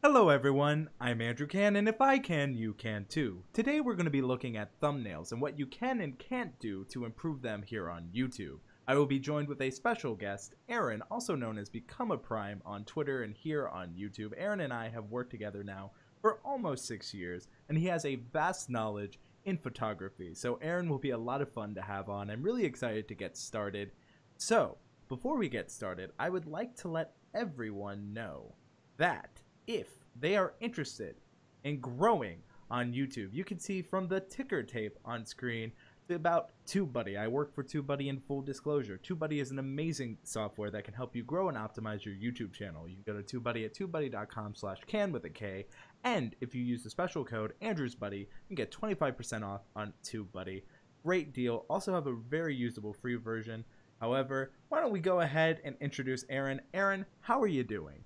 Hello everyone, I'm Andrew Can, and if I can, you can too. Today we're going to be looking at thumbnails and what you can and can't do to improve them here on YouTube. I will be joined with a special guest, Aaron, also known as Become a Prime on Twitter and here on YouTube. Aaron and I have worked together now for almost 6 years, and he has a vast knowledge in photography. So Aaron will be a lot of fun to have on. I'm really excited to get started. So, before we get started, I would like to let everyone know that if they are interested in growing on YouTube, you can see from the ticker tape on screen about TubeBuddy. I work for TubeBuddy in full disclosure. TubeBuddy is an amazing software that can help you grow and optimize your YouTube channel. You can go to TubeBuddy at tubebuddy.com/can with a K. And if you use the special code AndrewsBuddy, you can get 25% off on TubeBuddy. Great deal. Also have a very usable free version. However, why don't we go ahead and introduce Aaron. Aaron, how are you doing?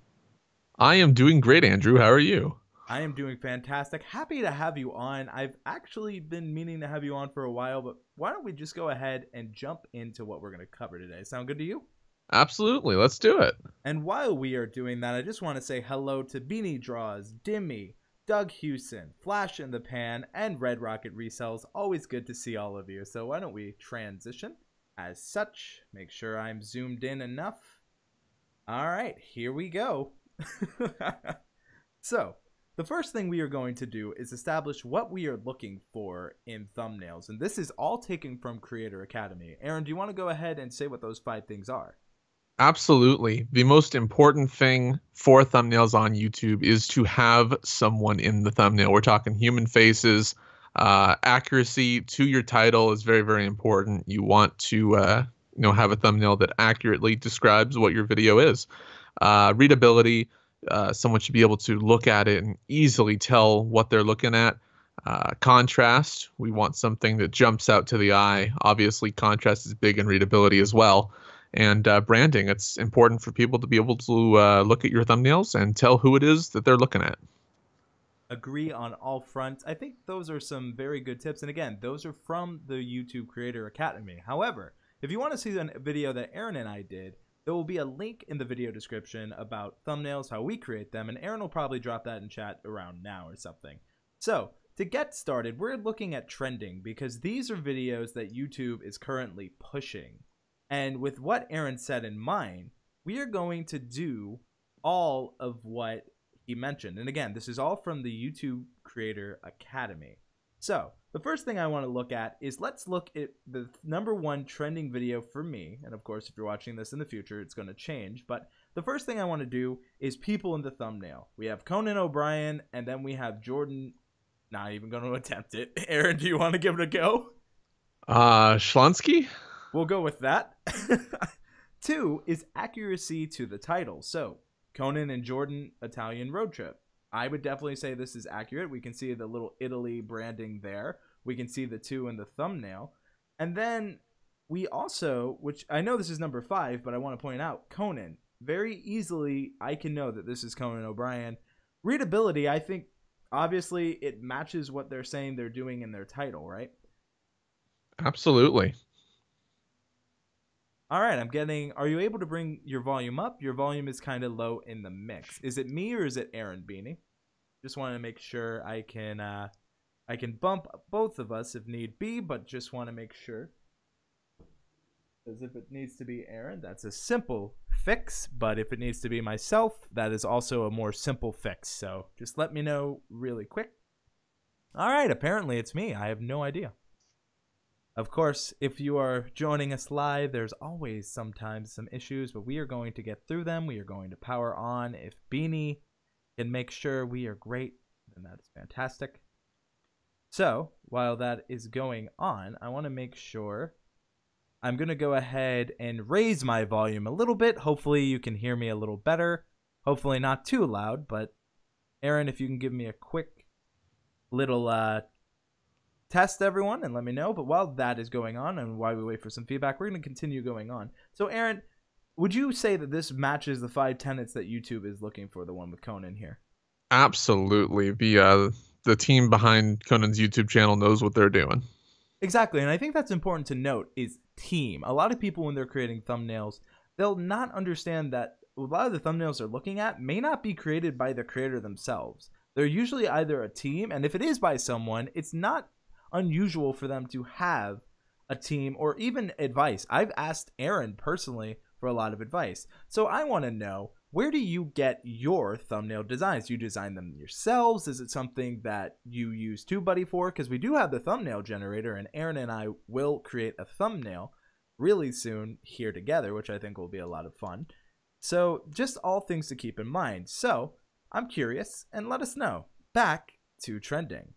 I am doing great, Andrew. How are you? I am doing fantastic. Happy to have you on. I've actually been meaning to have you on for a while, but why don't we just go ahead and jump into what we're going to cover today? Sound good to you? Absolutely. Let's do it. And while we are doing that, I just want to say hello to Beanie Draws, Dimmy, Doug Hewson, Flash in the Pan, and Red Rocket Resells. Always good to see all of you. So why don't we transition? As such, make sure I'm zoomed in enough. All right, here we go. So, the first thing we are going to do is establish what we are looking for in thumbnails. And this is all taken from Creator Academy. Aaron, do you want to go ahead and say what those 5 things are? Absolutely. The most important thing for thumbnails on YouTube is to have someone in the thumbnail. We're talking human faces. Accuracy to your title is very, very important. You want to, have a thumbnail that accurately describes what your video is. Readability. Someone should be able to look at it and easily tell what they're looking at. Contrast, we want something that jumps out to the eye. Obviously, contrast is big in readability as well. And branding, it's important for people to be able to look at your thumbnails and tell who it is that they're looking at. Agree on all fronts. I think those are some very good tips. And again, those are from the YouTube Creator Academy. However, if you want to see the video that Aaron and I did, there will be a link in the video description about thumbnails, how we create them, and Aaron will probably drop that in chat around now or something. So, to get started, we're looking at trending because these are videos that YouTube is currently pushing. And with what Aaron said in mind, we are going to do all of what he mentioned. And again, this is all from the YouTube Creator Academy. So, the first thing I want to look at is let's look at the #1 trending video for me. And of course, if you're watching this in the future, it's going to change. But the first thing I want to do is people in the thumbnail. We have Conan O'Brien, and then we have Jordan. Not even going to attempt it. Aaron, do you want to give it a go? Schlonsky? We'll go with that. 2 is accuracy to the title. So, Conan and Jordan Italian road trip. I would definitely say this is accurate. We can see the little Italy branding there. We can see the 2 in the thumbnail. And then we also, which I know this is #5, but I want to point out, Conan. Very easily, I can know that this is Conan O'Brien. Readability, I think, obviously, it matches what they're saying they're doing in their title, right? Absolutely. All right, are you able to bring your volume up? Your volume is kind of low in the mix. Is it me or is it Aaron, Beanie? Just want to make sure I can bump both of us if need be, but just want to make sure. Because if it needs to be Aaron, that's a simple fix, but if it needs to be myself, that is also a more simple fix. So just let me know really quick. All right, apparently it's me. I have no idea. Of course, if you are joining us live, there's always sometimes some issues, but we are going to get through them. We are going to power on. If Beanie can make sure we are great, then that is fantastic. So, while that is going on, I want to make sure I'm going to go ahead and raise my volume a little bit. Hopefully you can hear me a little better. Hopefully not too loud, but Aaron, if you can give me a quick little test, everyone, and let me know. But while that is going on and while we wait for some feedback, we're going to continue going on. So Aaron, would you say that this matches the 5 tenets that YouTube is looking for, the one with Conan here? Absolutely. The team behind Conan's YouTube channel knows what they're doing. Exactly, and I think that's important to note is team. A lot of people when they're creating thumbnails, they'll not understand that a lot of the thumbnails they're looking at may not be created by the creator themselves. They're usually either a team, and if it is by someone, it's not unusual for them to have a team or even advice. I've asked Aaron personally for a lot of advice. So I want to know, where do you get your thumbnail designs? Do you design them yourselves? Is it something that you use TubeBuddy for? Because we do have the thumbnail generator, and Aaron and I will create a thumbnail really soon here together, which I think will be a lot of fun. So just all things to keep in mind. So I'm curious, and let us know. Back to trending.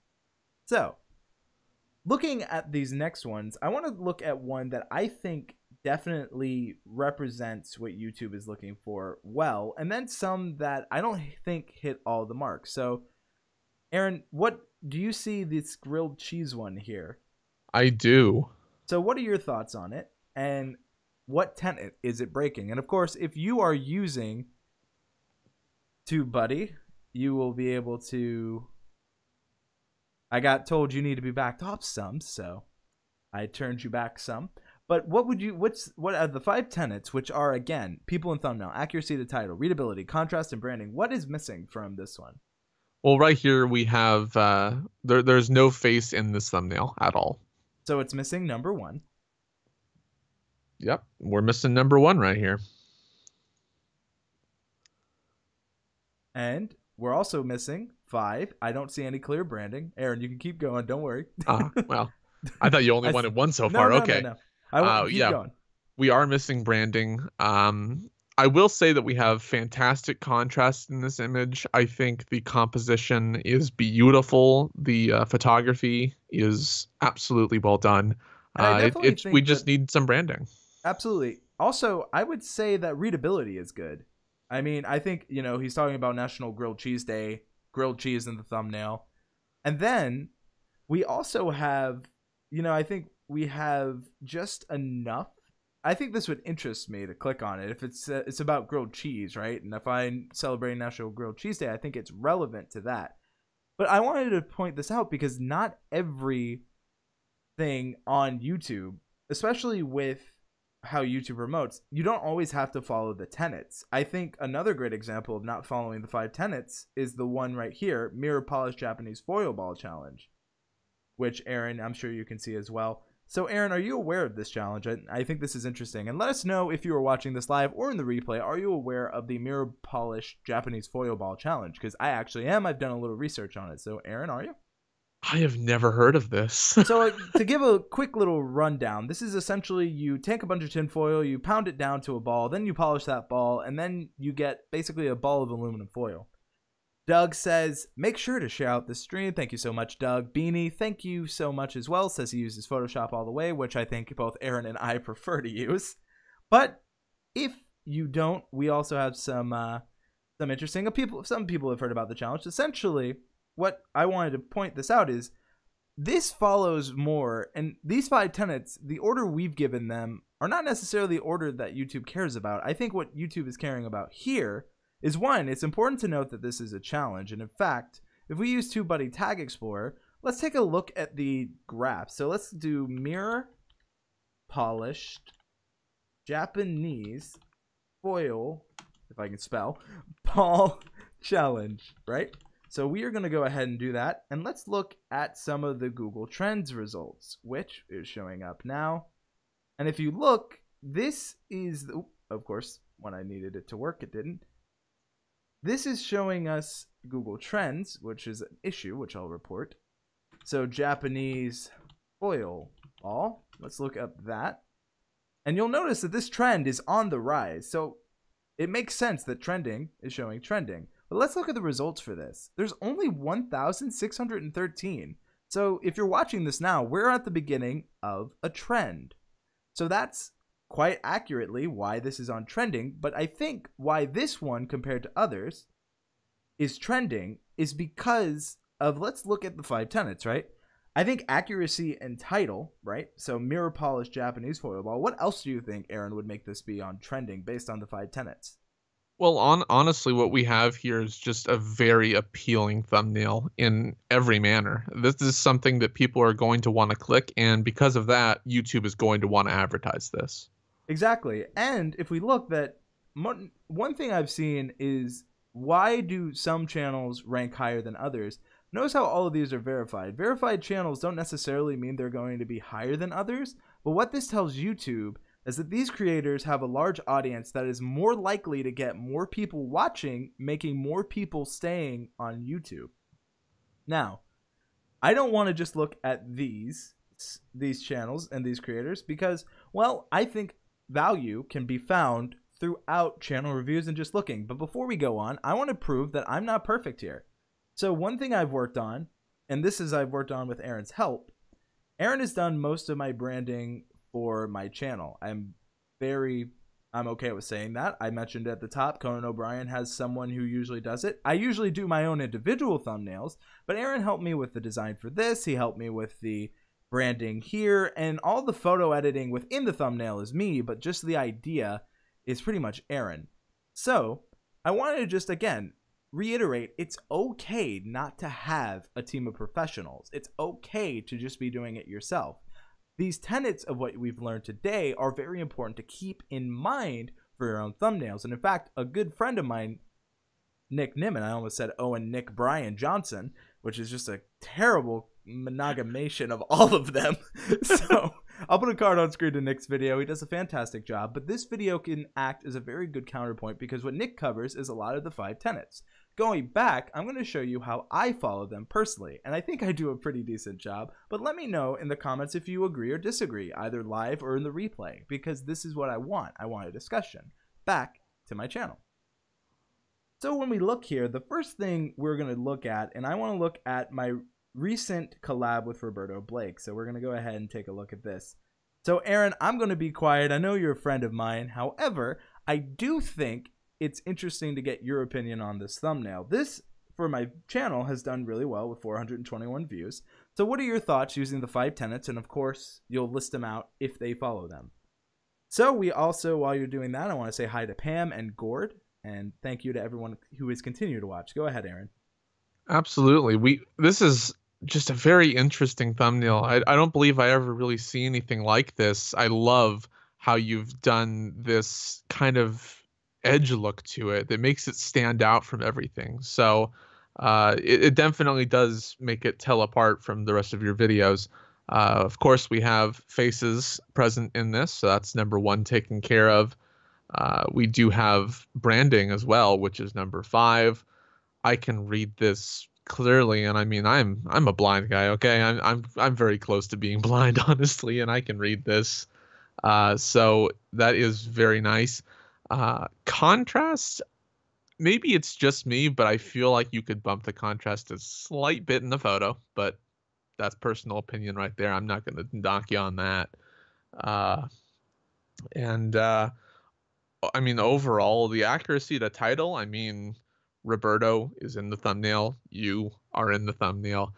So looking at these next ones, I want to look at one that I think definitely represents what YouTube is looking for well, and then some that I don't think hit all the marks. So Aaron, what do you see this grilled cheese one here? I do. So what are your thoughts on it, and what tenet is it breaking? And of course, if you are using TubeBuddy, you will be able to... I got told you need to be backed off some, so I turned you back some. But what are the 5 tenets, which are, again, people in thumbnail, accuracy to title, readability, contrast, and branding? What is missing from this one? Well, right here we have there's no face in this thumbnail at all. So it's missing number 1. Yep, we're missing number 1 right here. And we're also missing 5. I don't see any clear branding. Aaron, you can keep going. Don't worry. Well, I thought you only wanted 1 so far. Okay. No. I want keep going. We are missing branding. I will say that we have fantastic contrast in this image. I think the composition is beautiful. The photography is absolutely well done. We just need some branding. Absolutely. Also, I would say that readability is good. I mean, I think, he's talking about National Grilled Cheese Day, grilled cheese in the thumbnail. And then we also have, I think we have just enough. I think this would interest me to click on it if it's about grilled cheese, right? And if I'm celebrating National Grilled Cheese Day, I think it's relevant to that. But I wanted to point this out because not everything on YouTube, especially with how YouTube promotes, you don't always have to follow the tenets. I think another great example of not following the 5 tenets is the one right here, Mirror Polished Japanese Foil Ball Challenge, which Aaron, I'm sure you can see as well. So Aaron, are you aware of this challenge? I think this is interesting. And let us know if you are watching this live or in the replay, are you aware of the Mirror Polished Japanese Foil Ball Challenge? Because I actually am. I've done a little research on it. So Aaron, are you? I have never heard of this. So to give a quick little rundown, this is essentially you take a bunch of tinfoil, you pound it down to a ball, then you polish that ball, and then you get basically a ball of aluminum foil. Doug says, make sure to share out the stream. Thank you so much, Doug. Beanie, thank you so much as well. Says he uses Photoshop all the way, which I think both Aaron and I prefer to use. But if you don't, we also have some interesting people. Some people have heard about the challenge. Essentially, what I wanted to point this out is this follows more, and these 5 tenets, the order we've given them are not necessarily the order that YouTube cares about. I think what YouTube is caring about here is, 1, it's important to note that this is a challenge. And in fact, if we use TubeBuddy Tag Explorer, let's take a look at the graph. So let's do Mirror Polished Japanese Foil, if I can spell, Ball Challenge, right? So we are going to go ahead and do that. And let's look at some of the Google Trends results, which is showing up now. And if you look, this is, of course, when I needed it to work, it didn't. This is showing us Google Trends, which is an issue, which I'll report. So Japanese foil ball. Let's look up that. And you'll notice that this trend is on the rise. So it makes sense that trending is showing trending. But let's look at the results for this. There's only 1,613. So if you're watching this now, we're at the beginning of a trend. So that's quite accurately why this is on trending. But I think why this one compared to others is trending is because of, let's look at the 5 tenets, right? I think accuracy and title, right? So mirror polished Japanese foil ball. What else do you think, Aaron, would make this be on trending based on the 5 tenets? Well, honestly, what we have here is just a very appealing thumbnail in every manner. This is something that people are going to want to click, and because of that, YouTube is going to want to advertise this. Exactly. And if we look that one thing I've seen is, why do some channels rank higher than others? Notice how all of these are verified. Verified channels don't necessarily mean they're going to be higher than others, but what this tells YouTube is that these creators have a large audience that is more likely to get more people watching, making more people staying on YouTube. Now, I don't want to just look at these channels and these creators because, well, I think value can be found throughout channel reviews and just looking. But before we go on, I want to prove that I'm not perfect here. So one thing I've worked on, and this is I've worked on with Aaron's help. Aaron has done most of my branding for my channel. I'm okay with saying that. I mentioned at the top, Conan O'Brien has someone who usually does it. I usually do my own individual thumbnails, but Aaron helped me with the design for this. He helped me with the branding here, and all the photo editing within the thumbnail is me, but just the idea is pretty much Aaron. So I wanted to just, again, reiterate, it's okay not to have a team of professionals. It's okay to just be doing it yourself. These tenets of what we've learned today are very important to keep in mind for your own thumbnails. And in fact, a good friend of mine, Nick Nimmin, I almost said Owen Nick Brian Johnson, which is just a terrible amalgamation of all of them. So I'll put a card on screen to Nick's video. He does a fantastic job, but this video can act as a very good counterpoint because what Nick covers is a lot of the 5 tenets. Going back, I'm going to show you how I follow them personally, and I think I do a pretty decent job, but let me know in the comments if you agree or disagree, either live or in the replay, because this is what I want. I want a discussion. Back to my channel. So when we look here, the first thing we're going to look at, and I want to look at my recent collab with Roberto Blake, so we're going to go ahead and take a look at this. So Aaron, I'm going to be quiet. I know you're a friend of mine. However, I do think it's interesting to get your opinion on this thumbnail. This, for my channel, has done really well with 421 views. So what are your thoughts using the 5 tenets? And of course, you'll list them out if they follow them. So we also, while you're doing that, I want to say hi to Pam and Gord. And thank you to everyone who has continued to watch. Go ahead, Aaron. Absolutely. This is just a very interesting thumbnail. I don't believe I ever really see anything like this. I love how you've done this kind of edge look to it that makes it stand out from everything. So it definitely does make it tell apart from the rest of your videos. Of course, we have faces present in this, so that's number 1 taken care of. We do have branding as well, which is number 5. I can read this clearly, and I mean, I'm a blind guy, okay? I'm very close to being blind, honestly, and I can read this. So that is very nice. Contrast, maybe it's just me, but I feel like you could bump the contrast a slight bit in the photo, but that's personal opinion right there. I'm not going to knock you on that. I mean, overall, the accuracy to title, I mean, Roberto is in the thumbnail. You are in the thumbnail.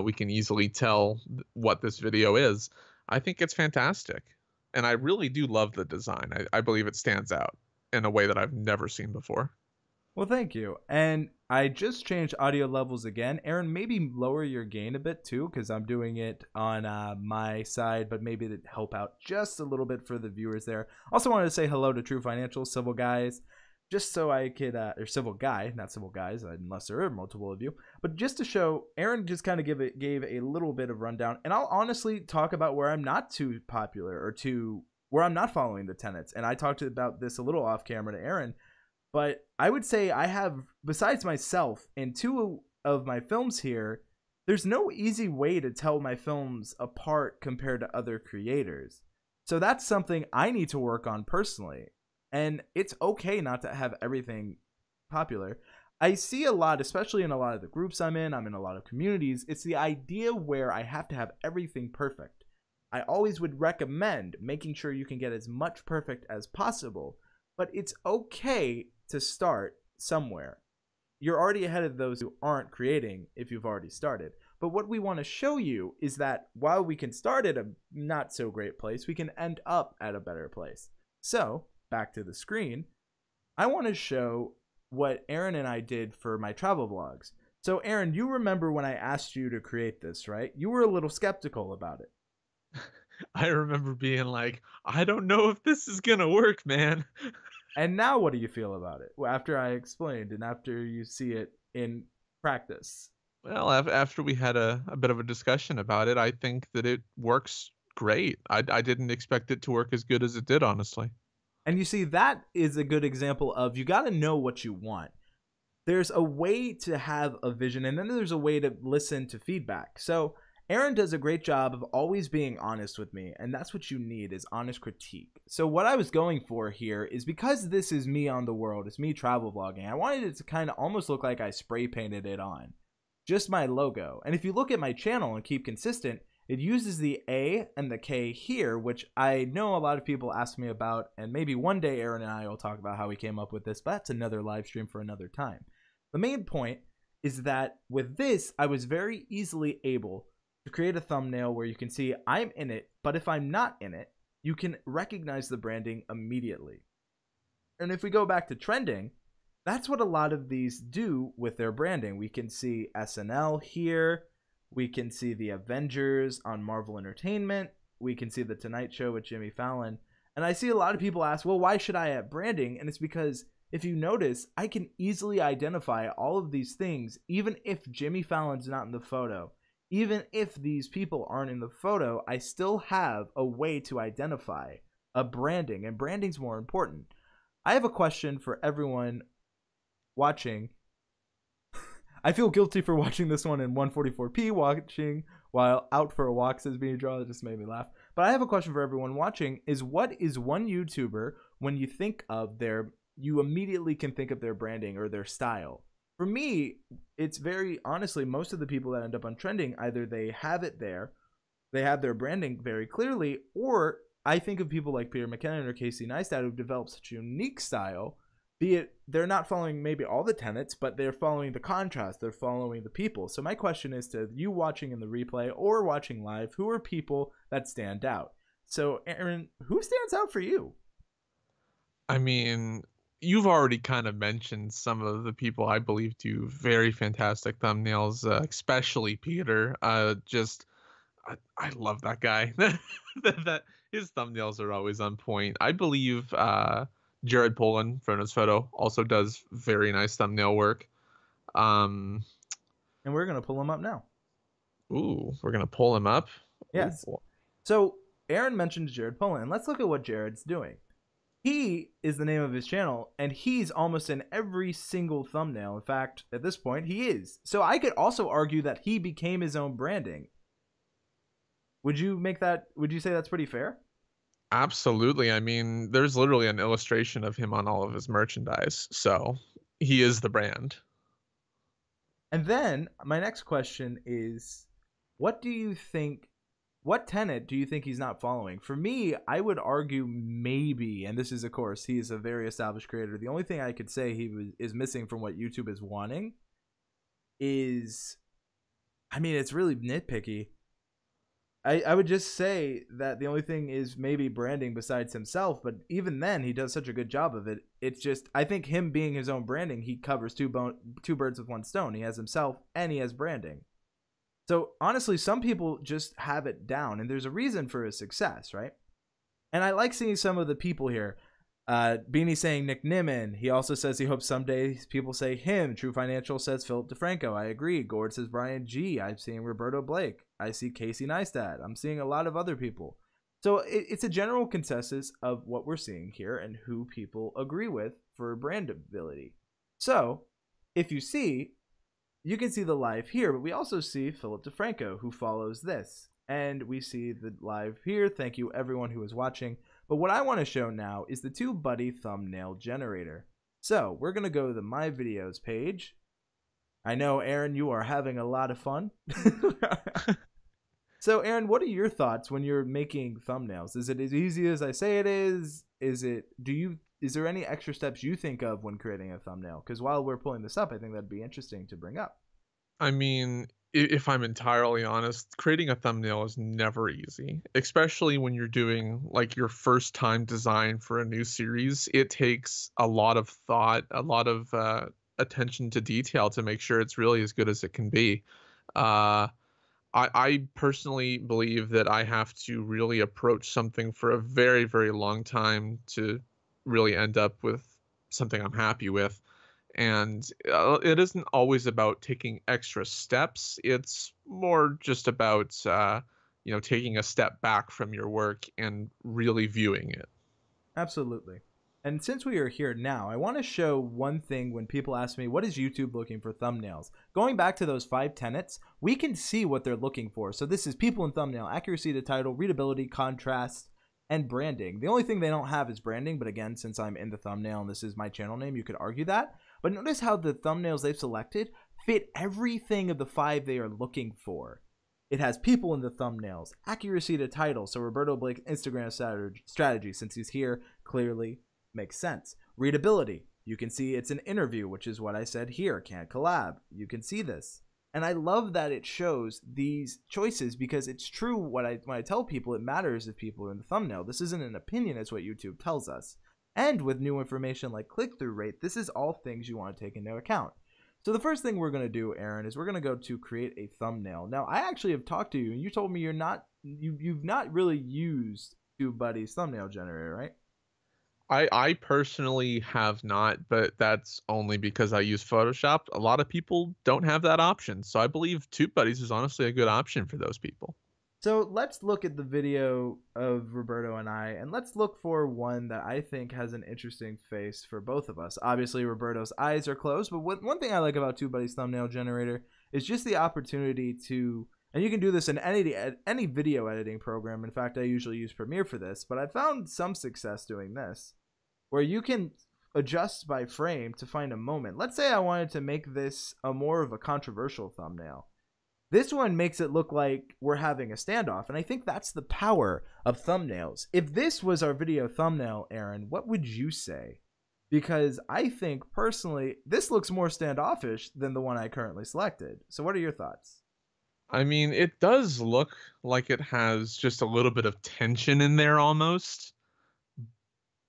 We can easily tell what this video is. I think it's fantastic. And I really do love the design. I believe it stands out in a way that I've never seen before. Well, thank you. And I just changed audio levels again. Aaron, maybe lower your gain a bit too, because I'm doing it on my side, but maybe to help out just a little bit for the viewers there. Also wanted to say hello to True Financial, Civil Guys, just so I could, or Civil Guy, not Civil Guys, unless there are multiple of you. But just to show, Aaron just kind of gave a little bit of rundown. And I'll honestly talk about where I'm not too popular or where I'm not following the tenets. And I talked about this a little off camera to Aaron. But I would say I have, besides myself, in 2 of my films here, there's no easy way to tell my films apart compared to other creators. So that's something I need to work on personally. And it's okay not to have everything popular. I see a lot, especially in a lot of the groups I'm in a lot of communities, it's the idea where I have to have everything perfect. I always would recommend making sure you can get as much perfect as possible, but it's okay to start somewhere. You're already ahead of those who aren't creating if you've already started. But what we want to show you is that while we can start at a not so great place, we can end up at a better place. So back to the screen, I want to show what Aaron and I did for my travel vlogs. So Aaron, you remember when I asked you to create this, right? You were a little skeptical about it. I remember being like, I don't know if this is gonna work, man. And now what do you feel about it? After I explained and after you see it in practice? Well, after we had a bit of a discussion about it, I think that it works great. I didn't expect it to work as good as it did, honestly. And you see, that is a good example of you got to know what you want. There's a way to have a vision, and then there's a way to listen to feedback. So Aaron does a great job of always being honest with me, and that's what you need, is honest critique. So what I was going for here is, because this is me on the world, it's me travel vlogging, I wanted it to kind of almost look like I spray painted it on. Just my logo. And if you look at my channel and keep consistent, it uses the A and the K here, which I know a lot of people ask me about, and maybe one day Aaron and I will talk about how we came up with this, but that's another live stream for another time. The main point is that with this, I was very easily able to create a thumbnail where you can see I'm in it, but if I'm not in it, you can recognize the branding immediately. And if we go back to trending, that's what a lot of these do with their branding. We can see SNL here. We can see the Avengers on Marvel Entertainment. We can see the Tonight Show with Jimmy Fallon. And I see a lot of people ask, well, why should I have branding? And it's because if you notice, I can easily identify all of these things, even if Jimmy Fallon's not in the photo. Even if these people aren't in the photo, I still have a way to identify a branding, and branding's more important. I have a question for everyone watching. I feel guilty for watching this one in 144p, watching while out for a walk, says Beanie Draw. That just made me laugh. But I have a question for everyone watching, is what is one YouTuber, when you think of their, you immediately can think of their branding or their style? For me, it's very honestly, most of the people that end up on trending, either they have it there, they have their branding very clearly, or I think of people like Peter McKinnon or Casey Neistat who've developed such a unique style, be it they're not following maybe all the tenets, but they're following the contrast, they're following the people. So my question is to you watching in the replay or watching live, who are people that stand out? So Aaron, who stands out for you? I mean, you've already kind of mentioned some of the people I believe do very fantastic thumbnails, especially Peter. I love that guy. that his thumbnails are always on point. I believe Jared Polin from his photo also does very nice thumbnail work. Um, And we're gonna pull him up now. ooh, we're gonna pull him up. Yes. Ooh. So Aaron mentioned Jared Polin, and let's look at what Jared's doing. He is the name of his channel, and he's almost in every single thumbnail. In fact, at this point, he is. So I could also argue that he became his own branding. Would you say that's pretty fair? Absolutely. I mean, there's literally an illustration of him on all of his merchandise, so he is the brand. And then my next question is, what tenet do you think he's not following? For me, I would argue maybe, and this is, of course, he is a very established creator. The only thing I could say is missing from what YouTube is wanting is, I mean, it's really nitpicky. I would just say that the only thing is maybe branding besides himself, but even then, he does such a good job of it. It's just, I think him being his own branding, he covers two birds with one stone. He has himself and he has branding. So honestly, some people just have it down, and there's a reason for his success, right? And I like seeing some of the people here. Beanie saying Nick Nimmin. He also says he hopes someday people say him. True Financial says Philip DeFranco. I agree. Gord says Brian G. I'm seeing Roberto Blake. I see Casey Neistat. I'm seeing a lot of other people. So it's a general consensus of what we're seeing here and who people agree with for brandability. So if you see, you can see the live here, but we also see Philip DeFranco, who follows this. And we see the live here. Thank you everyone who is watching. But what I want to show now is the TubeBuddy thumbnail generator. So we're going to go to the My Videos page. I know, Aaron, you are having a lot of fun. So, Aaron, what are your thoughts when you're making thumbnails? Is it as easy as I say it is? Is there any extra steps you think of when creating a thumbnail? Because while we're pulling this up, I think that'd be interesting to bring up. I mean, if I'm entirely honest, creating a thumbnail is never easy, especially when you're doing like your first time design for a new series. It takes a lot of thought, a lot of attention to detail to make sure it's really as good as it can be. I personally believe that I have to really approach something for a very, very long time to really end up with something I'm happy with. And it isn't always about taking extra steps. It's more just about, taking a step back from your work and really viewing it. Absolutely. And since we are here now, I want to show one thing when people ask me, what is YouTube looking for thumbnails? Going back to those 5 tenets, we can see what they're looking for. So this is people in thumbnail, accuracy to title, readability, contrast, and branding. The only thing they don't have is branding, but again, since I'm in the thumbnail and this is my channel name, you could argue that. But notice how the thumbnails they've selected fit everything of the 5 they are looking for. It has people in the thumbnails, accuracy to title, so Roberto Blake's Instagram strategy, since he's here, clearly makes sense. Readability, you can see it's an interview, which is what I said here, can't collab. You can see this. And I love that it shows these choices because it's true when I tell people it matters if people are in the thumbnail. This isn't an opinion, it's what YouTube tells us. And with new information like click-through rate, this is all things you want to take into account. So the first thing we're going to do, Aaron, is we're going to go to create a thumbnail. Now, I actually have talked to you, and you told me you've not really used TubeBuddy's thumbnail generator, right? I personally have not, but that's only because I use Photoshop. A lot of people don't have that option, so I believe TubeBuddies is honestly a good option for those people. So let's look at the video of Roberto and I, and let's look for one that I think has an interesting face for both of us. Obviously, Roberto's eyes are closed, but one thing I like about TubeBuddy's thumbnail generator is just the opportunity to, and you can do this in any video editing program. In fact, I usually use Premiere for this, but I found some success doing this, where you can adjust by frame to find a moment. Let's say I wanted to make this a more of a controversial thumbnail. This one makes it look like we're having a standoff, and I think that's the power of thumbnails. If this was our video thumbnail, Aaron, what would you say? Because I think, personally, this looks more standoffish than the one I currently selected. So what are your thoughts? I mean, it does look like it has just a little bit of tension in there almost,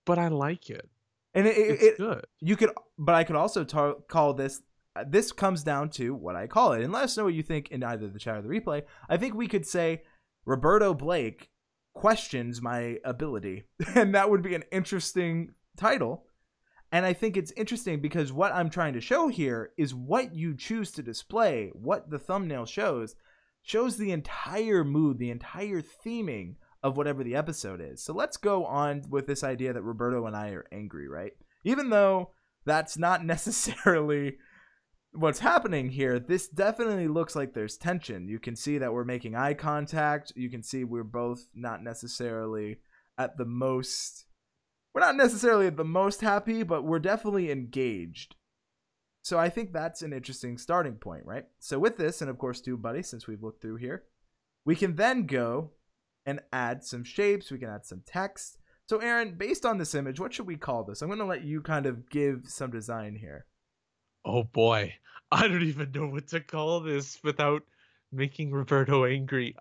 but I like it. And It's good. You could, but I could also call this. This comes down to what I call it, and let us know what you think in either the chat or the replay. I think we could say Roberto Blake questions my ability, and that would be an interesting title. And I think it's interesting because what I'm trying to show here is what you choose to display, what the thumbnail shows the entire mood, the entire theming of whatever the episode is. So let's go on with this idea that Roberto and I are angry, right? Even though that's not necessarily what's happening here, this definitely looks like there's tension. You can see that we're making eye contact. You can see we're both not necessarily at the most, happy, but we're definitely engaged. So I think that's an interesting starting point, right? So with this, and of course TubeBuddy, since we've looked through here, we can then go and add some shapes. We can add some text. So Aaron, based on this image, what should we call this? I'm going to let you kind of give some design here. Oh boy, I don't even know what to call this without making Roberto angry.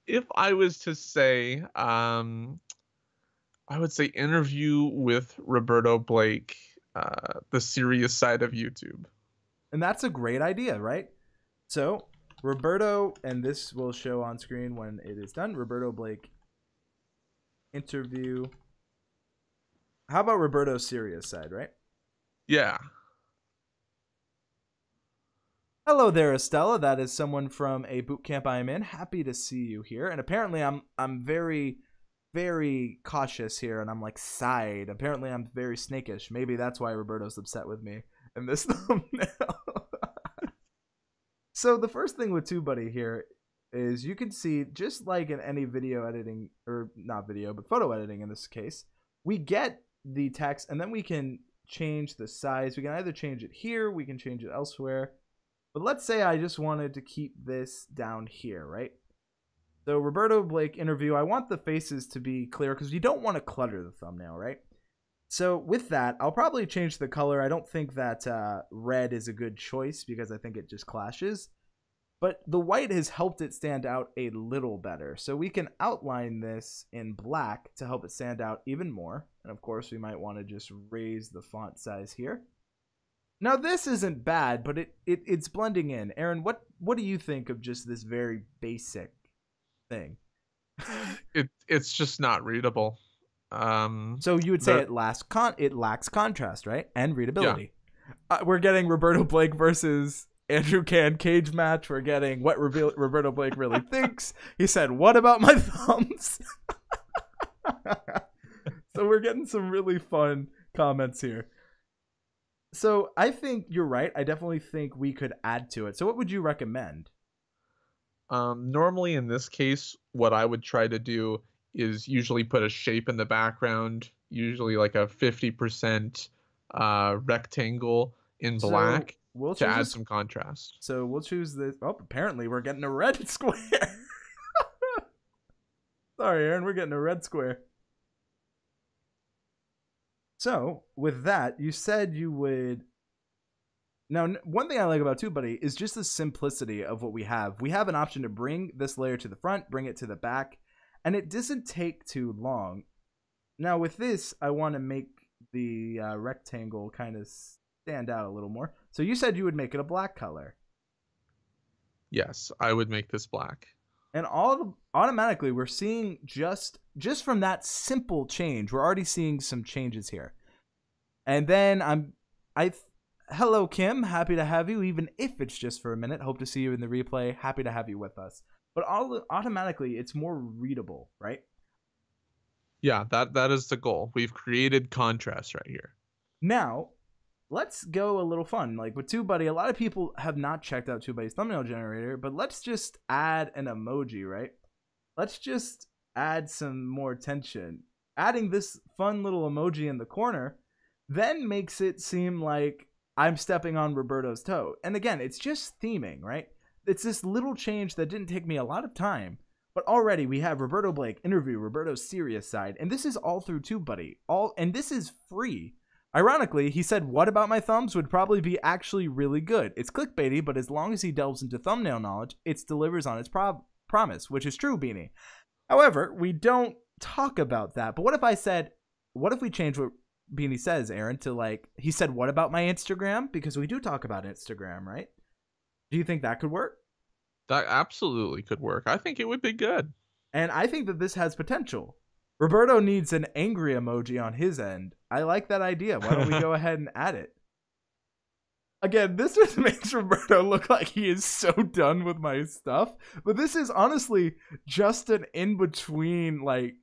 If I was to say, I would say interview with Roberto Blake, the serious side of YouTube. And that's a great idea, right? So Roberto, and this will show on screen when it is done, Roberto Blake interview. How about Roberto's serious side, right? Yeah. Hello there, Estella. That is someone from a boot camp I am in. Happy to see you here. And apparently I'm very, very cautious here, and I'm like side. Apparently I'm very snakish. Maybe that's why Roberto's upset with me in this thumbnail. So the first thing with TubeBuddy here is you can see, just like in any video editing, or not video, but photo editing in this case, we get the text and then we can change the size. We can either change it here, we can change it elsewhere. But let's say I just wanted to keep this down here, right? So Roberto Blake interview, I want the faces to be clear because you don't want to clutter the thumbnail, right? So with that, I'll probably change the color. I don't think that red is a good choice because I think it just clashes. But the white has helped it stand out a little better. So we can outline this in black to help it stand out even more. And of course, we might want to just raise the font size here. Now this isn't bad, but it's blending in. Aaron, what do you think of just this very basic thing? It's just not readable. So you would say The it lacks contrast, right? And Yeah. readability. We're getting Roberto Blake versus Andrew Can cage match. We're getting what Roberto Blake really thinks. He said, "What about my thumbs?" So we're getting some really fun comments here. So I think you're right. I definitely think we could add to it. So what would you recommend? Normally in this case, what I would try to do is usually put a shape in the background, usually like a 50% rectangle in So black we'll to choose add this. some contrast. So we'll choose this. Oh, apparently we're getting a red square. Sorry, Aaron, we're getting a red square. So with that, you said you would. Now, one thing I like about TubeBuddy is just the simplicity of what we have. We have an option to bring this layer to the front, bring it to the back, and it doesn't take too long. Now, with this, I want to make the rectangle kind of stand out a little more. So you said you would make it a black color. Yes, I would make this black. And automatically, we're seeing just from that simple change, we're already seeing some changes here. And then hello, Kim. Happy to have you, even if it's just for a minute. Hope to see you in the replay. Happy to have you with us. But automatically, it's more readable, right? Yeah, that is the goal. We've created contrast right here. Now, let's go a little fun. Like with TubeBuddy, a lot of people have not checked out TubeBuddy's thumbnail generator, but let's just add an emoji, right? Let's just add some more tension. Adding this fun little emoji in the corner then makes it seem like I'm stepping on Roberto's toe. And again, it's just theming, right? It's this little change that didn't take me a lot of time, but already we have Roberto Blake interview Roberto's serious side, and this is all through TubeBuddy. And this is free. Ironically, he said, "What about my thumbs?" would probably be actually really good. It's clickbaity, but as long as he delves into thumbnail knowledge, it delivers on its promise, which is true, Beanie. However, we don't talk about that. But what if we change what Beanie says, Aaron, to like, he said, "What about my Instagram?" Because we do talk about Instagram, right? Do you think that could work? That absolutely could work. I think it would be good. And I think that this has potential. Roberto needs an angry emoji on his end. I like that idea. Why don't we go ahead and add it? Again, this just makes Roberto look like he is so done with my stuff. But this is honestly just an in-between, like,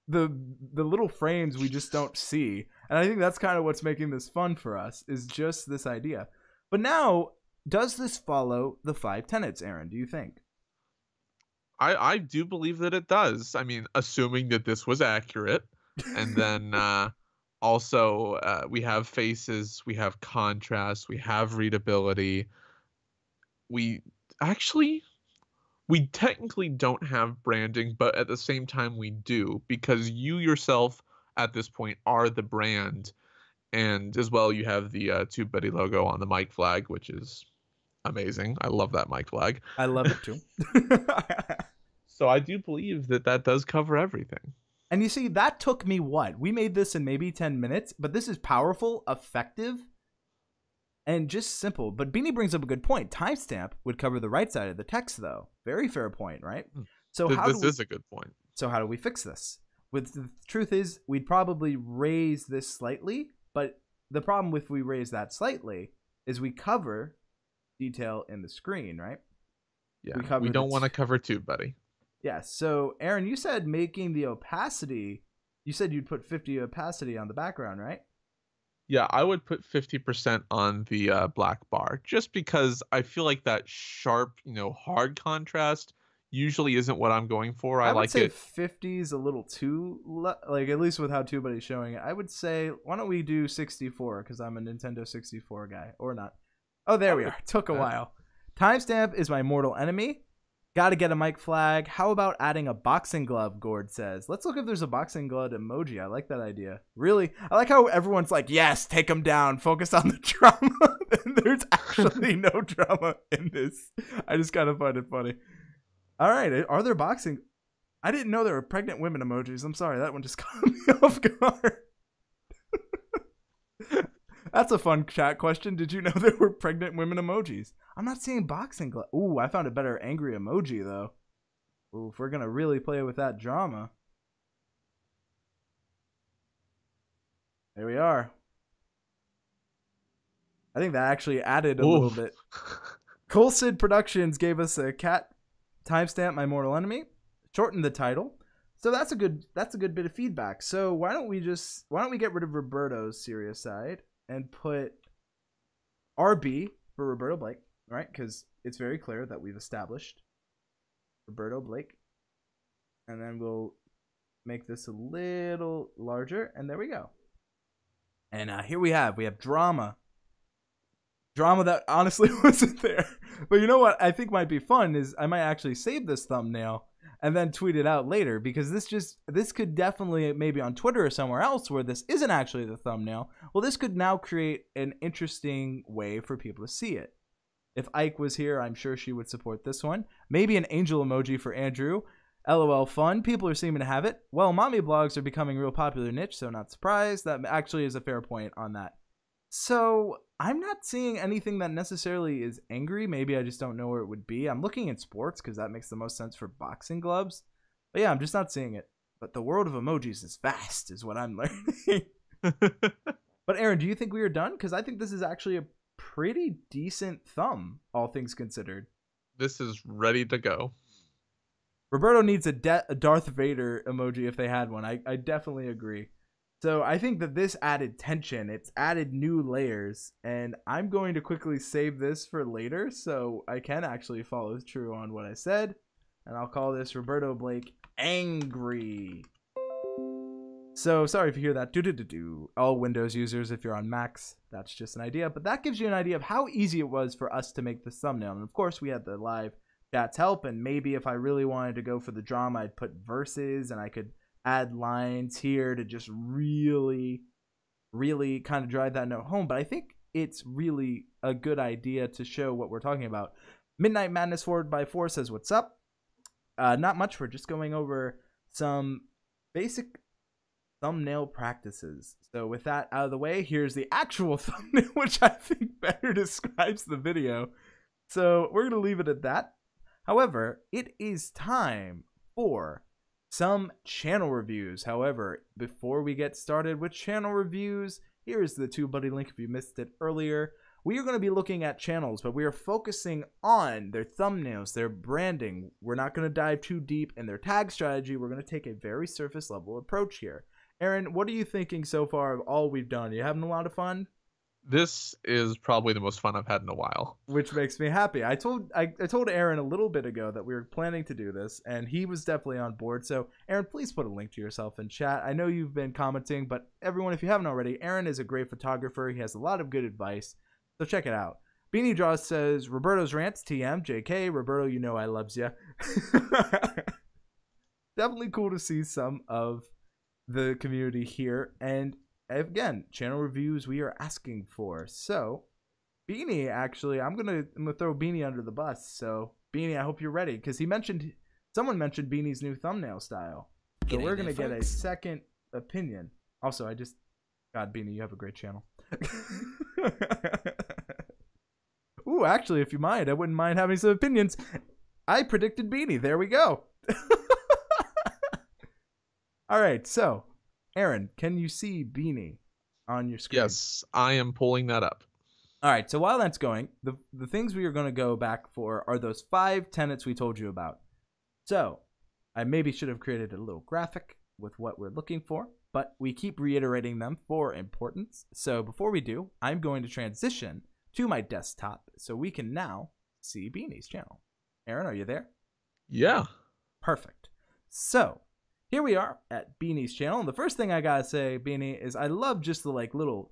the little frames we just don't see. And I think that's kind of what's making this fun for us, is just this idea. But now, does this follow the 5 tenets, Aaron, do you think? I do believe that it does. I mean, assuming that this was accurate. And then also we have faces, we have contrast, we have readability. We actually we technically don't have branding, but at the same time we do, because you yourself at this point are the brand. And as well, you have the TubeBuddy logo on the mic flag, which is amazing. I love that mic flag. I love it too. So I do believe that that does cover everything. And you see, that took me what? We made this in maybe 10 minutes, but this is powerful, effective, and just simple. But Beanie brings up a good point. Timestamp would cover the right side of the text, though. Very fair point, right? So This is a good point. So how do we fix this? The truth is, we'd probably raise this slightly, but the problem with we raise that slightly is we cover detail in the screen, right? Yeah, we don't want to cover TubeBuddy. Yeah, so Aaron, you said making the opacity, you said you'd put 50 opacity on the background, right? Yeah, I would put 50% on the black bar, just because I feel like that sharp, hard contrast usually isn't what I'm going for. I would like say it. 50 is a little too, like, at least with how TubeBuddy's showing it. I would say, why don't we do 64, because I'm a Nintendo 64 guy, or not. Oh, there we are. Took a while. Timestamp is my mortal enemy. Gotta get a mic flag. How about adding a boxing glove, Gord says. Let's look if there's a boxing glove emoji. I like that idea. Really? I like how everyone's like, yes, take him down. Focus on the drama. There's actually no drama in this. I just kind of find it funny. All right. Are there boxing? I didn't know there were pregnant women emojis. I'm sorry. That one just caught me off guard. That's a fun chat question. Did you know there were pregnant women emojis? I'm not seeing boxing glove. Ooh, I found a better angry emoji, though. Ooh, if we're gonna really play with that drama, there we are. I think that actually added a little Oof. bit. Colsid Productions gave us a cat timestamp, My Mortal Enemy, shortened the title. So that's a good bit of feedback. So why don't we get rid of Roberto's serious side and put RB for Roberto Blake, right? Because it's very clear that we've established Roberto Blake. And then we'll make this a little larger, and there we go. And here we have drama. Drama that honestly wasn't there. But you know what I think might be fun is I might actually save this thumbnail and then tweet it out later, because this could definitely, maybe on Twitter or somewhere else where this isn't actually the thumbnail, well, this could now create an interesting way for people to see it. If Ike was here, I'm sure she would support this one. Maybe an angel emoji for Andrew. LOL fun. People are seeming to have it. Well, mommy blogs are becoming a real popular niche, so not surprised. That actually is a fair point on that. So I'm not seeing anything that necessarily is angry. Maybe I just don't know where it would be. I'm looking at sports because that makes the most sense for boxing gloves. But yeah, I'm just not seeing it. But the world of emojis is vast, is what I'm learning. But Aaron, do you think we are done? Because I think this is actually a pretty decent thumb, all things considered. This is ready to go. Roberto needs a Darth Vader emoji if they had one. I definitely agree. So I think that this added tension. It's added new layers. And I'm going to quickly save this for later so I can actually follow through on what I said. And I'll call this Roberto Blake Angry. So sorry if you hear that. All Windows users, if you're on Macs, that's just an idea. But that gives you an idea of how easy it was for us to make this thumbnail. And of course, we had the live chat's help. And maybe if I really wanted to go for the drama, I'd put verses and I could add lines here to just really kind of drive that note home. But I think it's really a good idea to show what we're talking about. Midnight Madness Forward by 4 says, what's up? Not much. We're just going over some basic thumbnail practices. So with that out of the way, here's the actual thumbnail, which I think better describes the video. So we're going to leave it at that. However, it is time for some channel reviews. However, before we get started with channel reviews, here's the TubeBuddy link if you missed it earlier. We are going to be looking at channels, but we are focusing on their thumbnails, their branding. We're not going to dive too deep in their tag strategy. We're going to take a very surface level approach here. Aaron, what are you thinking so far of all we've done? Are you having a lot of fun? This is probably the most fun I've had in a while. Which makes me happy. I told Aaron a little bit ago that we were planning to do this, and he was definitely on board. So, Aaron, please put a link to yourself in chat. I know you've been commenting, but everyone, if you haven't already, Aaron is a great photographer. He has a lot of good advice, so check it out. Beanie Draws says, Roberto's Rants, TM, JK. Roberto, you know I loves ya. Definitely cool to see some of the community here, and again, channel reviews we are asking for. So Beanie, actually, I'm gonna throw Beanie under the bus. So Beanie, I hope you're ready, because someone mentioned Beanie's new thumbnail style. So we're gonna get a second opinion. Also, God, Beanie, you have a great channel. Ooh, actually, if you mind, I wouldn't mind having some opinions. I predicted Beanie. There we go. All right, so Aaron, can you see Beanie on your screen? Yes, I am pulling that up. All right, so while that's going, the things we are going to go back for are those 5 tenets we told you about. So I maybe should have created a little graphic with what we're looking for, but we keep reiterating them for importance. So before we do, I'm going to transition to my desktop so we can now see Beanie's channel. Aaron, are you there? Yeah. Perfect. So here we are at Beanie's channel. And the first thing I gotta say, Beanie, is I love just the little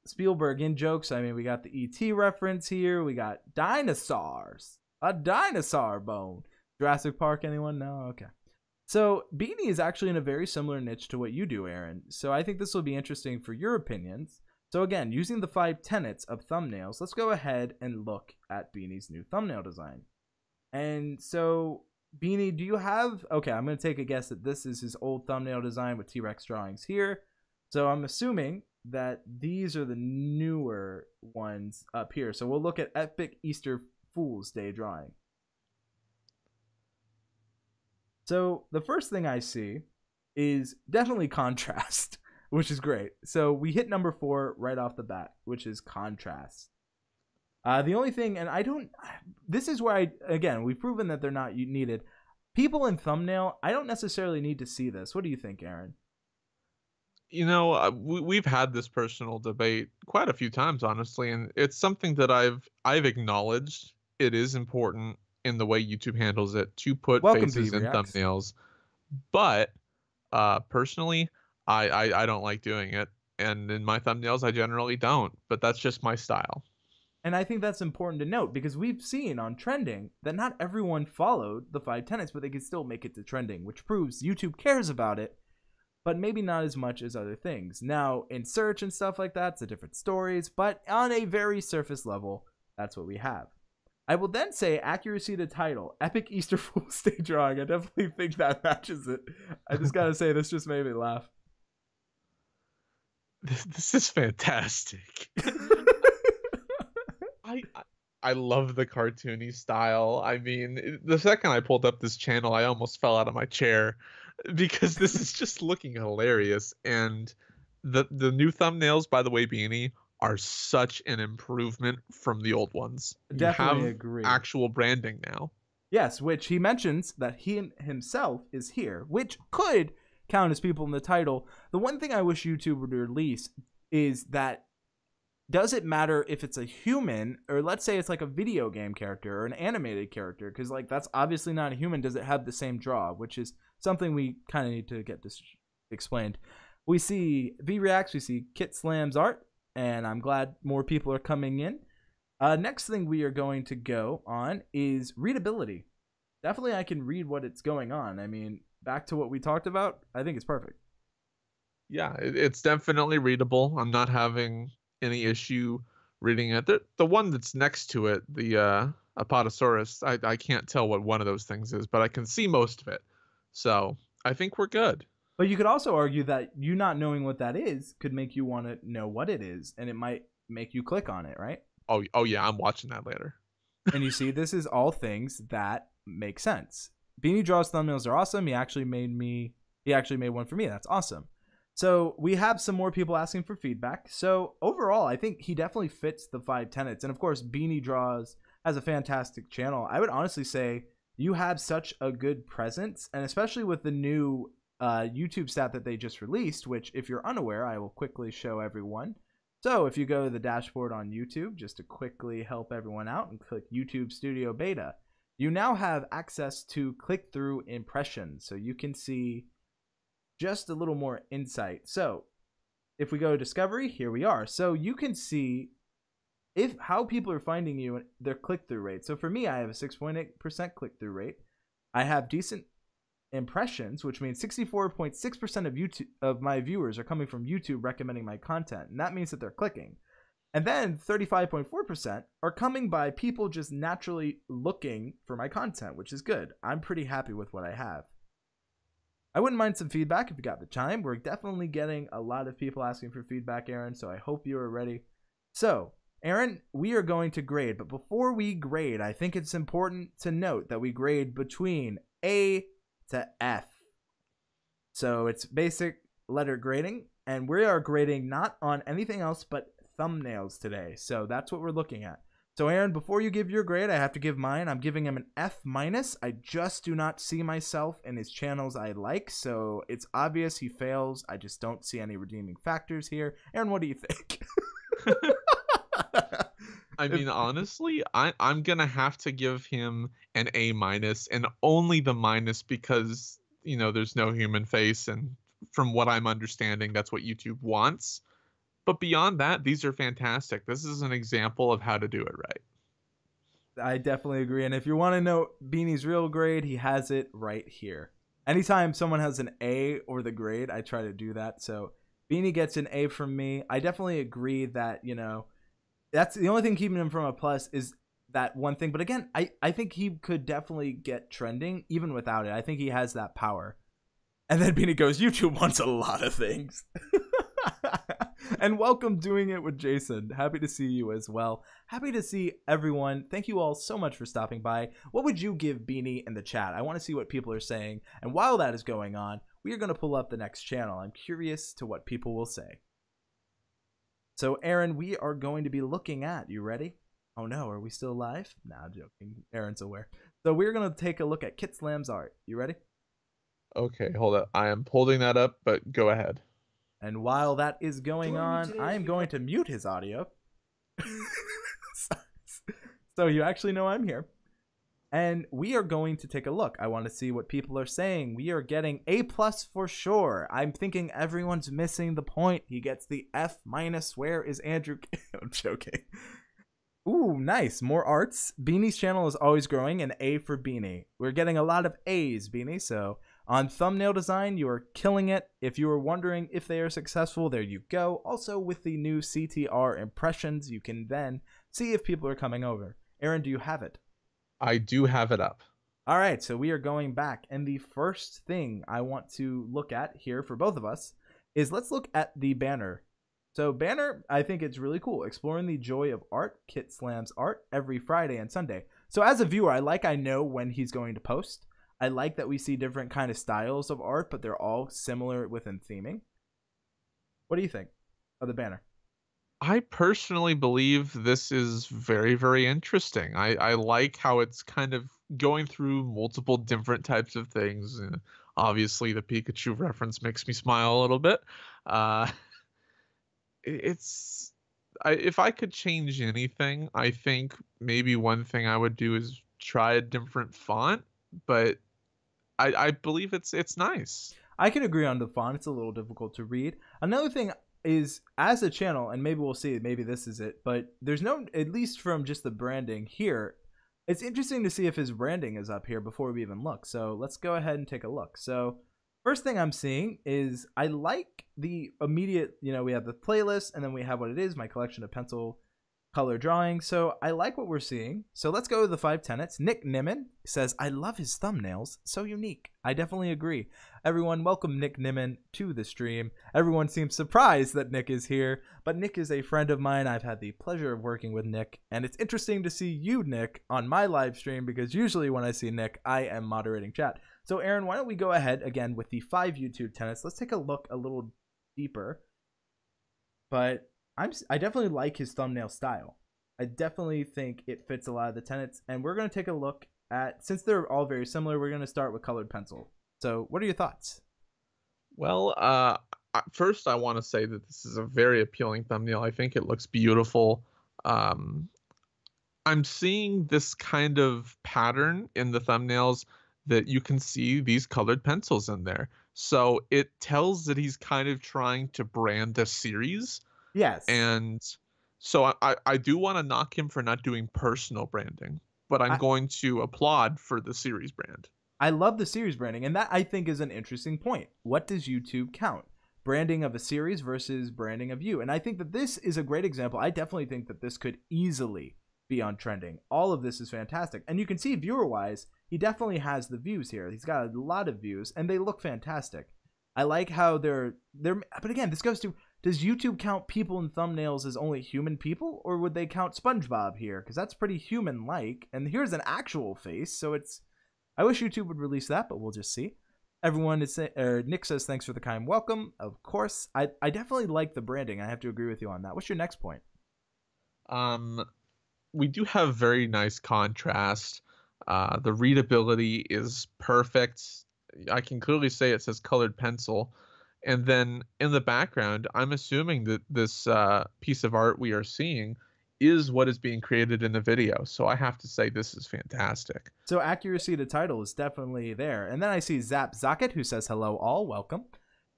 Spielberg in jokes. I mean, we got the E.T. reference here. We got dinosaurs. A dinosaur bone. Jurassic Park, anyone? No? Okay. So Beanie is actually in a very similar niche to what you do, Aaron. So I think this will be interesting for your opinions. So again, using the 5 tenets of thumbnails, let's go ahead and look at Beanie's new thumbnail design. And so Beanie, do you have... Okay, I'm going to take a guess that this is his old thumbnail design with T-Rex drawings here. So I'm assuming that these are the newer ones up here. So we'll look at Epic Easter Fool's Day drawing. So the first thing I see is definitely contrast, which is great. So we hit number 4 right off the bat, which is contrast. The only thing, and I don't, this is where again, we've proven that they're not needed. People in thumbnail, I don't necessarily need to see this. What do you think, Aaron? We've had this personal debate quite a few times, honestly, and it's something that I've acknowledged. It is important in the way YouTube handles it to put Welcome to faces in Reacts. thumbnails, but personally, I don't like doing it, and in my thumbnails, I generally don't. But that's just my style. And I think that's important to note because we've seen on trending that not everyone followed the 5 tenets, but they can still make it to trending, which proves YouTube cares about it, but maybe not as much as other things. Now, in search and stuff like that, it's a different stories, but on a very surface level, that's what we have. I will then say accuracy to title, epic Easter Fool's Day drawing. I definitely think that matches it. I just gotta say, this just made me laugh. This is fantastic. I love the cartoony style. I mean, the second I pulled up this channel, I almost fell out of my chair because this is just looking hilarious. And the new thumbnails, by the way, Beanie, are such an improvement from the old ones. Definitely you have agree. Actual branding now. Yes, which he mentions that he himself is here, which could count as people in the title. The one thing I wish YouTube would release is that, does it matter if it's a human or let's say it's like a video game character or an animated character? Because like that's obviously not a human. Does it have the same draw? Which is something we kind of need to get this explained. We see V Reacts, we see Kit Slam's art, and I'm glad more people are coming in. Next thing we are going to go on is readability. Definitely I can read what it's going on. I mean, back to what we talked about, I think it's perfect. Yeah, it's definitely readable. I'm not having any issue reading it. The one that's next to it, the Apatosaurus, I can't tell what one of those things is, but I can see most of it. So I think we're good. But you could also argue that you not knowing what that is could make you want to know what it is, and it might make you click on it, right? Oh yeah, I'm watching that later. And you see, this is all things that make sense. Beanie Draw's thumbnails are awesome. He actually made one for me. That's awesome. So we have some more people asking for feedback. So overall, I think he definitely fits the 5 tenets. And of course, Beanie Draws has a fantastic channel. I would honestly say you have such a good presence, and especially with the new YouTube stat that they just released, which if you're unaware, I will quickly show everyone. So if you go to the dashboard on YouTube, just to quickly help everyone out and click YouTube Studio Beta, you now have access to click-through impressions. So you can see just a little more insight. So if we go to discovery, here we are. So you can see how people are finding you and their click-through rate. So for me, I have a 6.8% click-through rate. I have decent impressions, which means 64.6% of my viewers are coming from YouTube recommending my content, and that means that they're clicking. And then 35.4% are coming by people just naturally looking for my content, which is good. I'm pretty happy with what I have. I wouldn't mind some feedback if you got the time. We're definitely getting a lot of people asking for feedback, Aaron, so I hope you are ready. So, Aaron, we are going to grade, but before we grade, I think it's important to note that we grade between A to F. So it's basic letter grading, and we are grading not on anything else but thumbnails today. So that's what we're looking at. So Aaron, before you give your grade, I have to give mine. I'm giving him an F-. I just do not see myself in his channels I like, so it's obvious he fails. I just don't see any redeeming factors here. Aaron, what do you think? I mean, honestly, I'm gonna have to give him an A-, and only the minus because, you know, there's no human face, and from what I'm understanding, that's what YouTube wants. But beyond that, these are fantastic. This is an example of how to do it right. I definitely agree. And if you want to know Beanie's real grade, he has it right here. Anytime someone has an A or the grade, I try to do that. So Beanie gets an A from me. I definitely agree that, you know, that's the only thing keeping him from a plus is that one thing. But again, I think he could definitely get trending even without it. I think he has that power. And then Beanie goes, YouTube wants a lot of things. And welcome doing it with Jason. Happy to see you as well. Happy to see everyone. Thank you all so much for stopping by. What would you give Beanie in the chat? I want to see what people are saying. And while that is going on, we are going to pull up the next channel. I'm curious to what people will say. So Aaron, we are going to be looking at, you ready? Oh no, are we still live? Nah, I'm joking. Aaron's aware. So we're going to take a look at Kit Slam's art. You ready? Okay, hold up. I am holding that up, but go ahead. And while that is going on, I am going to mute his audio. So you actually know I'm here. And we are going to take a look. I want to see what people are saying. We are getting A+ for sure. I'm thinking everyone's missing the point. He gets the F-. Where is Andrew? I'm joking. Ooh, nice. More arts. Beanie's channel is always growing. An A for Beanie. We're getting a lot of A's, Beanie. So on thumbnail design, you are killing it. If you were wondering if they are successful, there you go. Also, with the new CTR impressions, you can then see if people are coming over. Aaron, do you have it? I do have it up. All right, so we are going back. And the first thing I want to look at here for both of us is let's look at the banner. So banner, I think it's really cool. Exploring the joy of art, Kit Slam's art, every Friday and Sunday. So as a viewer, I know when he's going to post. I like that we see different kind of styles of art, but they're all similar within theming. What do you think of the banner? I personally believe this is very, very interesting. I like how it's kind of going through multiple different types of things. Obviously, the Pikachu reference makes me smile a little bit. If I could change anything, I think maybe one thing I would do is try a different font, but I believe it's nice. I could agree on the font. It's a little difficult to read. Another thing is, as a channel, and maybe we'll see, maybe this is it, but there's no, at least from just the branding here, it's interesting to see if his branding is up here before we even look. So let's go ahead and take a look. So first thing I'm seeing is I like the immediate, we have the playlist and then we have what it is, my collection of pencil color drawing. So I like what we're seeing. So let's go to the 5 tenets. Nick Nimmin says, I love his thumbnails. So unique. I definitely agree. Everyone, welcome Nick Nimmin to the stream. Everyone seems surprised that Nick is here, but Nick is a friend of mine. I've had the pleasure of working with Nick, and it's interesting to see you, Nick, on my live stream, because usually when I see Nick, I am moderating chat. So Aaron, why don't we go ahead again with the 5 YouTube tenets. Let's take a look a little deeper. But I definitely like his thumbnail style. I definitely think it fits a lot of the tenets, and we're going to take a look at, since they're all very similar, we're going to start with colored pencil. So what are your thoughts? Well, first I want to say that this is a very appealing thumbnail. I think it looks beautiful. I'm seeing this kind of pattern in the thumbnails that you can see these colored pencils in there. So it tells that he's kind of trying to brand a series. Yes. And so I do want to knock him for not doing personal branding, but I'm going to applaud for the series brand. I love the series branding, and that I think is an interesting point. What does YouTube count? Branding of a series versus branding of you. And I think that this is a great example. I definitely think that this could easily be on trending. All of this is fantastic. And you can see viewer-wise, he definitely has the views here. He's got a lot of views, and they look fantastic. I like how they're but again, this goes to, does YouTube count people in thumbnails as only human people, or would they count SpongeBob here? Because that's pretty human-like, and here's an actual face, so it's, I wish YouTube would release that, but we'll just see. Everyone is Nick says, thanks for the kind welcome. Of course, I definitely like the branding. I have to agree with you on that. What's your next point? We do have very nice contrast. The readability is perfect. I can clearly say it says colored pencil. And then in the background, I'm assuming that this piece of art we are seeing is what is being created in the video. So I have to say this is fantastic. So accuracy to title is definitely there. And then I see Zap Zaket, who says hello all, welcome.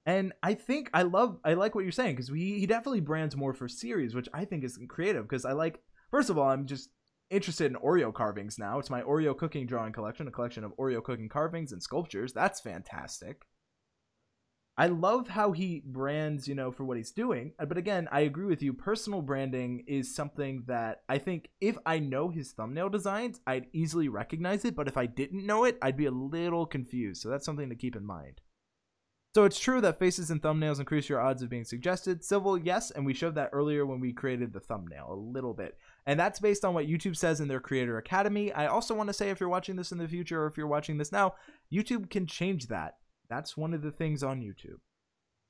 And I think I like what you're saying, because he definitely brands more for series, which I think is creative, because I like, first of all, I'm just interested in Oreo carvings now. It's my Oreo cooking drawing collection, a collection of Oreo cooking carvings and sculptures. That's fantastic. I love how he brands, for what he's doing. But again, I agree with you. Personal branding is something that I think if I know his thumbnail designs, I'd easily recognize it. But if I didn't know it, I'd be a little confused. So that's something to keep in mind. So it's true that faces and thumbnails increase your odds of being suggested. Civil, yes, and we showed that earlier when we created the thumbnail a little bit. And that's based on what YouTube says in their Creator Academy. I also want to say, if you're watching this in the future or if you're watching this now, YouTube can change that. That's one of the things on YouTube.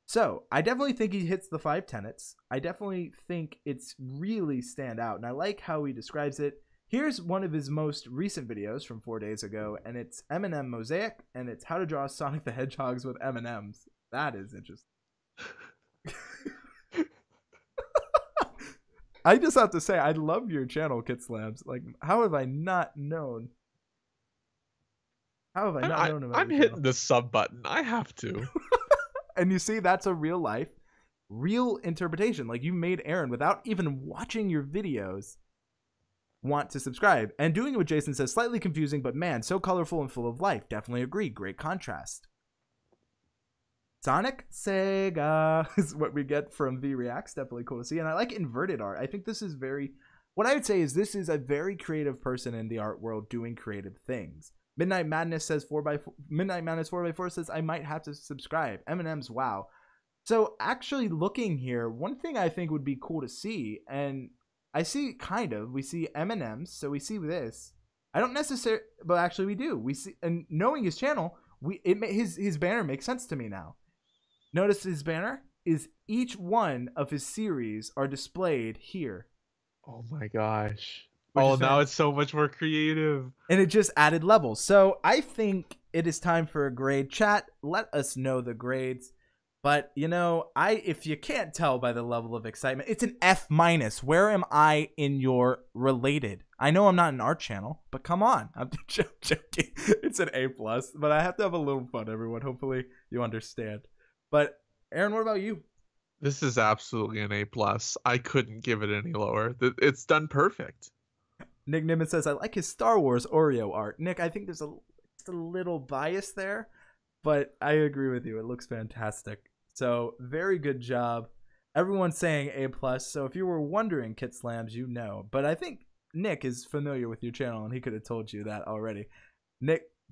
So I definitely think he hits the 5 tenets. I definitely think it's really stand out, and I like how he describes it. Here's one of his most recent videos from 4 days ago, and it's M&M Mosaic, and it's how to draw Sonic the Hedgehogs with M&Ms. That is interesting. I just have to say, I love your channel, Kit Slams. Like, how have I not known? How have I not known about I'm your hitting channel? the sub button. I have to. And you see, that's a real life, real interpretation. Like, you made Aaron, without even watching your videos, want to subscribe. And doing what Jason says, slightly confusing, but man, so colorful and full of life. Definitely agree. Great contrast. Sonic Sega is what we get from V Reacts. Definitely cool to see. And I like inverted art. I think this is very, what I would say is this is a very creative person in the art world doing creative things. Midnight Madness says Midnight Madness 4x4 says I might have to subscribe. M&M's, wow. So actually looking here, one thing I think would be cool to see, and I see kind of, we see M&M's, so we see this. I don't necessarily, but actually we do. We see, and knowing his channel, his banner makes sense to me now. Notice his banner is each one of his series are displayed here. Oh my gosh. Oh, now it's so much more creative. And it just added levels. So I think it is time for a grade. Chat, let us know the grades. But, you know, if you can't tell by the level of excitement, it's an F-. Where am I in your related? I know I'm not an art channel, but come on. I'm joking. It's an A+, but I have to have a little fun, everyone. Hopefully you understand. But, Aaron, what about you? This is absolutely an A+. I couldn't give it any lower. It's done perfect. Nick Nimitz says, I like his Star Wars Oreo art. Nick, I think there's just a little bias there, but I agree with you. It looks fantastic. So, very good job. Everyone's saying A+. So, if you were wondering, Kit Slams, you know. But I think Nick is familiar with your channel, and he could have told you that already.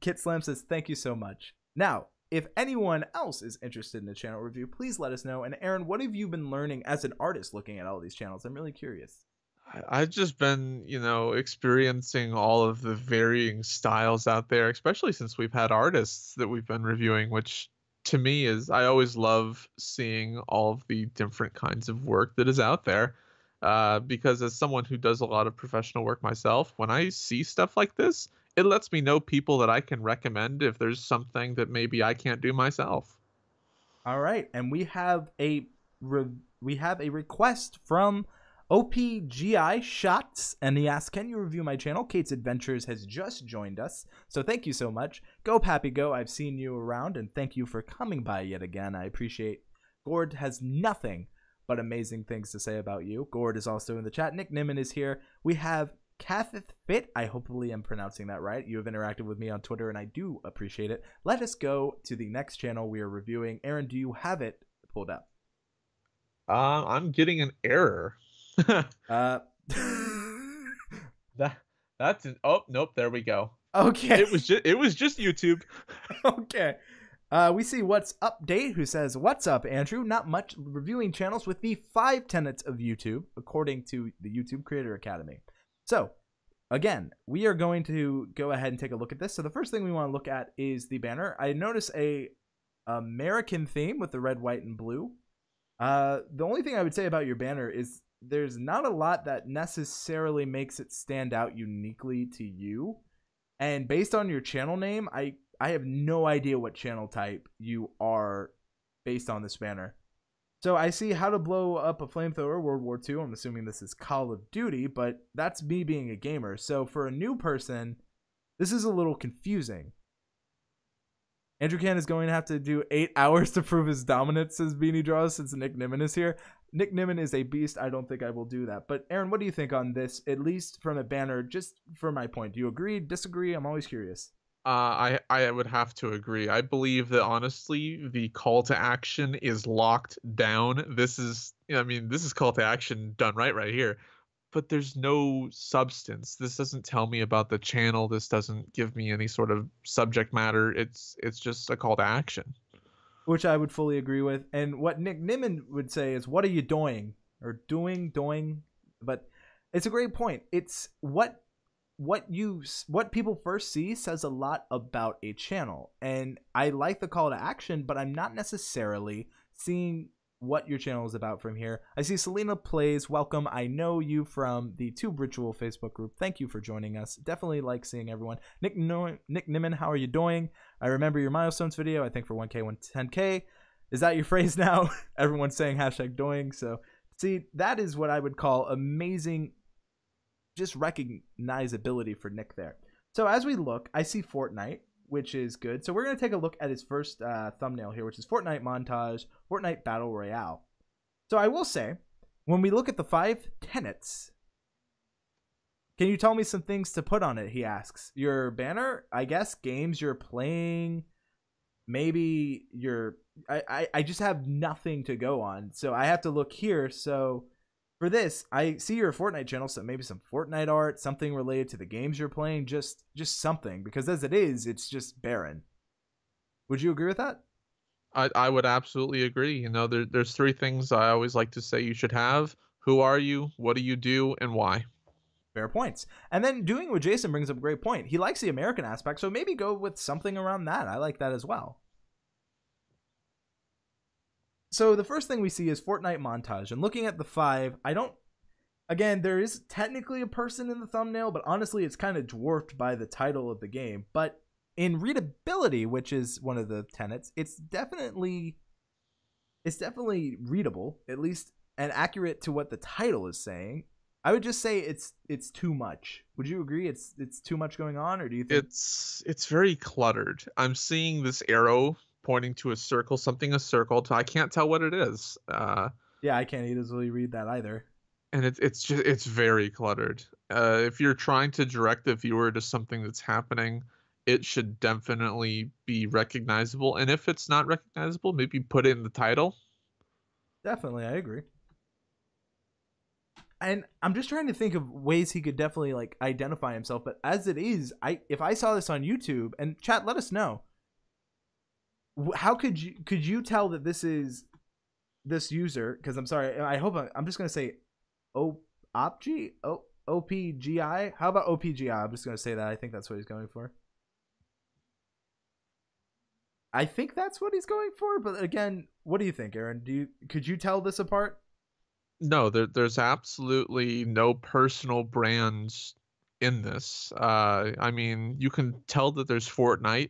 Kit Slam says, thank you so much. Now, if anyone else is interested in a channel review, please let us know. And Aaron, what have you been learning as an artist looking at all these channels? I'm really curious. I've just been, experiencing all of the varying styles out there, especially since we've had artists that we've been reviewing, which to me I always love seeing all of the different kinds of work that is out there. Because as someone who does a lot of professional work myself, when I see stuff like this, it lets me know people that I can recommend if there's something that maybe I can't do myself. All right, and we have a request from OPGI Shots, and he asks, can you review my channel? Kate's Adventures has just joined us, so thank you so much. Go Pappy Go, I've seen you around, and thank you for coming by yet again. I appreciate. Gord has nothing but amazing things to say about you. Gord is also in the chat. Nick Nimmin is here. We have Kathith Fit. I hopefully am pronouncing that right. You have interacted with me on Twitter, and I do appreciate it. Let us go to the next channel we are reviewing. Aaron, do you have it pulled up? I'm getting an error. That's an, oh nope, there we go. Okay. It was just YouTube. Okay. We see What's Update, who says, what's up, Andrew? Not much, reviewing channels with the 5 tenets of YouTube, according to the YouTube Creator Academy. So, again, we are going to go ahead and take a look at this. So the first thing we want to look at is the banner. I notice a American theme with the red, white, and blue. The only thing I would say about your banner is there's not a lot that necessarily makes it stand out uniquely to you. And based on your channel name, I have no idea what channel type you are based on this banner. So I see how to blow up a flamethrower, World War II. I'm assuming this is Call of Duty, but that's me being a gamer. So for a new person, this is a little confusing. Andrew Can is going to have to do 8 hours to prove his dominance, says Beanie Draws, since Nick Nimmin is here. Nick Nimmin is a beast. I don't think I will do that. But Aaron, what do you think on this, at least from a banner, just for my point? Do you agree, disagree? I'm always curious. I would have to agree. I believe that honestly, the call to action is locked down. This is call to action done right here. But there's no substance. This doesn't tell me about the channel. This doesn't give me any sort of subject matter. It's just a call to action. which I would fully agree with. And what Nick Nimmin would say is, "What are you doing?" or doing. But it's a great point. It's what people first see says a lot about a channel. And I like the call to action, but I'm not necessarily seeing what your channel is about from here. I see Selena Plays. Welcome. I know you from the Tube Ritual Facebook group. Thank you for joining us. Definitely like seeing everyone. Nick Nimmin, how are you doing? I remember your milestones video, I think for 1K, 10K. Is that your phrase now? Everyone's saying hashtag doing. So see, that is what I would call amazing just recognizability for Nick there. So as we look, I see Fortnite, which is good. So we're going to take a look at his first thumbnail here, which is Fortnite montage, Fortnite Battle Royale. So I will say, when we look at the 5 tenets, can you tell me some things to put on it, he asks. Your banner, I guess, games you're playing, maybe your... I just have nothing to go on. So I have to look here. So for this, I see your Fortnite channel, so maybe some Fortnite art, something related to the games you're playing, just something, because as it is, it's just barren. Would you agree with that? I would absolutely agree. You know, there's 3 things I always like to say you should have. Who are you? What do you do? And why? Fair points. And then doing what Jason brings up a great point. He likes the American aspect, so maybe go with something around that. I like that as well. So the first thing we see is Fortnite montage. And looking at the 5, again, there is technically a person in the thumbnail, but honestly, it's kind of dwarfed by the title of the game. But in readability, which is one of the tenets, it's definitely readable, at least, and accurate to what the title is saying. I would just say it's too much. Would you agree? It's too much going on, or do you think it's very cluttered? I'm seeing this arrow pointing to a circle, a circle. I can't tell what it is. Yeah, I can't easily read that either. And it's very cluttered. If you're trying to direct the viewer to something that's happening, it should definitely be recognizable. And if it's not recognizable, maybe put it in the title. Definitely, I agree. And I'm just trying to think of ways he could definitely like identify himself. But as it is, if I saw this on YouTube, and chat, let us know. How could you tell that this is this user? Because I'm sorry, I hope I'm just gonna say OPGI. How about OPGI? I'm just gonna say that. I think that's what he's going for. I think that's what he's going for. But again, what do you think, Aaron? Could you tell this apart? No, there's absolutely no personal brands in this. I mean, you can tell that there's Fortnite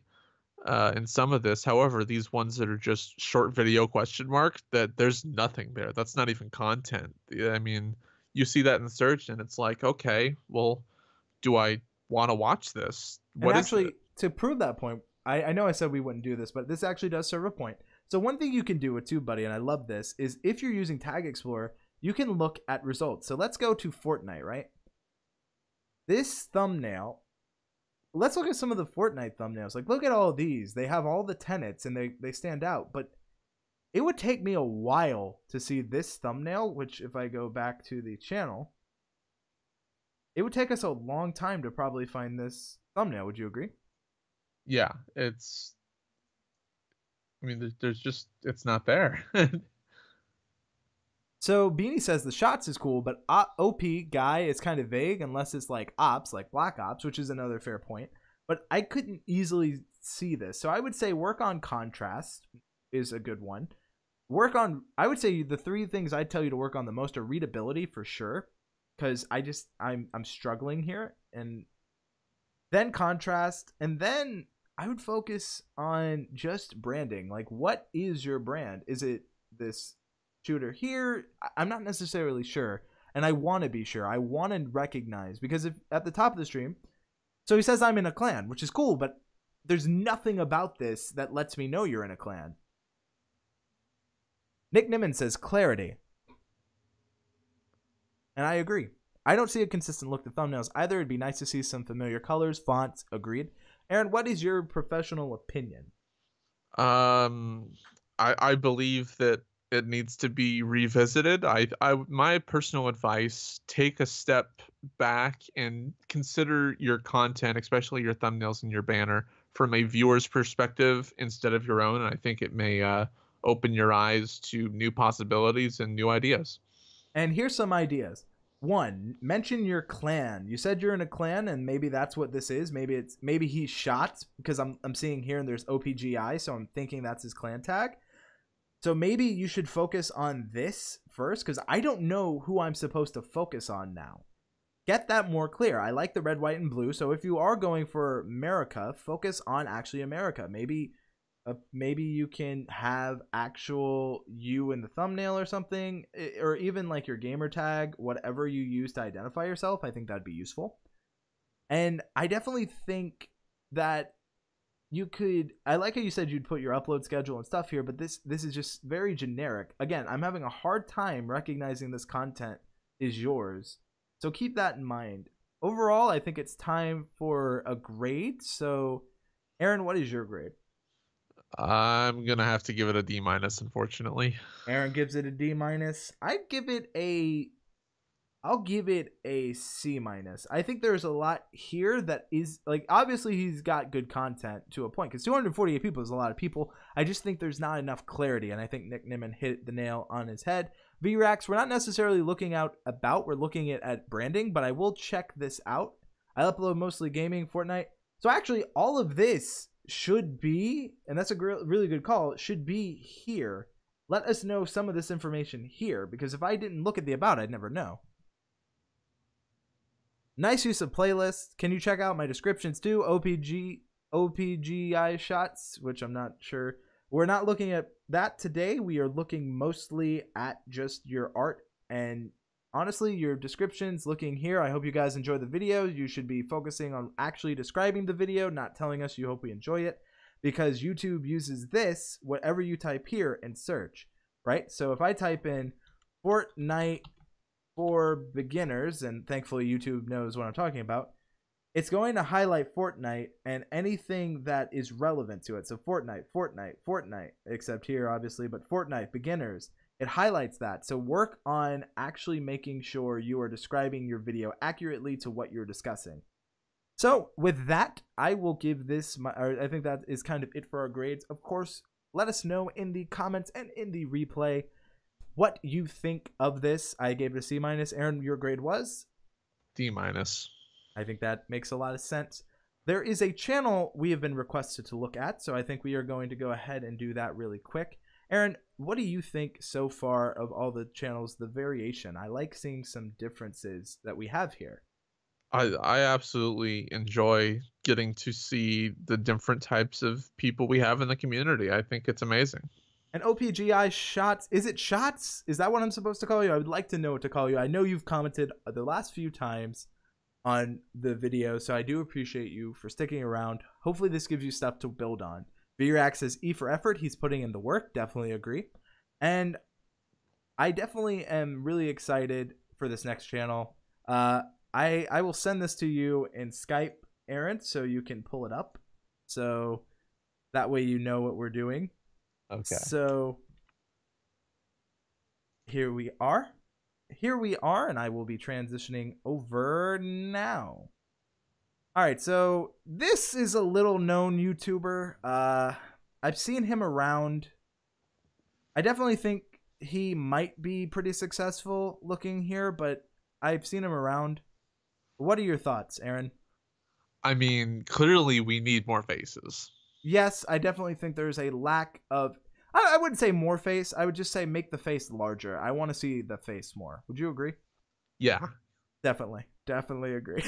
in some of this. However, these ones that are just short video question mark, that there's nothing there. That's not even content. I mean, you see that in search and it's like, okay, well, do I want to watch this? What actually, to prove that point, I know I said we wouldn't do this, but this actually does serve a point. So one thing you can do with TubeBuddy, and I love this, is if you're using Tag Explorer, you can look at results. So let's go to Fortnite, right? This thumbnail, let's look at some of the Fortnite thumbnails. Like, look at all of these. They have all the tenets and they stand out. But it would take me a while to see this thumbnail, which if I go back to the channel, it would take us a long time to probably find this thumbnail. Would you agree? Yeah, I mean, there's just, it's not there. So Beanie says the shots is cool, but OP guy is kind of vague unless it's like ops, like Black Ops, which is another fair point. But I couldn't easily see this. So I would say work on contrast is a good one. I would say the 3 things I'd tell you to work on the most are readability for sure. Because I'm struggling here. And then contrast. And then I would focus on just branding. Like, what is your brand? Is it this shooter here? I'm not necessarily sure, and I want to be sure. I want to recognize, because if at the top of the stream, so he says I'm in a clan, which is cool, but there's nothing about this that lets me know you're in a clan. Nick Nimmin says clarity, and I agree. I don't see a consistent look to thumbnails either. It'd be nice to see some familiar colors, fonts. Agreed. Aaron, what is your professional opinion? I believe that it needs to be revisited. My personal advice, take a step back and consider your content, especially your thumbnails and your banner, from a viewer's perspective instead of your own. And I think it may open your eyes to new possibilities and new ideas. And here's some ideas. One, mention your clan. You said you're in a clan, and maybe that's what this is. Maybe he's shot, because I'm seeing here and there's OPGI, so I'm thinking that's his clan tag. So maybe you should focus on this first, because I don't know who I'm supposed to focus on now. Get that more clear. I like the red, white, and blue. So if you are going for America, focus on actually America. Maybe you can have actual you in the thumbnail or something, or even like your gamer tag, whatever you use to identify yourself. I think that'd be useful. And I definitely think that you could, I like how you said you'd put your upload schedule and stuff here, but this is just very generic. Again, I'm having a hard time recognizing this content is yours. So keep that in mind. Overall, I think it's time for a grade. So Aaron, what is your grade? I'm gonna have to give it a D-, unfortunately. Aaron gives it a D-. I'll give it a C-. I think there's a lot here that is, like, obviously he's got good content to a point, because 248 people is a lot of people. I just think there's not enough clarity, and I think Nick Nimmin hit the nail on his head. VRAX, we're not necessarily looking we're looking at branding, but I will check this out. I upload mostly gaming, Fortnite. So actually all of this should be, and that's a really good call, it should be here. Let us know some of this information here, because if I didn't look at the about, I'd never know. Nice use of playlists. Can you check out my descriptions too? OPGI shots, which I'm not sure. We're not looking at that today. We are looking mostly at just your art, and honestly, your descriptions looking here. I hope you guys enjoy the video. You should be focusing on actually describing the video, not telling us you hope we enjoy it, because YouTube uses this, whatever you type here, in search, right? So if I type in Fortnite for beginners, and thankfully YouTube knows what I'm talking about, it's going to highlight Fortnite and anything that is relevant to it. So Fortnite, except here obviously, but Fortnite beginners, it highlights that. So work on actually making sure you are describing your video accurately to what you're discussing. So with that, I will give this I think that is kind of it for our grades. Of course, let us know in the comments and in the replay what you think of this. I gave it a C-. Aaron, your grade was? D-. I think that makes a lot of sense. There is a channel we have been requested to look at, so I think we are going to go ahead and do that really quick. Aaron, what do you think so far of all the channels, the variation? I like seeing some differences that we have here. I absolutely enjoy getting to see the different types of people we have in the community. I think it's amazing. And OPGI shots, is it shots? Is that what I'm supposed to call you? I would like to know what to call you. I know you've commented the last few times on the video, so I do appreciate you for sticking around. Hopefully this gives you stuff to build on. VRAX says E for effort. He's putting in the work. Definitely agree. And I definitely am really excited for this next channel. I will send this to you in Skype, Aaron, so you can pull it up. So that way you know what we're doing. Okay. So here we are. And I will be transitioning over now. All right, so this is a little known YouTuber. I've seen him around. I definitely think he might be pretty successful looking here, but I've seen him around. What are your thoughts, Aaron? I mean, clearly we need more faces. Yes, I definitely think there's a lack of, I wouldn't say more face. I would just say make the face larger. I want to see the face more. Would you agree? Yeah. Definitely agree.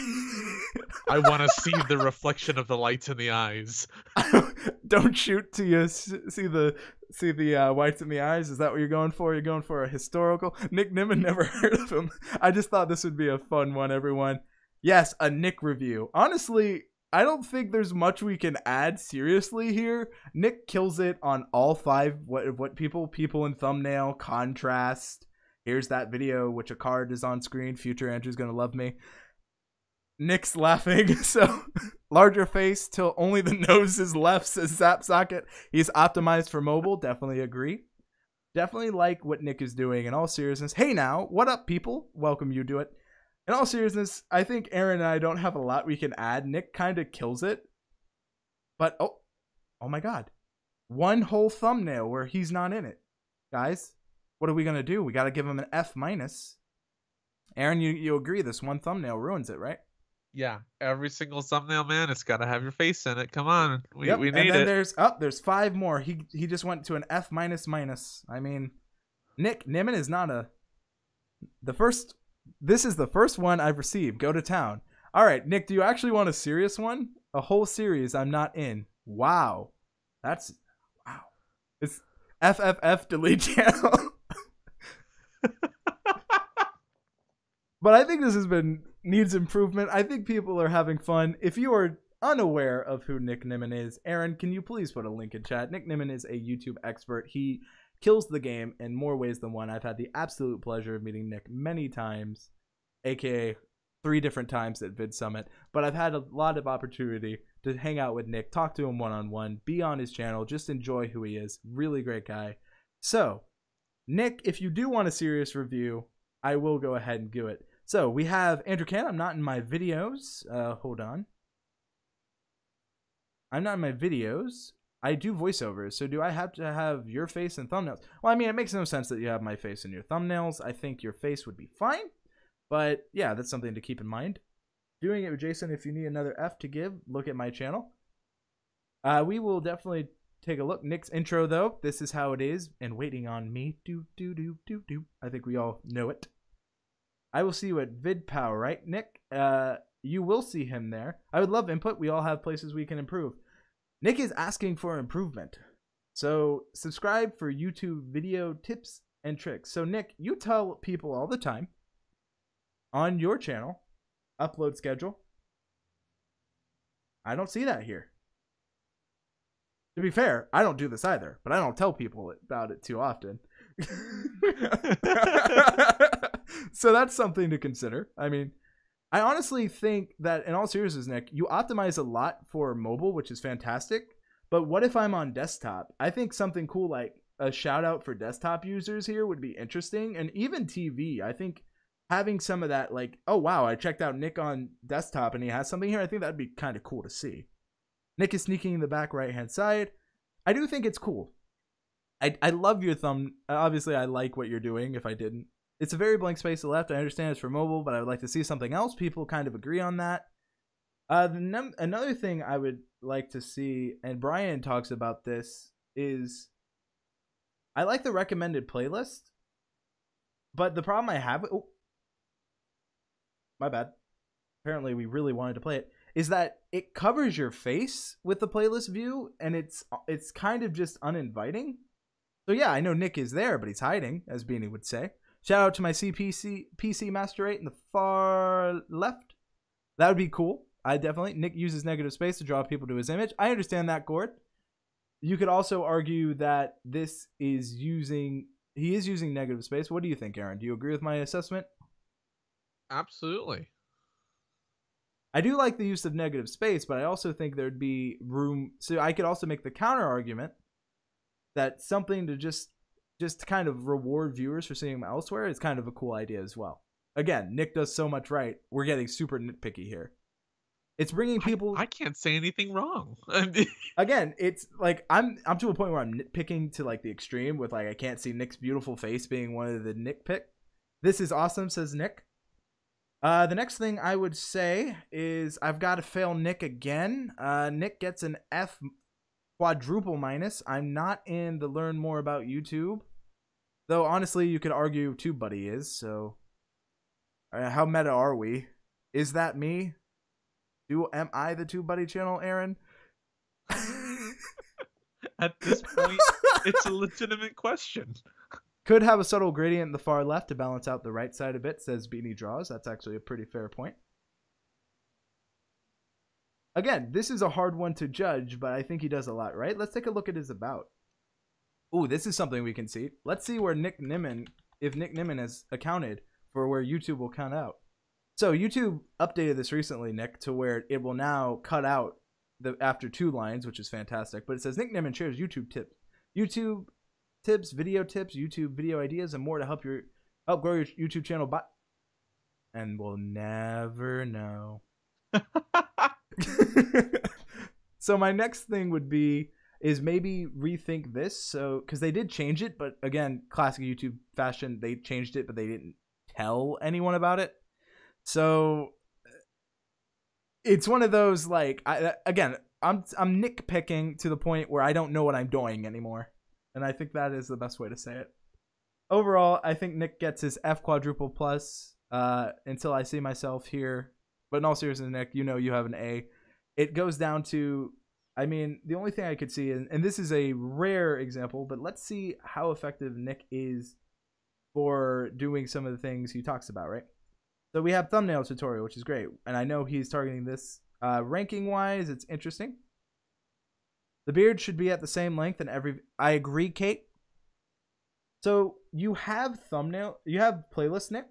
I want to see the reflection of the lights in the eyes. Don't shoot till you see the whites in the eyes. Is that what you're going for? You're going for a historical? Nick Nimmin, never heard of him. I just thought this would be a fun one, everyone. Yes, a Nick review. Honestly, I don't think there's much we can add seriously here. Nick kills it on all five. What people in thumbnail, contrast. Here's that video, which a card is on screen. Future Andrew's gonna love me. Nick's laughing. So larger face till only the nose is left, says Zap Socket. He's optimized for mobile. Definitely agree. Definitely like what Nick is doing. In all seriousness, hey now, what up, people? Welcome you to it. In all seriousness, I think Aaron and I don't have a lot we can add. Nick kind of kills it. But oh my God, one whole thumbnail where he's not in it, guys. What are we gonna do? We gotta give him an F minus. Aaron, you agree this one thumbnail ruins it, right? Yeah, every single thumbnail, man, it's got to have your face in it. Come on, we Yep. And need then it. there's 5 more. He just went to an F minus minus. I mean, Nick Nimmin is not this is the first one I've received. Go to town. All right, Nick, do you actually want a serious one? A whole series I'm not in. Wow. Wow. It's FFF delete channel. But I think this needs improvement. I think people are having fun. If you are unaware of who Nick Nimmin is, Aaron, can you please put a link in chat? Nick Nimmin is a YouTube expert. He kills the game in more ways than one. I've had the absolute pleasure of meeting Nick many times, aka 3 different times at Vid Summit. But I've had a lot of opportunity to hang out with Nick, talk to him one-on-one, be on his channel, just enjoy who he is. Really great guy. So, Nick, if you do want a serious review, I will go ahead and do it. So we have Andrew Can. I'm not in my videos. Hold on. I'm not in my videos. I do voiceovers. So do I have to have your face and thumbnails? Well, I mean, it makes no sense that you have my face in your thumbnails. I think your face would be fine. But yeah, that's something to keep in mind. Doing it with Jason, if you need another F to give, look at my channel. We will definitely take a look. Nick's intro, though. This is how it is. And waiting on me. Do, do, do, do, do. I think we all know it. I will see you at VidPower, right, Nick? You will see him there. I would love input. We all have places we can improve. Nick is asking for improvement. So subscribe for YouTube video tips and tricks. So Nick, you tell people all the time on your channel, upload schedule. I don't see that here. To be fair, I don't do this either, but I don't tell people about it too often. So that's something to consider. I mean, I honestly think that in all seriousness, Nick, you optimize a lot for mobile, which is fantastic. But what if I'm on desktop? I think something cool like a shout out for desktop users here would be interesting. And even TV, I think having some of that, like, oh, wow, I checked out Nick on desktop and he has something here. I think that'd be kind of cool to see. Nick is sneaking in the back right-hand side. I do think it's cool. I love your thumb. Obviously, I like what you're doing if I didn't. It's a very blank space to the left. I understand it's for mobile, but I would like to see something else. People kind of agree on that. Another thing I would like to see, and Brian talks about this, is I like the recommended playlist, but the problem I have... Oh, my bad. Apparently, we really wanted to play it. Is that it covers your face with the playlist view, and it's kind of just uninviting. So yeah, I know Nick is there, but he's hiding, as Beanie would say. Shout out to my PC Master 8 in the far left. That would be cool. Nick uses negative space to draw people to his image. I understand that, Gord. You could also argue that he is using negative space. What do you think, Aaron? Do you agree with my assessment? Absolutely. I do like the use of negative space, but I also think there'd be room. So I could also make the counter argument that something to just kind of reward viewers for seeing them elsewhere is kind of a cool idea as well. Again, Nick does so much right. We're getting super nitpicky here. It's bringing people. I can't say anything wrong. Again, it's like I'm to a point where I'm nitpicking to like the extreme with like I can't see Nick's beautiful face being one of the nitpick. This is awesome, says Nick. The next thing I would say is I've got to fail Nick again. Nick gets an F quadruple minus. I'm not in the learn more about YouTube. Though, honestly, you could argue TubeBuddy is, so... how meta are we? Is that me? Am I the TubeBuddy channel, Aaron? At this point, it's a legitimate question. Could have a subtle gradient in the far left to balance out the right side a bit, says Beanie Draws. That's actually a pretty fair point. Again, this is a hard one to judge, but I think he does a lot, right? Let's take a look at his about. Ooh, this is something we can see. Let's see where Nick Nimmin, if Nick Nimmin has accounted for where YouTube will count out. So YouTube updated this recently, Nick, to where it will now cut out after 2 lines, which is fantastic. But it says Nick Nimmin shares YouTube tips. YouTube tips, YouTube video ideas, and more to help grow your YouTube channel. And we'll never know. So my next thing would be is maybe rethink this. So because they did change it, but again, classic YouTube fashion, they changed it, but they didn't tell anyone about it. So it's one of those like I'm nitpicking to the point where I don't know what I'm doing anymore, and I think that is the best way to say it. Overall, I think Nick gets his F quadruple plus until I see myself here. But in all seriousness, Nick, you know you have an A. It goes down to, I mean, the only thing I could see, and this is a rare example, but let's see how effective Nick is for doing some of the things he talks about, right? So we have thumbnail tutorial, which is great. And I know he's targeting this. Ranking-wise, it's interesting. The beard should be at the same length in every... I agree, Kate. So you have playlist, Nick.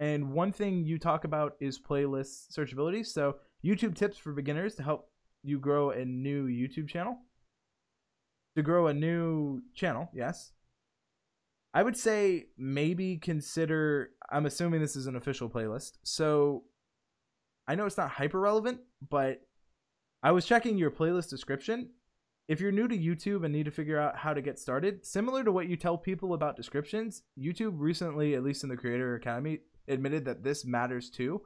And one thing you talk about is playlist searchability. So YouTube tips for beginners to help you grow a new YouTube channel. To grow a new channel, yes. I would say maybe consider, I'm assuming this is an official playlist. So I know it's not hyper relevant, but I was checking your playlist description. If you're new to YouTube and need to figure out how to get started, similar to what you tell people about descriptions, YouTube recently, at least in the Creator Academy, admitted that this matters too.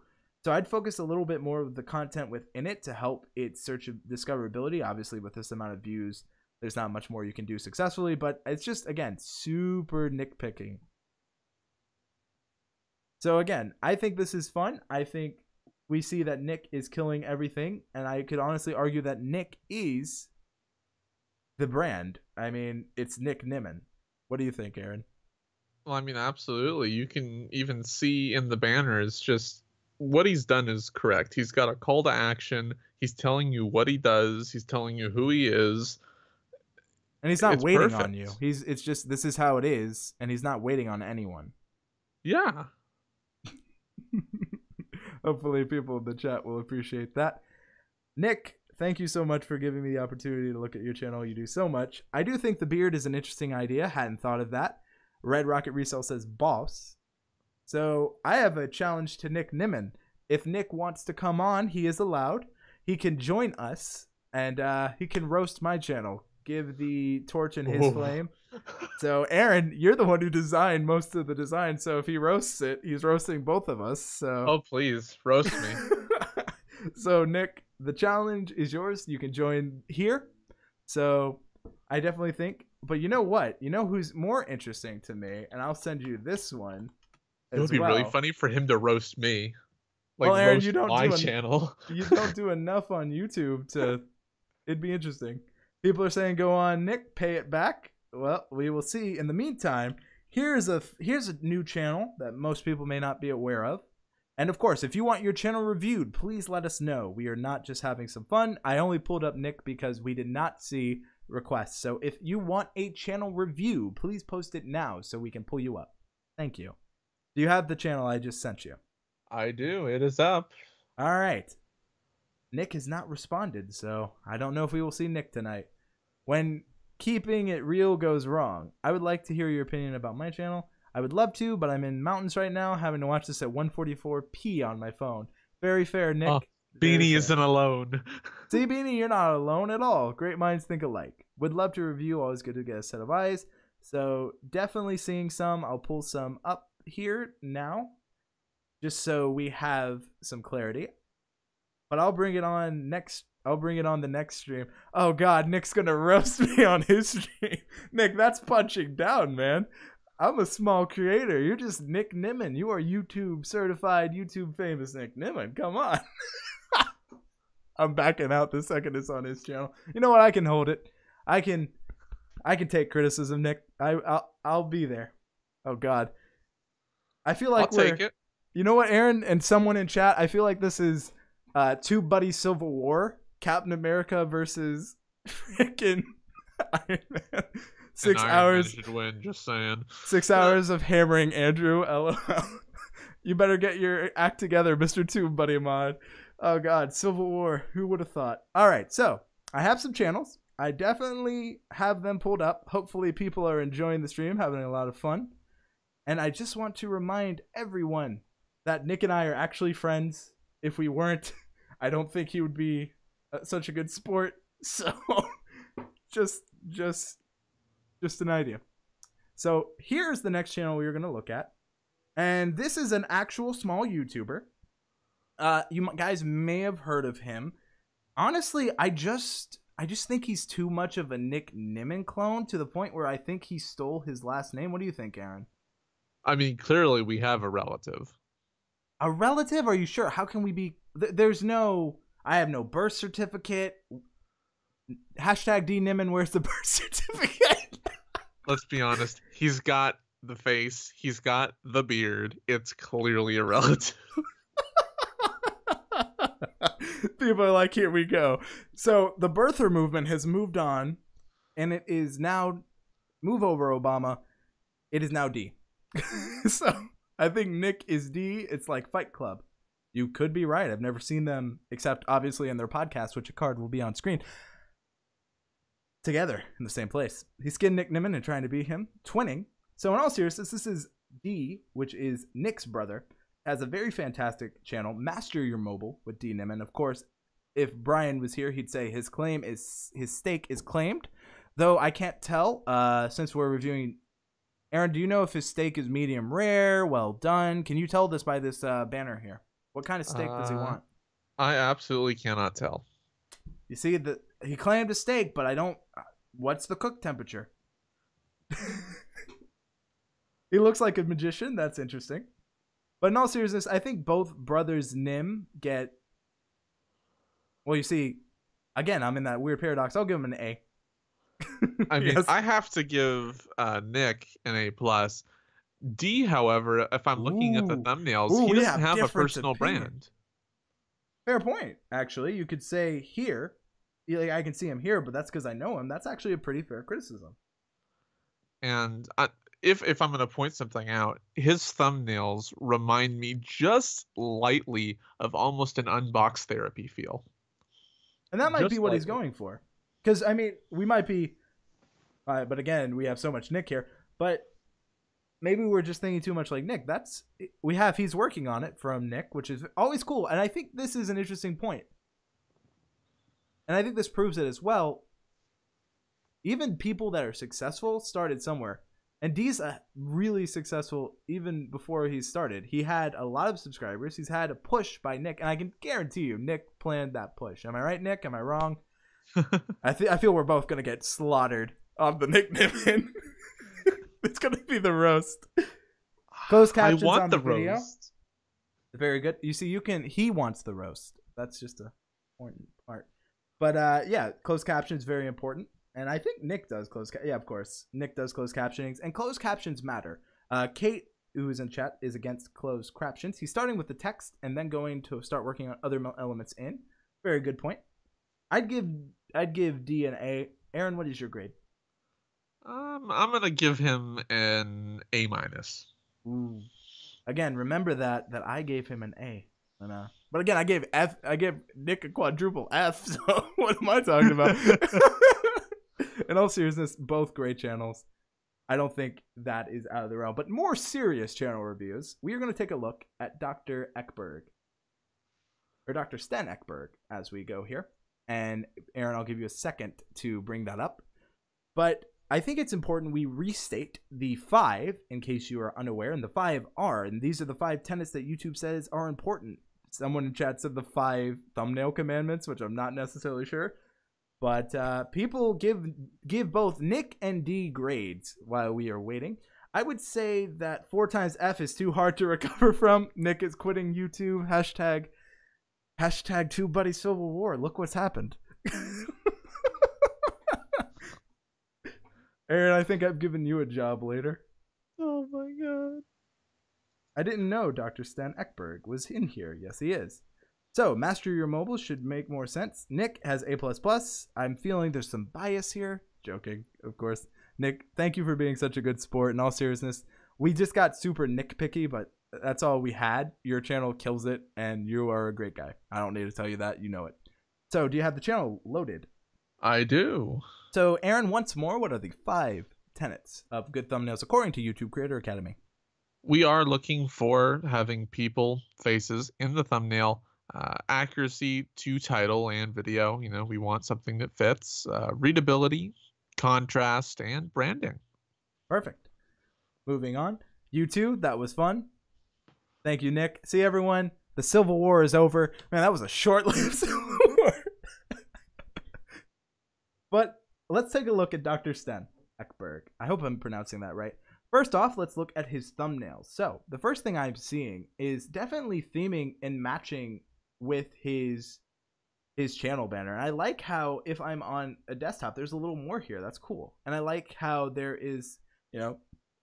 So I'd focus a little bit more of the content within it to help its search discoverability. Obviously, with this amount of views, there's not much more you can do successfully, but it's just, again, super nitpicking. So again, I think this is fun. I think we see that Nick is killing everything, and I could honestly argue that Nick is the brand. I mean, it's Nick Nimmin. What do you think, Aaron? Well, I mean, absolutely. You can even see in the banners just what he's done is correct. He's got a call to action. He's telling you what he does. He's telling you who he is. And he's not It's waiting perfect. on you. It's just, this is how it is, and he's not waiting on anyone. Yeah. Hopefully people in the chat will appreciate that. Nick, thank you so much for giving me the opportunity to look at your channel. You do so much. I do think the beard is an interesting idea. Hadn't thought of that. Red Rocket Resale says boss. So I have a challenge to Nick Nimmin. If Nick wants to come on, he is allowed. He can join us, and he can roast my channel. Give the torch in his flame. So Aaron, you're the one who designed most of the design. So if he roasts it, he's roasting both of us. So Oh, please roast me. So Nick, the challenge is yours. You can join here. So I definitely think, but you know what? You know who's more interesting to me, and I'll send you this one. It would be really funny for him to roast me. Like, well, Aaron, roast you don't my do channel. You don't do enough on YouTube to. It'd be interesting. People are saying go on, Nick, pay it back. Well, we will see. In the meantime, here's a new channel that most people may not be aware of. And of course, if you want your channel reviewed, please let us know. We are not just having some fun. I only pulled up Nick because we did not see requests. So if you want a channel review, please post it now so we can pull you up. Thank you. Do you have the channel I just sent you? I do. It is up. All right. Nick has not responded, so I don't know if we will see Nick tonight. When keeping it real goes wrong, I would like to hear your opinion about my channel. I would love to, but I'm in mountains right now, having to watch this at 144p on my phone. Very fair, Nick. Oh, Very Beanie fair. isn't alone. See, Beanie, you're not alone at all. Great minds think alike. Would love to review. Always good to get a set of eyes. So definitely seeing some. I'll pull some up here now, just so we have some clarity. But I'll bring it on next. I'll bring it on the next stream. Oh God, Nick's gonna roast me on his stream. Nick, that's punching down, man. I'm a small creator. You're just Nick Nimmin. You are YouTube certified, YouTube famous Nick Nimmin. Come on. I'm backing out the second it's on his channel. You know what? I can hold it. I can take criticism, Nick. I'll be there. Oh God. I feel like I'll take it. You know what, Aaron and someone in chat? I feel like this is Two Buddy Civil War. Captain America versus freaking Iron Man. 6 hours. Should win, just saying. 6 hours of hammering Andrew. LOL. You better get your act together, Mr. Tube Buddy Mod. Oh God, Civil War. Who would have thought? All right, so I have some channels. I definitely have them pulled up. Hopefully people are enjoying the stream, having a lot of fun. And I just want to remind everyone that Nick and I are actually friends. If we weren't, I don't think he would be such a good sport. So just just an idea. So here's the next channel we're going to look at. And this is an actual small YouTuber. You guys may have heard of him. Honestly, I just think he's too much of a Nick Nimmin clone to the point where I think he stole his last name. What do you think, Aaron? I mean, clearly we have a relative. A relative? Are you sure? How can we be? There's no. I have no birth certificate. Hashtag D Nimmin. Where's the birth certificate? Let's be honest. He's got the face. He's got the beard. It's clearly a relative. People are like, here we go. So the birther movement has moved on, and it is now, move over, Obama. It is now D. So I think Nick is D. It's like Fight Club. You could be right. I've never seen them, except obviously in their podcast, which a card will be on screen, together in the same place. He skinned Nick Nimmin and trying to be him, twinning. So in all seriousness, this is D, which is Nick's brother, has a very fantastic channel, Master Your Mobile with D Nimmin. Of course, if Brian was here, he'd say his steak is claimed, though I can't tell since we're reviewing. Aaron, do you know if his steak is medium rare, well done? Can you tell this by this banner here? What kind of steak does he want? I absolutely cannot tell. You see, he claimed a steak, but I don't. What's the cook temperature? He looks like a magician. That's interesting. But in all seriousness, I think both brothers Nim get. Well, you see, again, I'm in that weird paradox. I'll give him an A. I mean, Yes. I have to give Nick an A+. D, however, if I'm looking at the thumbnails, Ooh, he we doesn't have a different personal opinion. brand. Fair point, actually. You could say here, like, I can see him here, but that's because I know him. That's actually a pretty fair criticism. And if I'm going to point something out, his thumbnails remind me just lightly of almost an unbox therapy feel. And that might Just be what he's lightly. going for. Because, I mean, we might be, but again, we have so much Nick here, but maybe we're just thinking too much like Nick. He's working on it from Nick, which is always cool. And I think this is an interesting point. And I think this proves it as well. Even people that are successful started somewhere. And D's really successful even before he started. He had a lot of subscribers. He's had a push by Nick. And I can guarantee you, Nick planned that push. Am I right, Nick? Am I wrong? I feel we're both going to get slaughtered on the Nick Nimmin. It's going to be the roast. Closed captions I want on the the video. roast. Very good. You see, he wants the roast. That's just a important part. But yeah, closed captions very important. And I think Nick does yeah, of course. Nick does closed captionings, and closed captions matter. Kate, who is in chat, is against closed captions. He's starting with the text and then going to start working on other elements in. Very good point. I'd give D an A. Aaron, what is your grade? I'm gonna give him an A-. Ooh. Again, remember that I gave him an A. But again, I gave Nick a quadruple F, so what am I talking about? In all seriousness, both great channels. I don't think that is out of the realm. But more serious channel reviews, we are going to take a look at Dr. Ekberg. Or Dr. Sten Ekberg as we go here. And Aaron, I'll give you a second to bring that up. But I think it's important we restate the 5, in case you are unaware. And the 5 are, and these are the 5 tenets that YouTube says are important. Someone in chat said the 5 thumbnail commandments, which I'm not necessarily sure. But people give both Nick and D grades while we are waiting. I would say that 4 times F is too hard to recover from. Nick is quitting YouTube. Hashtag 2 Buddy Civil War. Look what's happened. Aaron, I think I've given you a job later. Oh my god. I didn't know Dr. Stan Ekberg was in here. Yes, he is. So, Master Your Mobile should make more sense. Nick has A++. I'm feeling there's some bias here. Joking, of course. Nick, thank you for being such a good sport. In all seriousness, we just got super Nick-picky, but that's all we had. Your channel kills it, and you are a great guy. I don't need to tell you that. You know it. So, do you have the channel loaded? I do. So, Aaron, once more, what are the 5 tenets of good thumbnails according to YouTube Creator Academy? We are looking for having people faces in the thumbnail. accuracy to title and video. We want something that fits. Readability, contrast, and branding. Perfect. Moving on. You too. That was fun. Thank you, Nick. See, everyone. The Civil War is over. Man, that was a short-lived Civil War. But let's take a look at Dr. Sten Ekberg. I hope I'm pronouncing that right. First off, let's look at his thumbnails. So the first thing I'm seeing is definitely theming and matching with his channel banner. And I like how if I'm on a desktop, there's a little more here. That's cool. And I like how there is,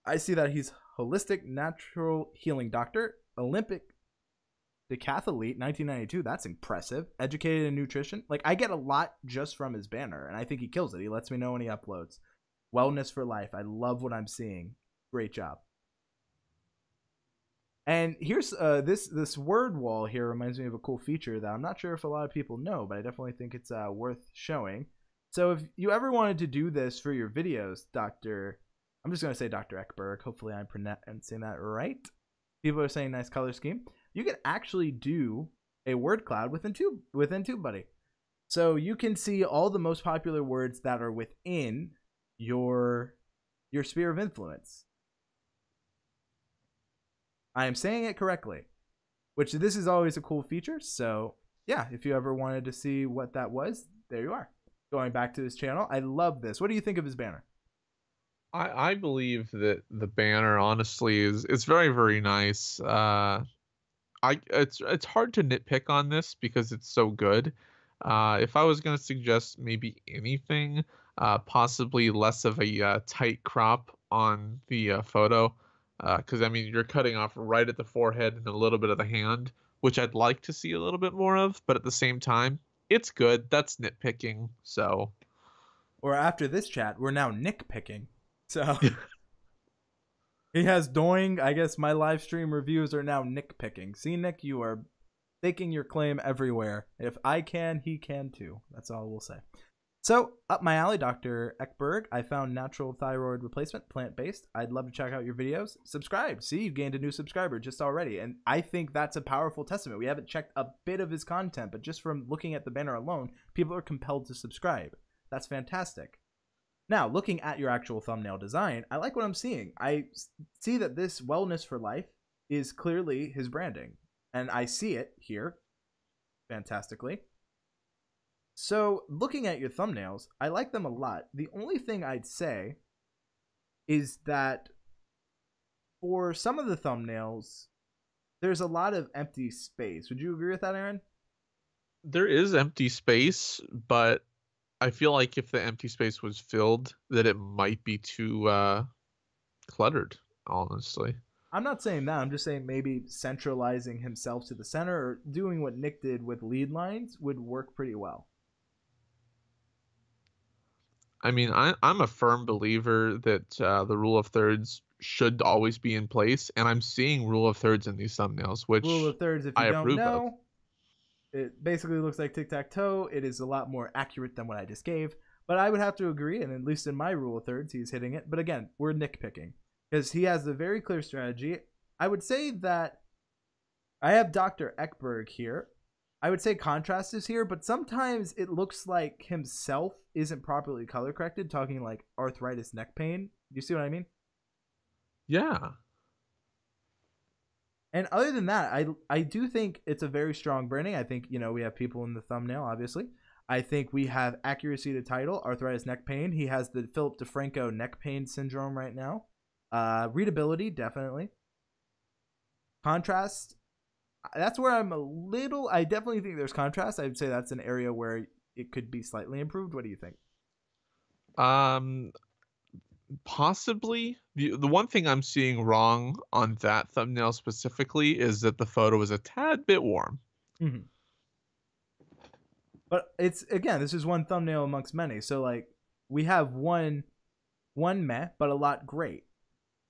I see that he's holistic natural healing doctor, Olympic decathlete, 1992. That's impressive. Educated in nutrition. Like, I get a lot just from his banner, and I think he kills it. He lets me know when he uploads. Wellness for life. I love what I'm seeing. Great job. And here's this word wall here reminds me of a cool feature that I'm not sure if a lot of people know, but I definitely think it's worth showing. So if you ever wanted to do this for your videos, I'm just going to say Dr. Ekberg. Hopefully I'm pronouncing that right. People are saying nice color scheme. You can actually do a word cloud within TubeBuddy. So you can see all the most popular words that are within your sphere of influence. I am saying it correctly, which this is always a cool feature. So yeah, if you ever wanted to see what that was, there you are. Going back to his channel. I love this. What do you think of his banner? I believe that the banner honestly is very, very nice. It's hard to nitpick on this because it's so good. If I was going to suggest maybe anything, possibly less of a tight crop on the photo, because I mean you're cutting off right at the forehead and a little bit of the hand, which I'd like to see a little bit more of, but at the same time, it's good. That's nitpicking. So, or after this chat, we're now nitpicking. So he has doing. I guess my live stream reviews are now nitpicking. See, Nick, you are staking your claim everywhere. If I can, he can too. That's all we'll say. So, up my alley, Dr. Ekberg. I found natural thyroid replacement, plant-based. I'd love to check out your videos. Subscribe. See, you gained a new subscriber just already. And I think that's a powerful testament. We haven't checked a bit of his content, but just from looking at the banner alone, people are compelled to subscribe. That's fantastic. Now, looking at your actual thumbnail design, I like what I'm seeing. I see that this wellness for life is clearly his branding. And I see it here fantastically. So, looking at your thumbnails, I like them a lot. The only thing I'd say is that for some of the thumbnails, there's a lot of empty space. Would you agree with that, Aaron? There is empty space, but I feel like if the empty space was filled, that it might be too cluttered, honestly. I'm not saying that. I'm just saying maybe centralizing himself to the center or doing what Nick did with lead lines would work pretty well. I mean, I'm a firm believer that the rule of thirds should always be in place, and I'm seeing rule of thirds in these thumbnails, which rule of thirds, if you don't know, it basically looks like tic-tac-toe. It is a lot more accurate than what I just gave, but I would have to agree, and at least in my rule of thirds, he's hitting it. But again, we're nitpicking because he has a very clear strategy. I would say that I have Dr. Ekberg here. I would say contrast is here, but sometimes it looks like himself isn't properly color corrected, talking like arthritis neck pain. Do you see what I mean? Yeah. And other than that, I do think it's a very strong branding. I think, we have people in the thumbnail, obviously. I think we have accuracy to title, arthritis neck pain. He has the Philip DeFranco neck pain syndrome right now. Readability, definitely. Contrast, that's where I definitely think there's contrast. I would say that's an area where it could be slightly improved. What do you think? Possibly. The one thing I'm seeing wrong on that thumbnail specifically is that the photo is a tad bit warm. Mm-hmm. But it's, again, this is one thumbnail amongst many. So like we have one meh, but a lot great.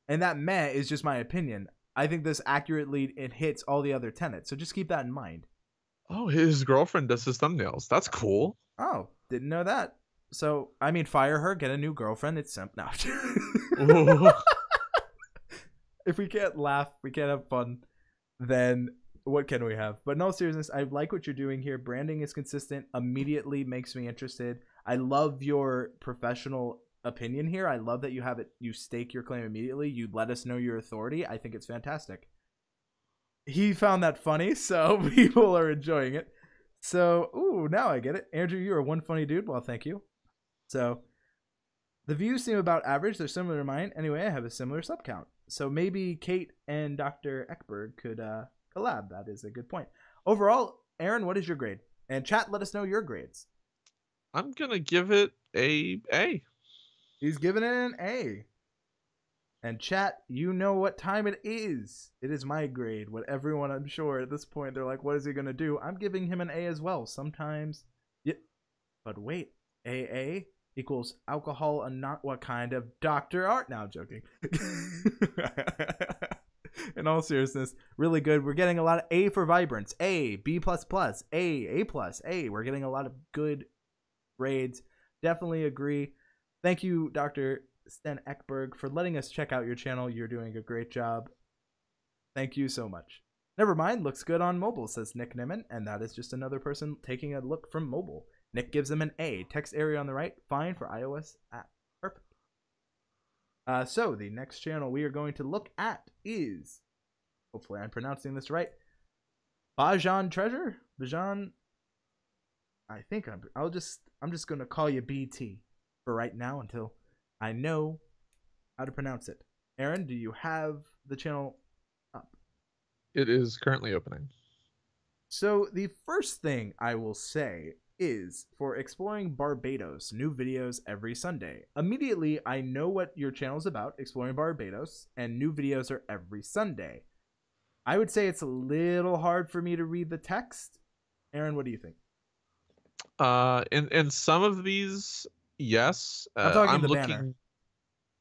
And that meh is just my opinion. I think this accurately it hits all the other tenets. So just keep that in mind. Oh, his girlfriend does his thumbnails. That's cool. Oh, didn't know that. So, I mean, fire her, get a new girlfriend. It's simple. No. If we can't laugh, we can't have fun, then what can we have? But in all seriousness, I like what you're doing here. Branding is consistent, immediately makes me interested. I love your professional opinion here. I love that you stake your claim immediately. You let us know your authority. I think it's fantastic. He found that funny, so people are enjoying it. So, ooh, now I get it. Andrew, you're one funny dude. Well, thank you. So, the views seem about average. They're similar to mine. Anyway, I have a similar sub count. So maybe Kate and Dr. Ekberg could collab. That is a good point. Overall, Aaron, what is your grade? And chat, let us know your grades. I'm gonna give it a A. He's giving it an A. And chat, you know what time it is. It is my grade. What everyone, I'm sure, at this point, they're like, what is he going to do? I'm giving him an A as well. Sometimes. Yeah. But wait. AA equals alcohol and not what kind of Dr. Art. Now I'm joking. In all seriousness, really good. We're getting a lot of A for Vibrance. A, B++, A+, A. We're getting a lot of good grades. Definitely agree. Thank you, Dr. Sten Ekberg, for letting us check out your channel. You're doing a great job. Thank you so much. Never mind, looks good on mobile, says Nick Nimmin, and that is just another person taking a look from mobile. Nick gives him an A. Text area on the right, fine for iOS app. Perfect. So the next channel we are going to look at is, hopefully I'm pronouncing this right, Bajan Treasure? Bajan? I think I'm just gonna call you BT for right now until I know how to pronounce it. Aaron, do you have the channel up? It is currently opening. So the first thing I will say is for Exploring Barbados, new videos every Sunday. Immediately, I know what your channel is about, Exploring Barbados, and new videos are every Sunday. I would say it's a little hard for me to read the text. Aaron, what do you think? In some of these, yes. I'm talking I'm the looking. banner.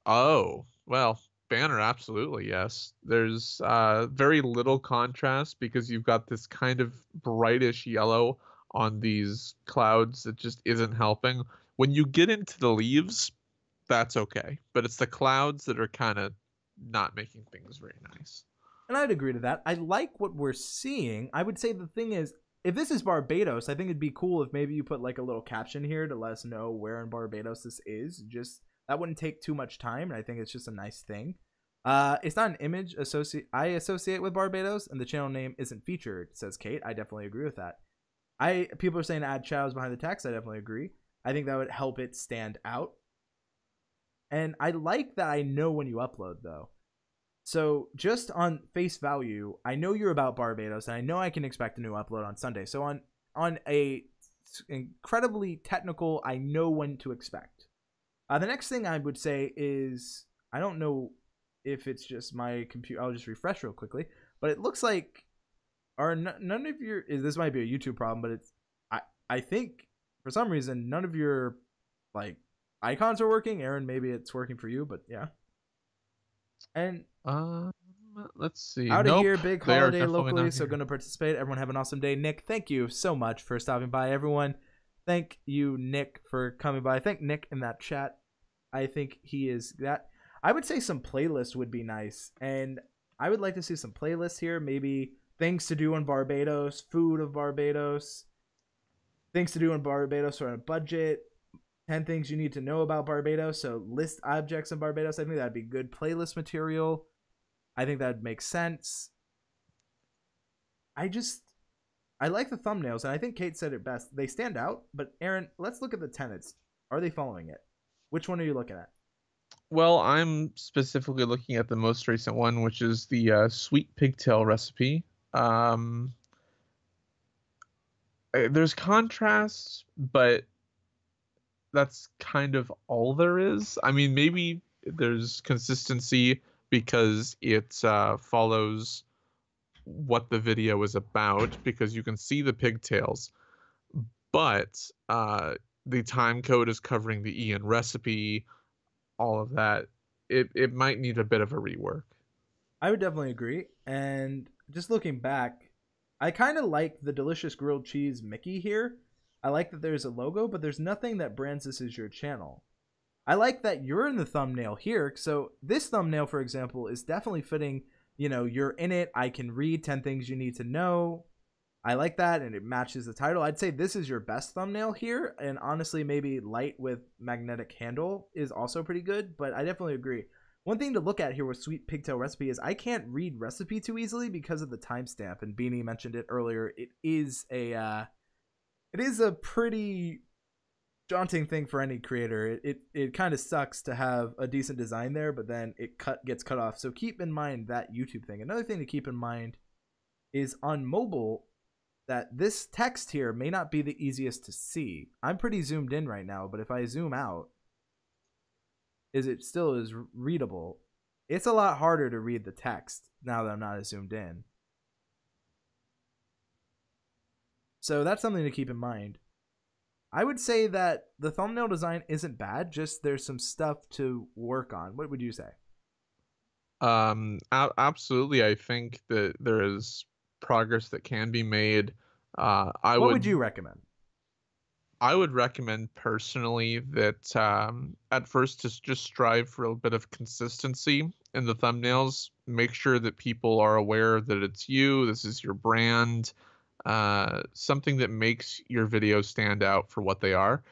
Oh, well, banner, absolutely, yes. There's very little contrast because you've got this kind of brightish yellow on these clouds that just isn't helping. When you get into the leaves, that's okay. But it's the clouds that are kind of not making things very nice. And I'd agree to that. I like what we're seeing. I would say the thing is, if this is Barbados, I think it'd be cool if maybe you put like a little caption here to let us know where in Barbados this is. Just that wouldn't take too much time, and I think it's just a nice thing. It's not an image I associate with Barbados, and the channel name isn't featured, says Kate. I definitely agree with that. People are saying add shadows behind the text. I definitely agree. I think that would help it stand out. And I like that I know when you upload, though. So just on face value, I know you're about Barbados, and I know I can expect a new upload on Sunday. So on a incredibly technical, I know when to expect. The next thing I would say is, I don't know if it's just my computer. I'll just refresh real quickly. But it looks like none of your, this might be a YouTube problem, but it's I think for some reason none of your like icons are working. Aaron, maybe it's working for you, but yeah. And let's see. Out of nope, here, big they are holiday definitely locally, not so here. going to participate. Everyone have an awesome day. Nick, thank you so much for stopping by. Everyone, thank you, Nick, for coming by. Thank Nick in that chat. I think he is that. I would say some playlist would be nice, and I would like to see some playlists here. Maybe things to do in Barbados, food of Barbados, things to do in Barbados on a budget, 10 things you need to know about Barbados. So list objects in Barbados. I think that'd be good playlist material. I think that would make sense. I like the thumbnails, and I think Kate said it best. They stand out, but Aaron, let's look at the tenets. Are they following it? Which one are you looking at? Well, I'm specifically looking at the most recent one, which is the sweet pigtail recipe. There's contrast, but that's kind of all there is. I mean, maybe there's consistency because it follows what the video is about, because you can see the pigtails, but the time code is covering the Ian recipe, all of that. It might need a bit of a rework. I would definitely agree. And just looking back, I kind of like the delicious grilled cheese Mickey here. I like that there's a logo, but there's nothing that brands this as your channel. I like that you're in the thumbnail here. So this thumbnail, for example, is definitely fitting, you know, you're in it. I can read 10 things you need to know. I like that, and it matches the title. I'd say this is your best thumbnail here, and honestly, maybe light with magnetic handle is also pretty good, but I definitely agree. One thing to look at here with Sweet Pigtail Recipe is I can't read recipe too easily because of the timestamp, and Beanie mentioned it earlier. It is a pretty daunting thing for any creator. It kind of sucks to have a decent design there, but then it gets cut off. So keep in mind that YouTube thing. Another thing to keep in mind is on mobile, that this text here may not be the easiest to see. I'm pretty zoomed in right now, but if I zoom out, it still is readable. It's a lot harder to read the text now that I'm not as zoomed in. So that's something to keep in mind. I would say that the thumbnail design isn't bad, just there's some stuff to work on. What would you say? Absolutely. I think that there is progress that can be made. What would you recommend? I would recommend personally that at first just strive for a bit of consistency in the thumbnails. Make sure that people are aware that it's you, this is your brand, something that makes your videos stand out for what they are,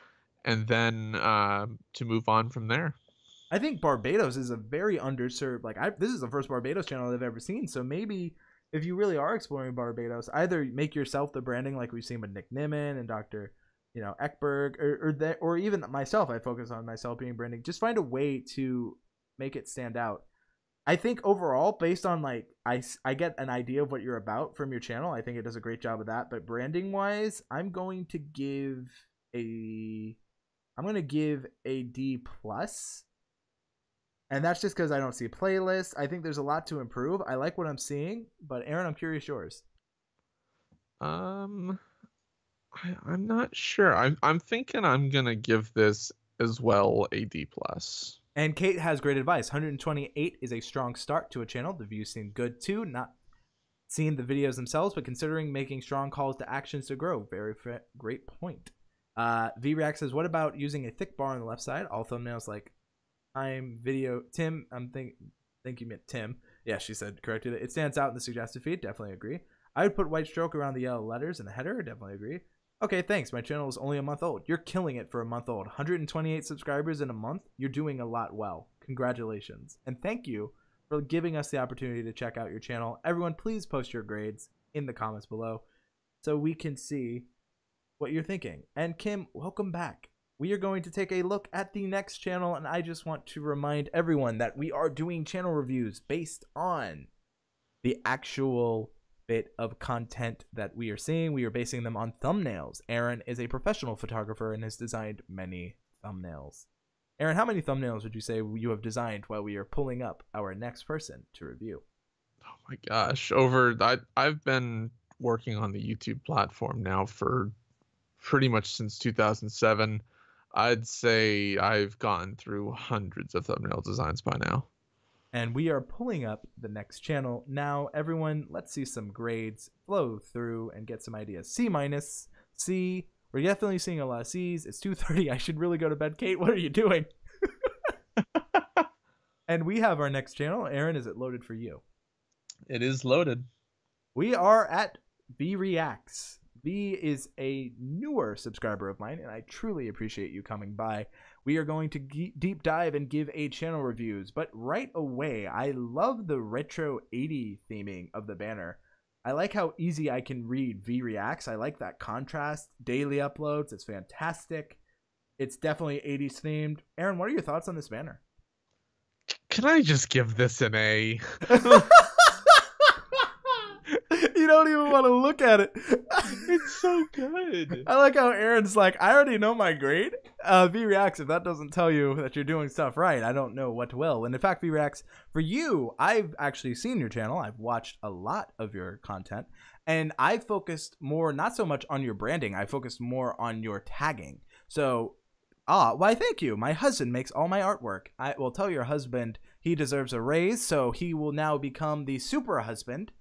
and then to move on from there. I think Barbados is a very underserved, this is the first Barbados channel I've ever seen, so maybe if you really are exploring Barbados, either make yourself the branding like we've seen with Nick Nimmin and Dr. Ekberg, or even myself. I focus on myself being branding. Just find a way to make it stand out. I think overall, based on I get an idea of what you're about from your channel. I think it does a great job of that. But branding wise, I'm going to give a D+. And that's just because I don't see playlists. I think there's a lot to improve. I like what I'm seeing, but Aaron, I'm curious yours. I'm not sure. I'm thinking I'm gonna give this as well a D+. And Kate has great advice. 128 is a strong start to a channel. The views seem good too. Not seeing the videos themselves, but considering making strong calls to actions to grow. Very great point. VReact says, what about using a thick bar on the left side? All thumbnails like time video. Tim, think you meant Tim. Yeah, she said corrected it. It stands out in the suggested feed. Definitely agree. I would put white stroke around the yellow letters in the header. Definitely agree. Okay, thanks. My channel is only a month old. You're killing it for a month old. 128 subscribers in a month. You're doing a lot well. Congratulations. And thank you for giving us the opportunity to check out your channel. Everyone, please post your grades in the comments below so we can see what you're thinking. And Kim, welcome back. We are going to take a look at the next channel, and I just want to remind everyone that we are doing channel reviews based on the actual bit of content that we are seeing. We are basing them on thumbnails. Aaron is a professional photographer and has designed many thumbnails. Aaron, how many thumbnails would you say you have designed while we are pulling up our next person to review? Oh my gosh, I've been working on the YouTube platform now for pretty much since 2007. I'd say I've gone through hundreds of thumbnail designs by now. And we are pulling up the next channel now. Everyone, let's see some grades flow through and get some ideas. C-, C. We're definitely seeing a lot of C's. It's 2:30. I should really go to bed. Kate, what are you doing? And we have our next channel. Aaron, is it loaded for you? It is loaded. We are at B Reacts. B is a newer subscriber of mine, and I truly appreciate you coming by. We are going to deep dive and give a channel reviews, but right away, I love the retro 80 theming of the banner. I like how easy I can read V Reacts. I like that contrast. Daily uploads. It's fantastic. It's definitely 80s themed. Aaron, what are your thoughts on this banner? Can I just give this an A? You don't even want to look at it. It's so good. I like how Aaron's like, I already know my grade. V-Reacts, if that doesn't tell you that you're doing stuff right, I don't know what will. And in fact, V-Reacts, for you, I've actually seen your channel. I've watched a lot of your content. And I focused more, not so much on your branding. I focused more on your tagging. So, why thank you. My husband makes all my artwork. I will tell your husband he deserves a raise, so he will now become the super husband.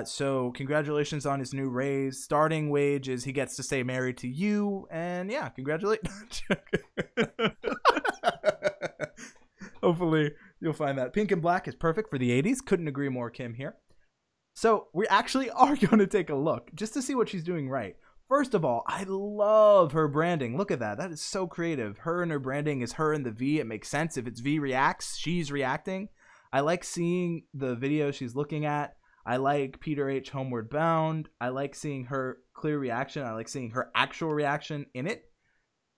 So congratulations on his new raise. Starting wage is he gets to stay married to you, and yeah, congratulations. Hopefully You'll find that pink and black is perfect for the 80s. Couldn't agree more, Kim here. So we actually are going to take a look just to see what she's doing right. First of all, I love her branding. Look at that. That is so creative. Her and her branding is her and the V. It makes sense. If it's V reacts, she's reacting. I like seeing the video she's looking at. I like Peter H. Homeward Bound. I like seeing her clear reaction. I like seeing her actual reaction in it.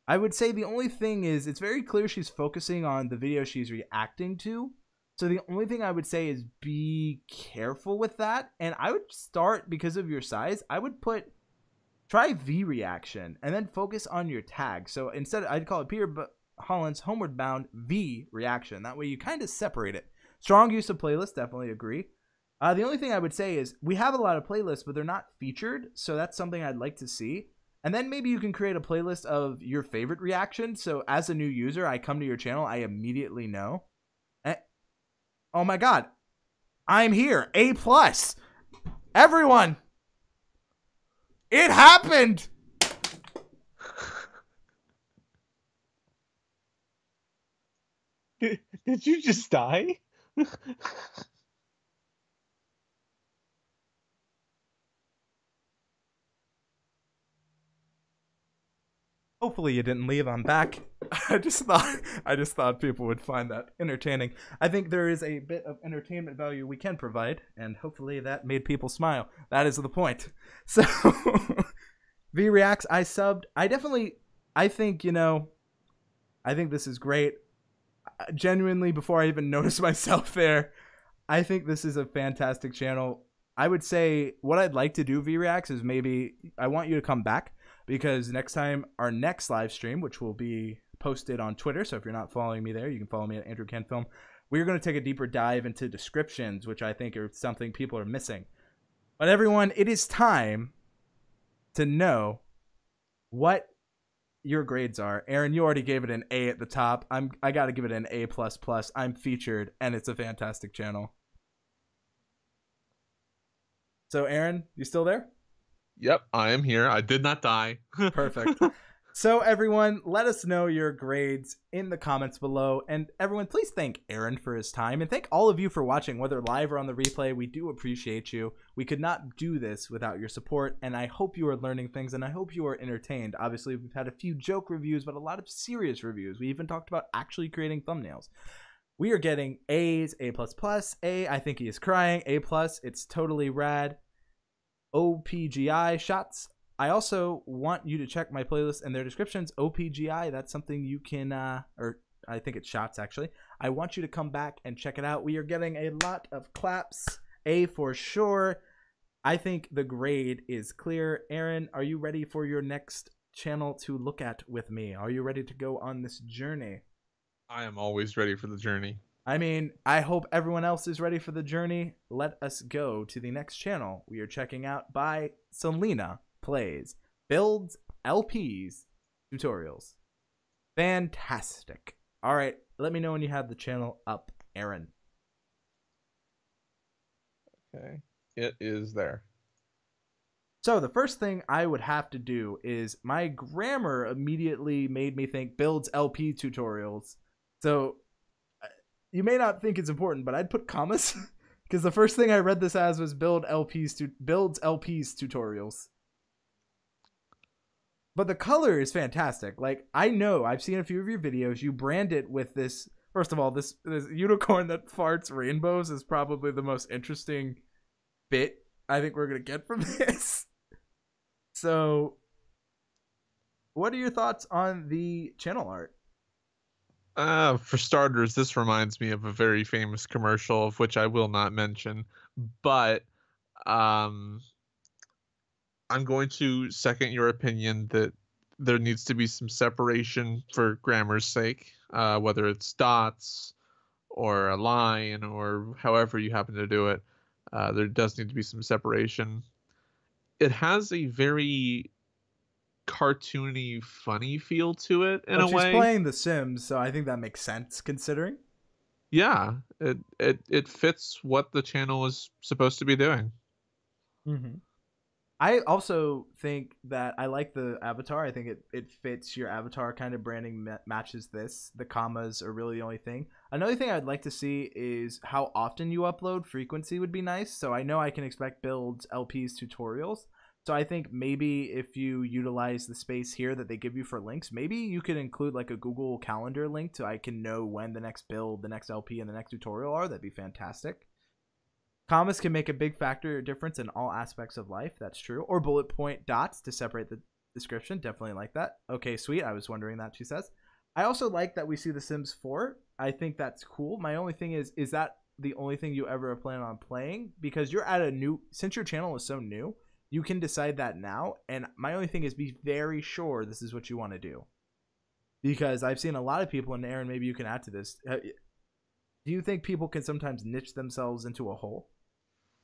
I would say the only thing is it's very clear she's focusing on the video she's reacting to. So the only thing I would say is be careful with that. And I would start, because of your size, I would try V reaction and then focus on your tag. So instead, I'd call it Peter Holland's Homeward Bound V reaction. That way you kind of separate it. Strong use of playlists, definitely agree. The only thing I would say is we have a lot of playlists, but they're not featured. So that's something I'd like to see. And then maybe you can create a playlist of your favorite reactions. So as a new user, I come to your channel, I immediately know. Oh my God, I'm here. A+. Everyone, it happened. Did you just die? Hopefully you didn't leave. I'm back. I just thought people would find that entertaining. I think there is a bit of entertainment value we can provide, and hopefully that made people smile. That is the point. So V reacts. I subbed. I think I think this is great. Genuinely, before I even noticed myself there, I think this is a fantastic channel. I would say what I'd like to do, V reacts, is maybe I want you to come back. Because next time, our next live stream, which will be posted on Twitter, so if you're not following me there, you can follow me at Andrew Ken Film. We're going to take a deeper dive into descriptions, which I think are something people are missing. But everyone, it is time to know what your grades are. Aaron, you already gave it an A at the top. I got to give it an A++. I'm featured, and it's a fantastic channel. So, Aaron, you still there? Yep, I am here. I did not die. Perfect. So everyone, let us know your grades in the comments below. And everyone, please thank Aaron for his time. And thank all of you for watching, whether live or on the replay. We do appreciate you. We could not do this without your support. And I hope you are learning things, and I hope you are entertained. Obviously, we've had a few joke reviews, but a lot of serious reviews. We even talked about actually creating thumbnails. We are getting A's, A++, A, I think he is crying, A+, it's totally rad. OPGI shots. I also want you to check my playlist and their descriptions. OPGI, that's something you can, or I think it's shots actually. I want you to come back and check it out. We are getting a lot of claps. A for sure. I think the grade is clear. Aaron, are you ready for your next channel to look at with me? Are you ready to go on this journey? I am always ready for the journey. I mean, I hope everyone else is ready for the journey. Let us go to the next channel we are checking out by Selena Plays, Builds, LPs, Tutorials. Fantastic. All right, let me know when you have the channel up, Aaron. Okay, it is there. So the first thing I would have to do is my grammar immediately made me think Builds, LP, Tutorials. So you may not think it's important, but I'd put commas because the first thing I read this as was Builds LPs tutorials. But the color is fantastic. Like, I know I've seen a few of your videos. You brand it with this. First of all, this unicorn that farts rainbows is probably the most interesting bit I think we're gonna get from this. So, what are your thoughts on the channel art? For starters, this reminds me of a very famous commercial of which I will not mention, but I'm going to second your opinion that there needs to be some separation for grammar's sake, whether it's dots or a line or however you happen to do it. There does need to be some separation. It has a very cartoony, funny feel to it in a way. She's playing The Sims, so I think that makes sense considering. Yeah, it fits what the channel is supposed to be doing. Mm-hmm. I also think that I like the avatar. I think it fits your avatar kind of branding, matches this. The commas are really the only thing. Another thing I'd like to see is how often you upload. Frequency would be nice. So I know I can expect builds, LPs, tutorials. So I think maybe if you utilize the space here that they give you for links, maybe you could include like a Google Calendar link so I can know when the next build, the next LP, and the next tutorial are. That'd be fantastic. Commas can make a big factor or difference in all aspects of life. That's true. Or bullet point dots to separate the description. Definitely like that. Okay, sweet. I was wondering that, she says. I also like that we see The Sims 4. I think that's cool. My only thing is that the only thing you ever plan on playing? Because you're at a new, since your channel is so new, you can decide that now. And my only thing is be very sure this is what you want to do. Because I've seen a lot of people, and Aaron, maybe you can add to this. Do you think people can sometimes niche themselves into a hole?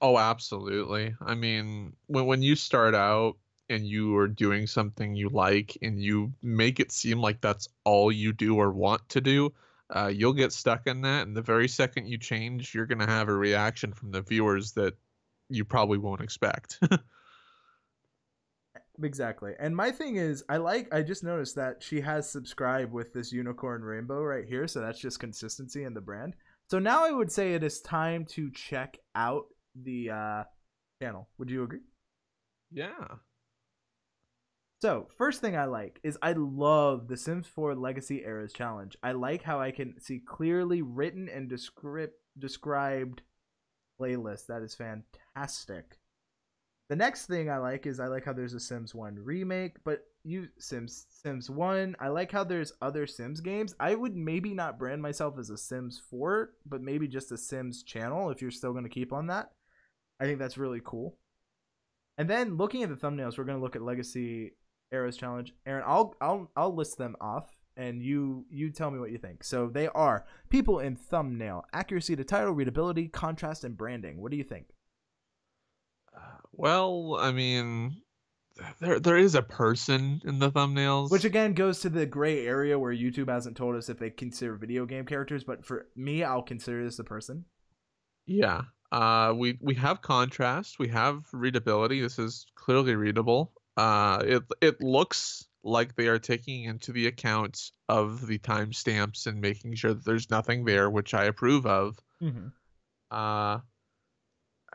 Oh, absolutely. I mean, when you start out and you are doing something you like and you make it seem like that's all you do or want to do, you'll get stuck in that. And the very second you change, you're going to have a reaction from the viewers that you probably won't expect. Exactly. And my thing is, I just noticed that she has subscribed with this unicorn rainbow right here. So that's just consistency in the brand. So now I would say it is time to check out the channel. Would you agree? Yeah. So first thing I like is I love the Sims 4 Legacy Eras Challenge. I like how I can see clearly written and described playlist. That is fantastic. The next thing I like is I like how there's a Sims 1 remake, but Sims 1. I like how there's other Sims games. I would maybe not brand myself as a Sims 4, but maybe just a Sims channel if you're still going to keep on that. I think that's really cool. And then looking at the thumbnails, we're going to look at Legacy Eras Challenge. Aaron, I'll list them off and you tell me what you think. So they are people in thumbnail, accuracy to title, readability, contrast, and branding. What do you think? Well, I mean, there is a person in the thumbnails. Which again goes to the gray area where YouTube hasn't told us if they consider video game characters, but for me, I'll consider this a person. Yeah. We have contrast, we have readability. This is clearly readable. It looks like they are taking into the account of the timestamps and making sure that there's nothing there, which I approve of. Mm-hmm. I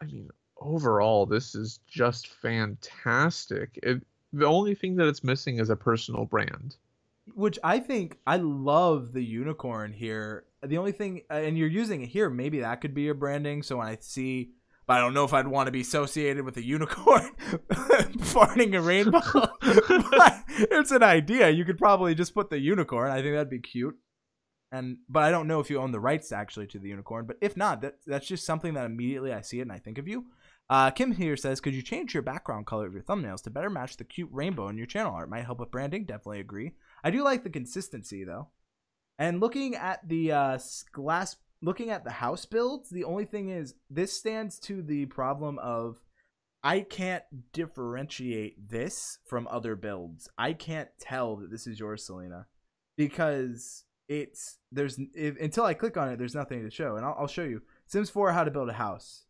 mean, overall, this is just fantastic. The only thing that it's missing is a personal brand. Which I think I love the unicorn here. The only thing, and you're using it here, maybe that could be your branding. So when I see, but I don't know if I'd want to be associated with a unicorn farting a rainbow. But it's an idea. You could probably just put the unicorn. I think that'd be cute. But I don't know if you own the rights actually to the unicorn. But if not, that's just something that immediately I see it and I think of you. Kim here says, could you change your background color of your thumbnails to better match the cute rainbow in your channel art? Might help with branding. Definitely agree. I do like the consistency though. And looking at the looking at the house builds, the only thing is this stands to the problem of I can't differentiate this from other builds. I can't tell that this is yours, Selena, because until I click on it, there's nothing to show. And I'll show you Sims 4 how to build a house.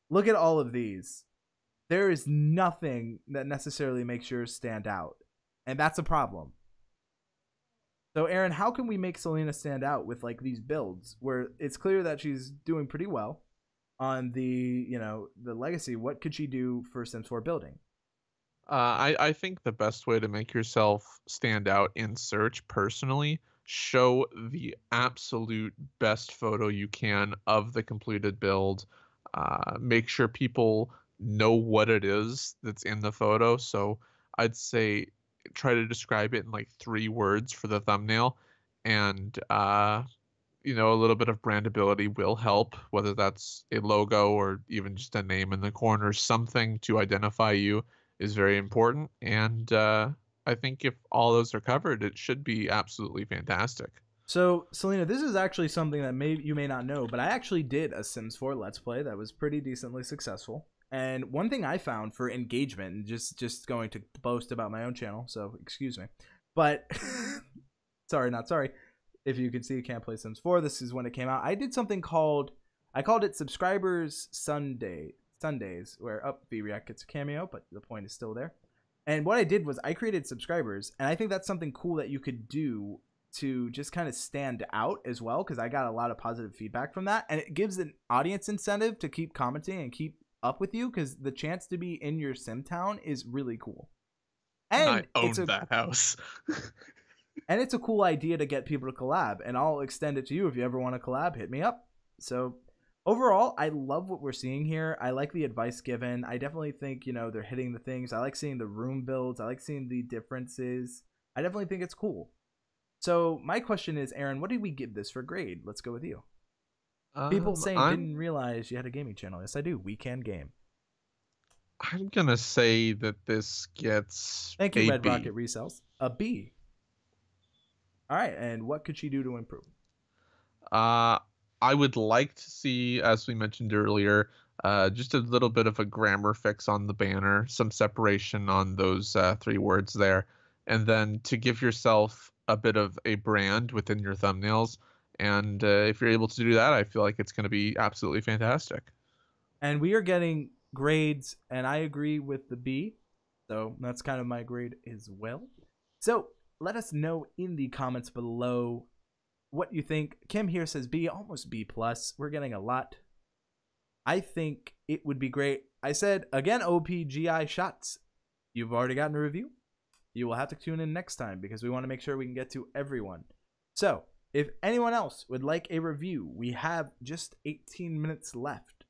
Look at all of these. There is nothing that necessarily makes yours stand out. And that's a problem. So Aaron, how can we make Selena stand out with like these builds where it's clear that she's doing pretty well on the legacy? What could she do for Sims 4 building? I think the best way to make yourself stand out in search personally, show the absolute best photo you can of the completed build. Make sure people know what it is that's in the photo. So I'd say try to describe it in like 3 words for the thumbnail, and a little bit of brandability will help, whether that's a logo or even just a name in the corner. Something to identify you is very important, and I think if all those are covered, it should be absolutely fantastic. So, Selena, this is actually something that you may not know, but I actually did a Sims 4 Let's Play that was pretty decently successful. And one thing I found for engagement, and just going to boast about my own channel, so excuse me, but sorry, not sorry. If you can see, you can't play Sims 4. This is when it came out. I did something I called it Subscribers Sunday. Sundays, where V-React gets a cameo, but the point is still there. And what I did was I created subscribers, and I think that's something cool that you could do to just kind of stand out as well, because I got a lot of positive feedback from that, and it gives an audience incentive to keep commenting and keep up with you, because the chance to be in your sim town is really cool. And I owned that house. and it's a cool idea to get people to collab, and I'll extend it to you if you ever want to collab. Hit me up. So overall, I love what we're seeing here. I like the advice given. I definitely think, you know, they're hitting the things. I like seeing the room builds. I like seeing the differences. I definitely think it's cool. So my question is, Aaron, what did we give this for grade? Let's go with you. People saying didn't realize you had a gaming channel. Yes, I do. We Can Game. I'm gonna say that this gets Thank you, a Red B. Rocket Resells. A B. All right, and what could she do to improve? I would like to see, as we mentioned earlier, just a little bit of a grammar fix on the banner, some separation on those 3 words there, and then to give yourself a bit of a brand within your thumbnails. And if you're able to do that, I feel like it's going to be absolutely fantastic. And we are getting grades, and I agree with the B. So that's kind of my grade as well. So let us know in the comments below what you think. Kim here says B, almost B+. We're getting a lot. I think it would be great. I said, again, OPGI shots. You've already gotten a review. You will have to tune in next time because we want to make sure we can get to everyone. So if anyone else would like a review, we have just 18 minutes left.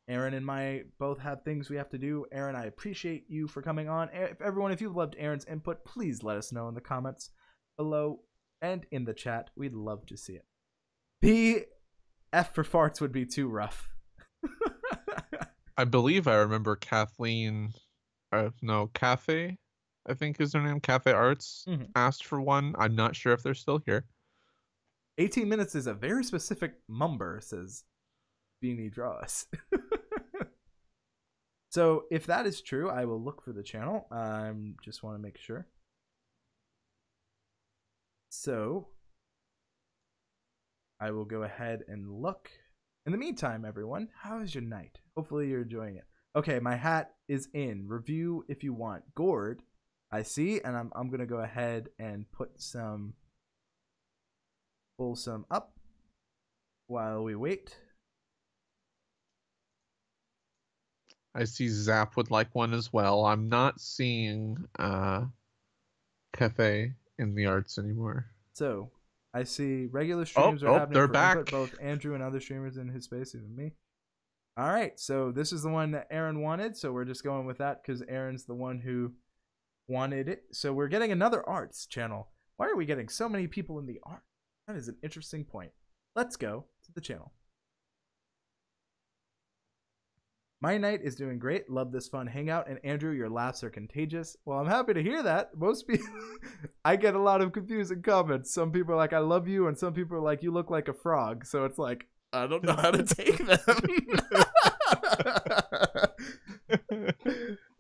Aaron and I both have things we have to do. Aaron, I appreciate you for coming on. If you've loved Aaron's input, please let us know in the comments below and in the chat. We'd love to see it. B, F for farts would be too rough. I believe I remember Kathleen, Cathay, I think is her name, Cathay Arts, asked for one. I'm not sure if they're still here. 18 minutes is a very specific number, says Beanie Draws. So if that is true, I will look for the channel. Just want to make sure. So I will go ahead and look. In the meantime, everyone, how is your night? Hopefully you're enjoying it. Okay, my hat is in. Review if you want. Gourd, I see, and I'm gonna go ahead and pull some up while we wait. I see Zap would like one as well. I'm not seeing Cafe in the arts anymore. So I see regular streams are happening they're for back. Input, both Andrew and other streamers in his space, even me. All right, so this is the one that Aaron wanted, so we're just going with that because Aaron's the one who wanted it. So we're getting another arts channel. Why are we getting so many people in the art? That is an interesting point. Let's go to the channel. My night is doing great. Love this fun hangout. And Andrew, your laughs are contagious. Well, I'm happy to hear that. Most people, I get a lot of confusing comments. Some people are like, I love you. And some people are like, you look like a frog. So it's like, I don't know how to take them.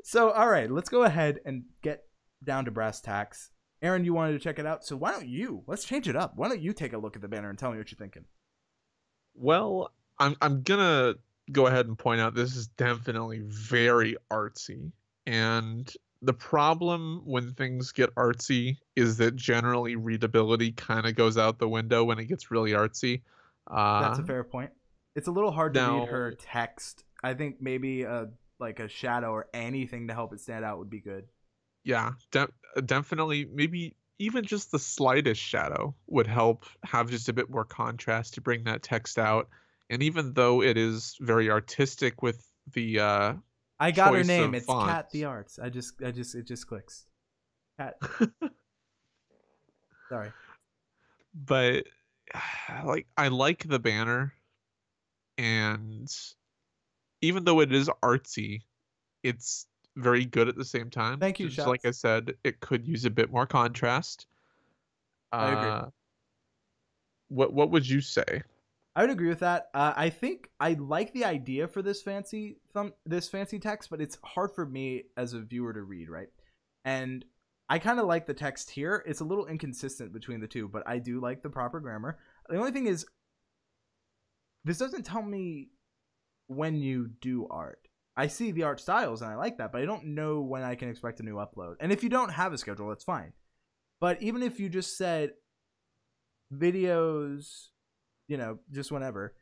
So, all right, let's go ahead and get down to brass tacks. Aaron, you wanted to check it out. So why don't you, let's change it up. Why don't you take a look at the banner and tell me what you're thinking? Well, I'm gonna go ahead and point out this is definitely very artsy, and the problem when things get artsy is that generally readability kind of goes out the window when it gets really artsy. That's a fair point. It's a little hard to read her now- text. I think maybe like a shadow or anything to help it stand out would be good. Yeah, definitely. Maybe even just the slightest shadow would help have just a bit more contrast to bring that text out. And even though it is very artistic with the I got her choice name. of It's fonts. Cat the Arts. It just clicks. Cat. Sorry. But like I like the banner, and even though it is artsy, it's very good at the same time. Thank you, Just like I Shots. said, it could use a bit more contrast. I agree. What would you say? I would agree with that. I think I like the idea for this fancy text, but it's hard for me as a viewer to read, right? And I kind of like the text here. It's a little inconsistent between the two, but I do like the proper grammar. The only thing is, this doesn't tell me when you do art. I see the art styles and I like that, but I don't know when I can expect a new upload. And if you don't have a schedule, that's fine. But even if you just said videos, just whenever,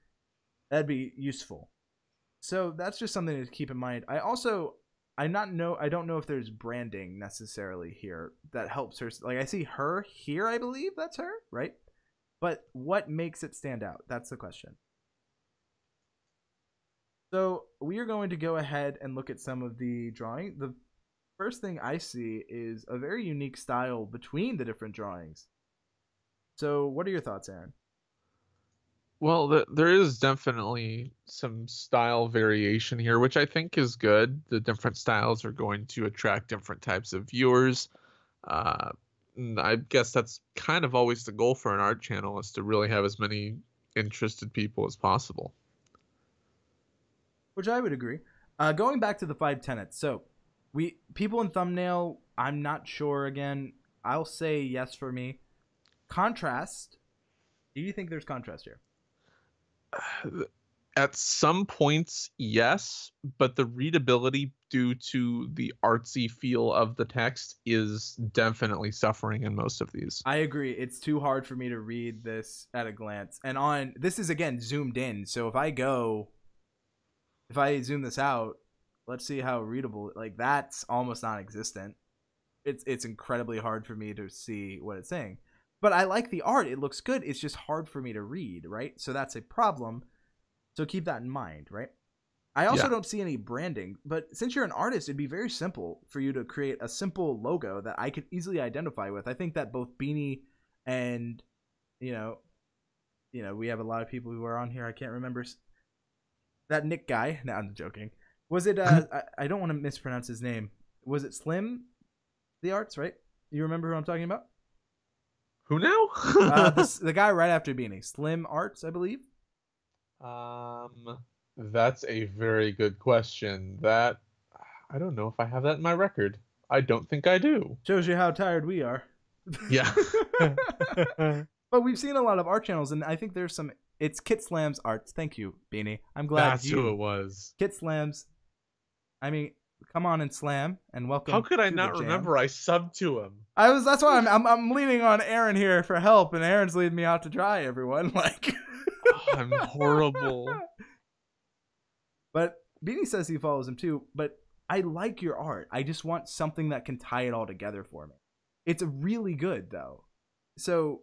that'd be useful. So that's just something to keep in mind. I don't know if there's branding necessarily here that helps her. Like I see her here, I believe that's her, right? But what makes it stand out? That's the question. So we are going to go ahead and look at some of the drawing. The first thing I see is a very unique style between the different drawings. So what are your thoughts, Aaron? Well, there is definitely some style variation here, which I think is good. The different styles are going to attract different types of viewers. Uh, and I guess that's kind of always the goal for an art channel, is to really have as many interested people as possible. Which I would agree. Going back to the 5 tenets. So people in thumbnail, I'm not sure again. I'll say yes for me. Contrast. Do you think there's contrast here? At some points, yes, but the readability due to the artsy feel of the text is definitely suffering in most of these. I agree. It's too hard for me to read this at a glance. And this is again zoomed in. So if I zoom this out, let's see how readable. Like that's almost non-existent. It's incredibly hard for me to see what it's saying. But I like the art. It looks good. It's just hard for me to read, right? So that's a problem. So keep that in mind, right? I also don't see any branding, but since you're an artist, it'd be very simple for you to create a simple logo that I could easily identify with. I think that both Beanie and, we have a lot of people who are on here. I can't remember that Nick guy. No, I'm joking. Was it, I don't want to mispronounce his name. Was it Slim, the arts, right? You remember who I'm talking about? Who now? The guy right after Beanie. Slim Arts, I believe. That's a very good question. That I don't know if I have that in my record. I don't think I do. Shows you how tired we are. Yeah. But we've seen a lot of art channels, and I think there's some. It's Kit Slams Arts. Thank you, Beanie. I'm glad that's who it was. Kit Slams. I mean, come on and slam and welcome. How could I not remember? I subbed to him. That's why I'm leaning on Aaron here for help, and Aaron's leading me out to dry. Everyone, like. I'm horrible. But Beanie says he follows him too. But I like your art. I just want something that can tie it all together for me. It's really good though. So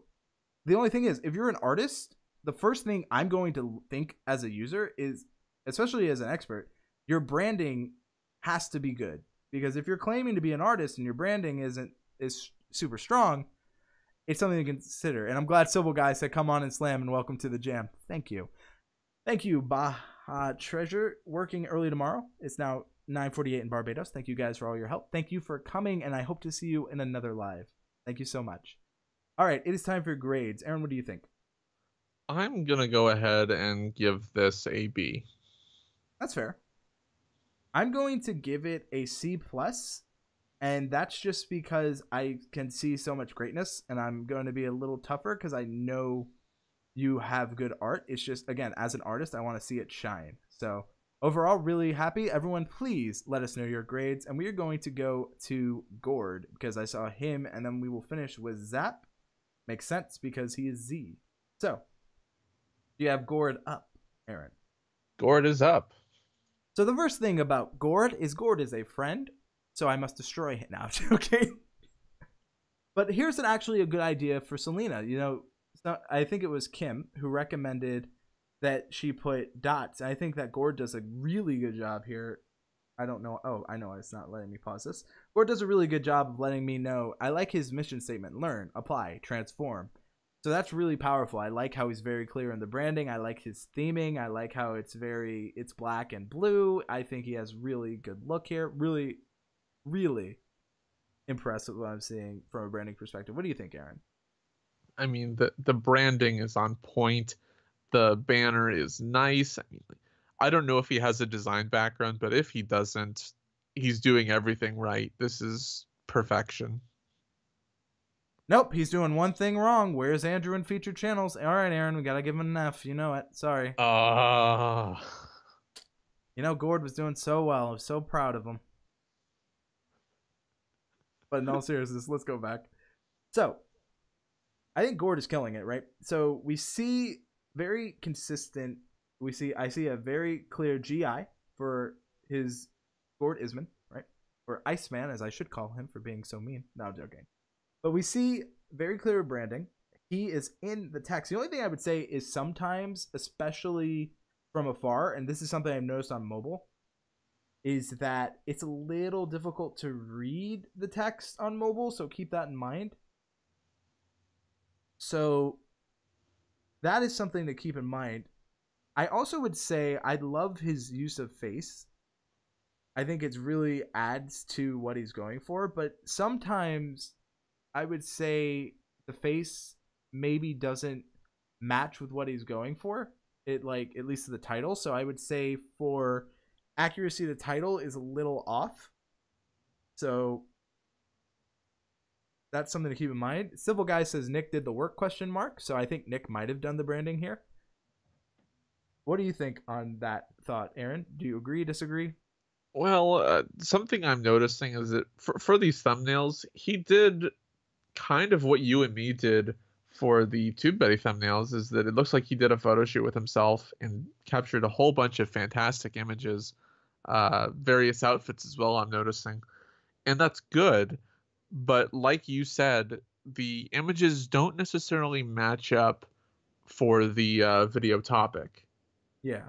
the only thing is, if you're an artist, the first thing I'm going to think as a user is, especially as an expert, your branding has to be good. Because if you're claiming to be an artist and your branding is super strong, it's something to consider. And I'm glad Civil Guy said, come on and slam and welcome to the jam. Thank you. Thank you, Baja Treasure. Working early tomorrow. It's now 9:48 in Barbados. Thank you guys for all your help. Thank you for coming, and I hope to see you in another live. Thank you so much. All right, it is time for grades. Aaron, what do you think? I'm going to go ahead and give this a B. That's fair. I'm going to give it a C+. And that's just because I can see so much greatness, and I'm going to be a little tougher because I know you have good art. It's just, again, as an artist, I want to see it shine. So overall, really happy. Everyone, please let us know your grades. And we are going to go to Gord because I saw him, and then we will finish with Zap. Makes sense because he is Z. So do you have Gord up, Aaron? Gord is up. So the first thing about Gord is a friend. So I must destroy it now. Okay. But here's actually a good idea for Selena. I think it was Kim who recommended that she put dots. And I think that Gord does a really good job here. I don't know. Oh, I know it's not letting me pause this. Gord does a really good job of letting me know. I like his mission statement. Learn, apply, transform. So that's really powerful. I like how he's very clear in the branding. I like his theming. I like how it's black and blue. I think he has really good look here. Really impressed with what I'm seeing from a branding perspective. What do you think, Aaron? I mean, the branding is on point. The banner is nice. I mean, I don't know if he has a design background, but if he doesn't, he's doing everything right. This is perfection. Nope, he's doing one thing wrong. Where's Andrew in featured channels? All right, Aaron, we gotta give him an F. You know it. Sorry. You know, Gord was doing so well. I was so proud of him. But in all seriousness, let's go back. So, I think Gord is killing it, right? So we see very consistent. I see a very clear GI for his Gord Isman, right? Or Iceman, as I should call him for being so mean. No, I'm joking. But we see very clear branding. He is in the text. The only thing I would say is sometimes, especially from afar, and this is something I've noticed on mobile, is that it's a little difficult to read the text on mobile, so keep that in mind. So that is something to keep in mind. I also would say I love his use of face. I think it really adds to what he's going for, but sometimes I would say the face maybe doesn't match with what he's going for. It like at least the title. So I would say for accuracy, the title is a little off. So that's something to keep in mind. Civil Guy says Nick did the work ? So I think Nick might have done the branding here. What do you think on that thought, Aaron? Do you agree, disagree? Well, something I'm noticing is that for these thumbnails, he did kind of what you and me did for the TubeBuddy thumbnails, is that it looks like he did a photo shoot with himself and captured a whole bunch of fantastic images, various outfits as well, I'm noticing. And that's good. But like you said, the images don't necessarily match up for the video topic. Yeah.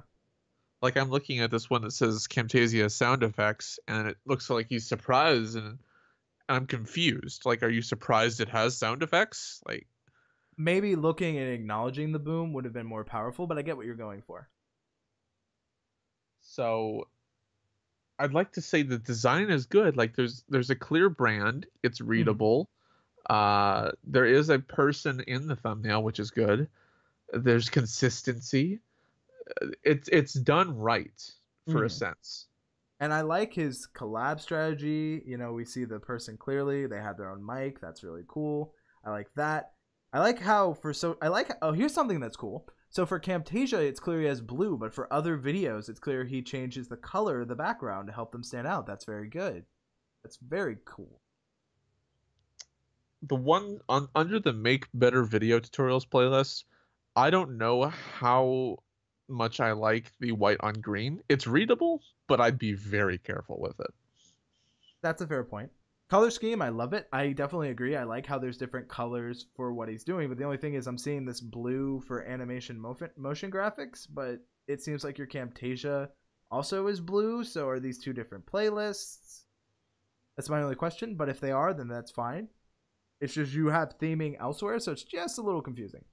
Like I'm looking at this one that says Camtasia sound effects, and it looks like he's surprised, and I'm confused. Like, are you surprised it has sound effects? Like, maybe looking and acknowledging the boom would have been more powerful, but I get what you're going for. so I'd like to say the design is good. Like, there's a clear brand. It's readable. There is a person in the thumbnail, which is good. There's consistency. It's done right for a sense. And I like his collab strategy. You know, we see the person clearly. They have their own mic. That's really cool. I like that. I like how here's something that's cool. So for Camtasia, it's clear he has blue, but for other videos, it's clear he changes the color of the background to help them stand out. That's very good. That's very cool. The one under the Make Better Video Tutorials playlist, I don't know how much I like the white on green. It's readable, but I'd be very careful with it. That's a fair point. Color scheme, I love it. I definitely agree. I like how there's different colors for what he's doing, but the only thing is I'm seeing this blue for animation motion graphics, but it seems like your Camtasia also is blue, so are these two different playlists? That's my only question, but if they are, then that's fine. It's just you have theming elsewhere, so it's just a little confusing.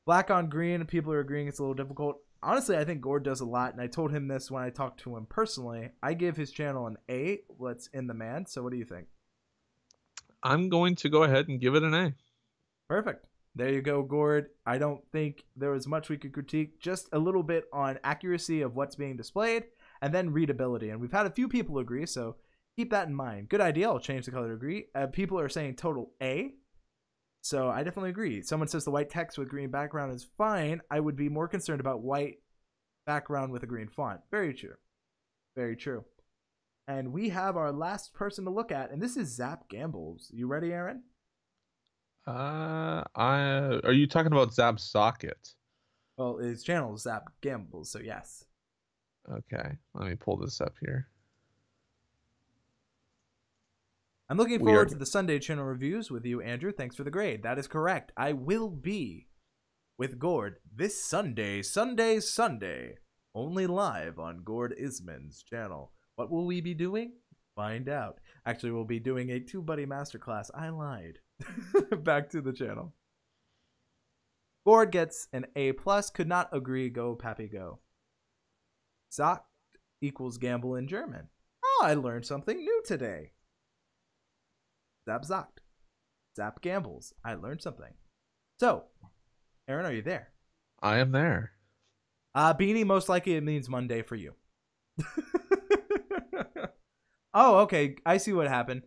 Black on green, people are agreeing it's a little difficult. Honestly, I think Gord does a lot, and I told him this when I talked to him personally. I give his channel an A. What's in the man? So what do you think? I'm going to go ahead and give it an A. Perfect. There you go, Gord. I don't think there was much we could critique. Just a little bit on accuracy of what's being displayed, and then readability. And we've had a few people agree, so keep that in mind. Good idea. I'll change the color to agree. People are saying total A. So I definitely agree. Someone says the white text with green background is fine. I would be more concerned about white background with a green font. Very true. Very true. And we have our last person to look at, and this is Zap Gambles. You ready, Aaron? Are you talking about Zap Socket? Well, his channel is Zap Gambles, so yes. Okay, let me pull this up here. I'm looking forward to the Sunday channel reviews with you, Andrew. Thanks for the grade. That is correct. I will be with Gord this Sunday, only live on Gord Isman's channel. What will we be doing? Find out. Actually, we'll be doing a TubeBuddy masterclass. I lied. Back to the channel. Gord gets an A+. Could not agree. Go, Pappy, go. Sagt equals gamble in German. Oh, I learned something new today. Zap Sagt. Zap gambles. I learned something. So, Aaron, are you there? I am there. Beanie, most likely it means Monday for you. Oh, okay. I see what happened.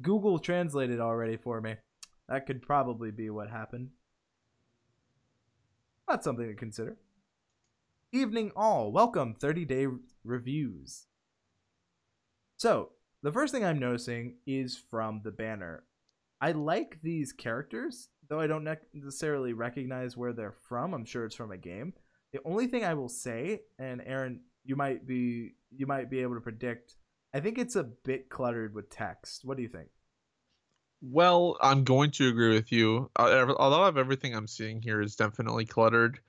Google translated already for me. That could probably be what happened. That's something to consider. evening all. Welcome 30-day reviews. So, the first thing I'm noticing is from the banner. I like these characters, though I don't necessarily recognize where they're from. I'm sure it's from a game. The only thing I will say, and Aaron, you might be able to predict, I think it's a bit cluttered with text. What do you think? Well, I'm going to agree with you. A lot of everything I'm seeing here is definitely cluttered.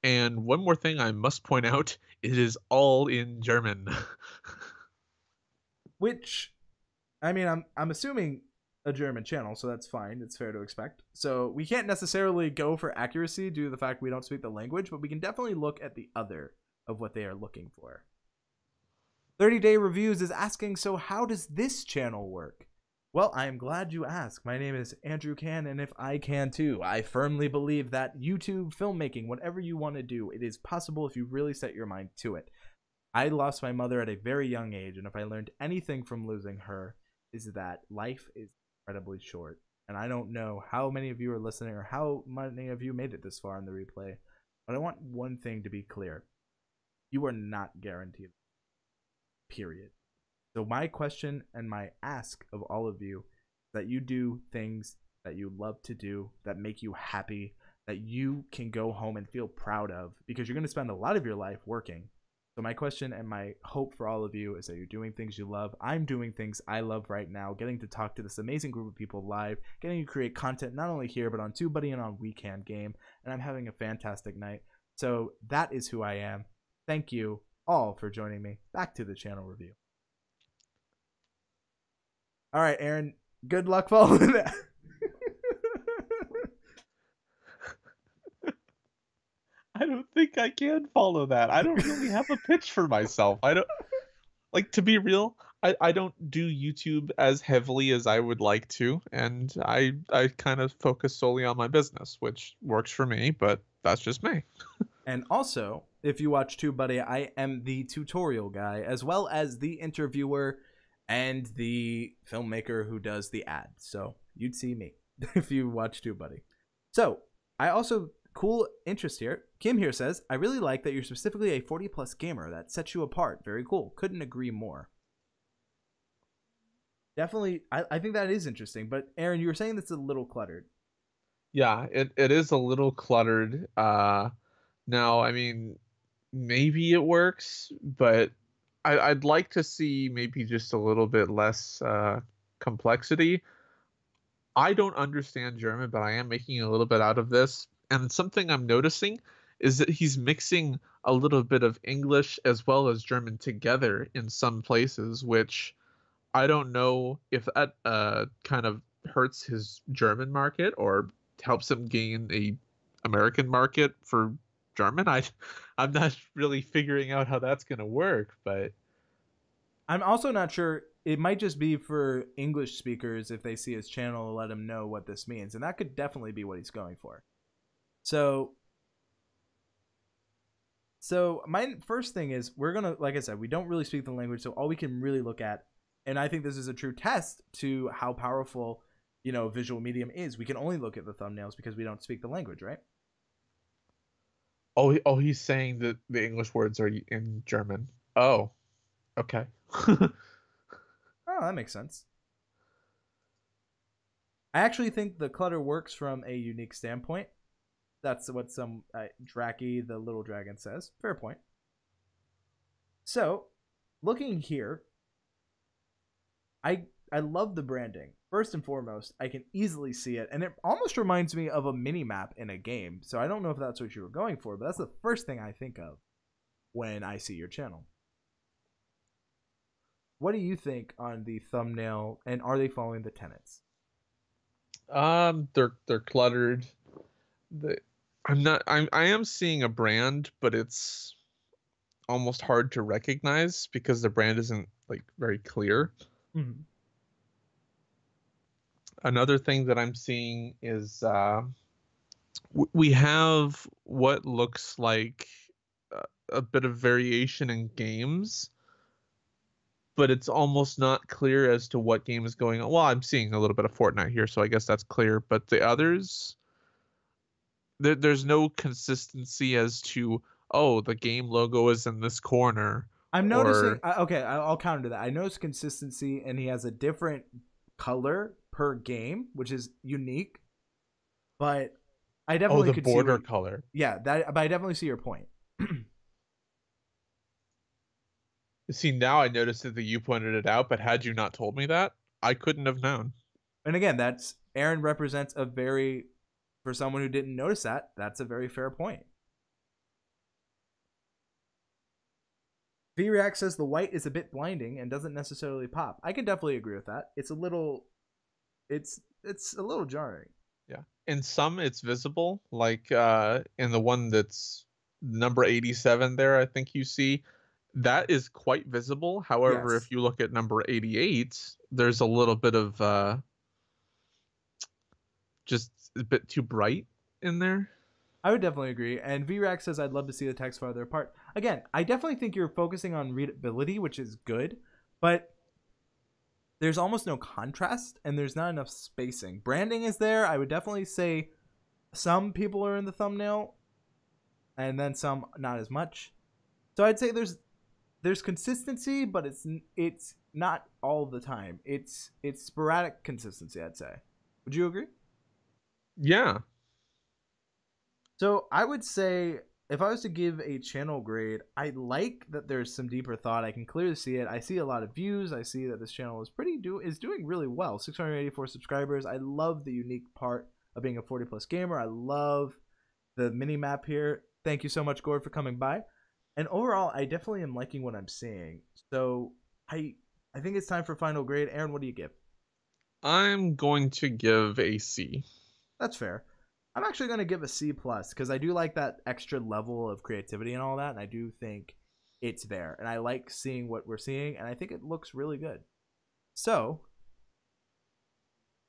And one more thing I must point out, it is all in German. Which, I mean, I'm assuming a German channel, so that's fine. It's fair to expect. So we can't necessarily go for accuracy due to the fact we don't speak the language, but we can definitely look at the other of what they are looking for. 30-day reviews is asking, so how does this channel work? Well, I am glad you asked. My name is Andrew Can, and if I can too, I firmly believe that YouTube, filmmaking, whatever you want to do, it is possible if you really set your mind to it. I lost my mother at a very young age, and if I learned anything from losing her, is that life is incredibly short. And I don't know how many of you are listening or how many of you made it this far in the replay, but I want one thing to be clear. You are not guaranteed. Period. So my question and my ask of all of you is that you do things that you love to do, that make you happy, that you can go home and feel proud of, because you're going to spend a lot of your life working. So my question and my hope for all of you is that you're doing things you love. I'm doing things I love right now, getting to talk to this amazing group of people live, getting to create content not only here, but on TubeBuddy and on Weekend Game, and I'm having a fantastic night. So that is who I am. Thank you all for joining me. Back to the channel review. All right, Aaron, good luck following that. I don't think I can follow that. I don't really have a pitch for myself. I don't like to be real. I don't do YouTube as heavily as I would like to, and I kind of focus solely on my business, which works for me, but that's just me. And also, if you watch TubeBuddy, I am the tutorial guy, as well as the interviewer and the filmmaker who does the ad. So you'd see me if you watch TubeBuddy. So I also, cool interest here. Kim here says, I really like that you're specifically a 40+ gamer. That sets you apart. Very cool. Couldn't agree more. Definitely, I think that is interesting. But Aaron, you were saying that's a little cluttered. Yeah, it is a little cluttered. Now, I mean, maybe it works, but I'd like to see maybe just a little bit less complexity. I don't understand German, but I am making a little bit out of this. And something I'm noticing is that he's mixing a little bit of English as well as German together in some places, which I don't know if that kind of hurts his German market or helps him gain a American market for German. I'm not really figuring out how that's going to work, but I'm also not sure. It might just be for English speakers if they see his channel to let him know what this means. And that could definitely be what he's going for. So my first thing is we're going to, like I said, we don't really speak the language. So all we can really look at, and I think this is a true test to how powerful, visual medium is. We can only look at the thumbnails because we don't speak the language, right? oh, he's saying that the English words are in German. Oh, okay. Oh, that makes sense. I actually think the clutter works from a unique standpoint. That's what some Draki, the little dragon, says. Fair point. So, looking here, I love the branding. First and foremost, I can easily see it, and it almost reminds me of a mini map in a game. So I don't know if that's what you were going for, but that's the first thing I think of when I see your channel. What do you think on the thumbnail, and are they following the tenets? They're cluttered. The I am seeing a brand, but it's almost hard to recognize because the brand isn't like very clear. Mm-hmm. Another thing that I'm seeing is we have what looks like a bit of variation in games, but it's almost not clear as to what game is going on. Well, I'm seeing a little bit of Fortnite here, so I guess that's clear. But the others, there's no consistency as to oh, the game logo is in this corner, I'm noticing. or Okay, I'll counter that. I notice consistency, and he has a different color per game, which is unique. But I oh, definitely the could see where. border color. Yeah, that. But I definitely see your point. See, now I noticed that you pointed it out, but had you not told me that, I couldn't have known. And again, that's Aaron represents a very, for someone who didn't notice that, that's a very fair point. VReact says the white is a bit blinding and doesn't necessarily pop. I can definitely agree with that. It's a little, it's a little jarring. Yeah. In some it's visible, like in the one that's number 87 there, I think you see that is quite visible. However, Yes, if you look at number 88, there's a little bit of just a bit too bright in there. I would definitely agree. And VReact says I'd love to see the text farther apart. Again, I definitely think you're focusing on readability, which is good, but there's almost no contrast and there's not enough spacing. Branding is there. I would definitely say some people are in the thumbnail and then some not as much. So I'd say there's consistency, but it's not all the time. It's sporadic consistency, I'd say. Would you agree? Yeah. So I would say if I was to give a channel grade, I like that there's some deeper thought. I can clearly see it. I see a lot of views. I see that this channel is doing really well. 684 subscribers. I love the unique part of being a 40 plus gamer. I love the mini map here. Thank you so much, Gord, for coming by. And overall, I definitely am liking what I'm seeing. So I think it's time for final grade. Aaron, what do you give? I'm going to give a C. That's fair. I'm actually going to give a C plus because I do like that extra level of creativity and all that, and I do think it's there, and I like seeing what we're seeing, and I think it looks really good. So,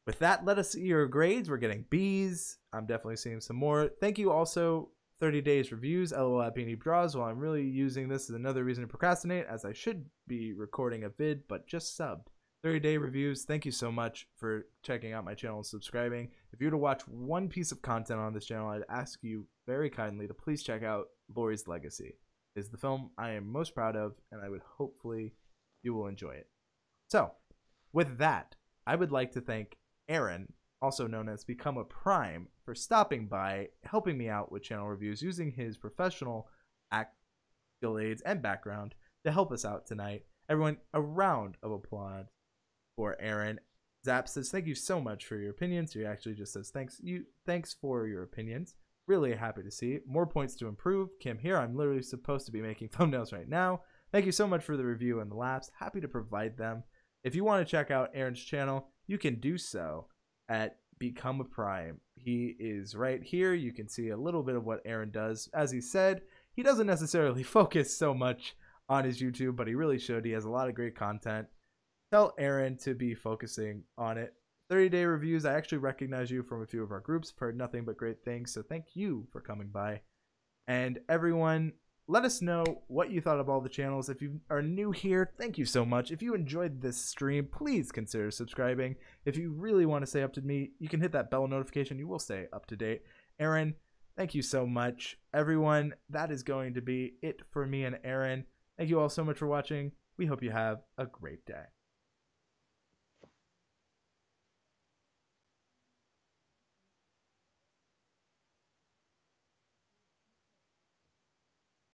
with that, let us see your grades. We're getting B's. I'm definitely seeing some more. Thank you also. 30 days reviews. LOL at Beanie Draws. While I'm really using this as another reason to procrastinate, as I should be recording a vid, but just subbed. 30-day reviews. Thank you so much for checking out my channel and subscribing. If you were to watch one piece of content on this channel, I'd ask you very kindly to please check out Laurie's Legacy. It's the film I am most proud of, and I would hopefully you will enjoy it. So, with that, I would like to thank Aaron, also known as Become a Prime, for stopping by, helping me out with channel reviews, using his professional accolades and background to help us out tonight. Everyone, a round of applause for Aaron. Zap says, thank you so much for your opinions. He actually just says, thanks for your opinions. Really happy to see. More points to improve. Kim here. I'm literally supposed to be making thumbnails right now. Thank you so much for the review and the laughs. Happy to provide them. If you want to check out Aaron's channel, you can do so at Become a Prime. He is right here. You can see a little bit of what Aaron does. As he said, he doesn't necessarily focus so much on his YouTube, but he really should. He has a lot of great content. Tell Aaron to be focusing on it. 30-day reviews. I actually recognize you from a few of our groups. I've heard nothing but great things, so thank you for coming by. And everyone, let us know what you thought of all the channels. If you are new here, thank you so much. If you enjoyed this stream, please consider subscribing. If you really want to stay up to date, you can hit that bell notification. You will stay up to date. Aaron, thank you so much. Everyone, that is going to be it for me and Aaron. Thank you all so much for watching. We hope you have a great day.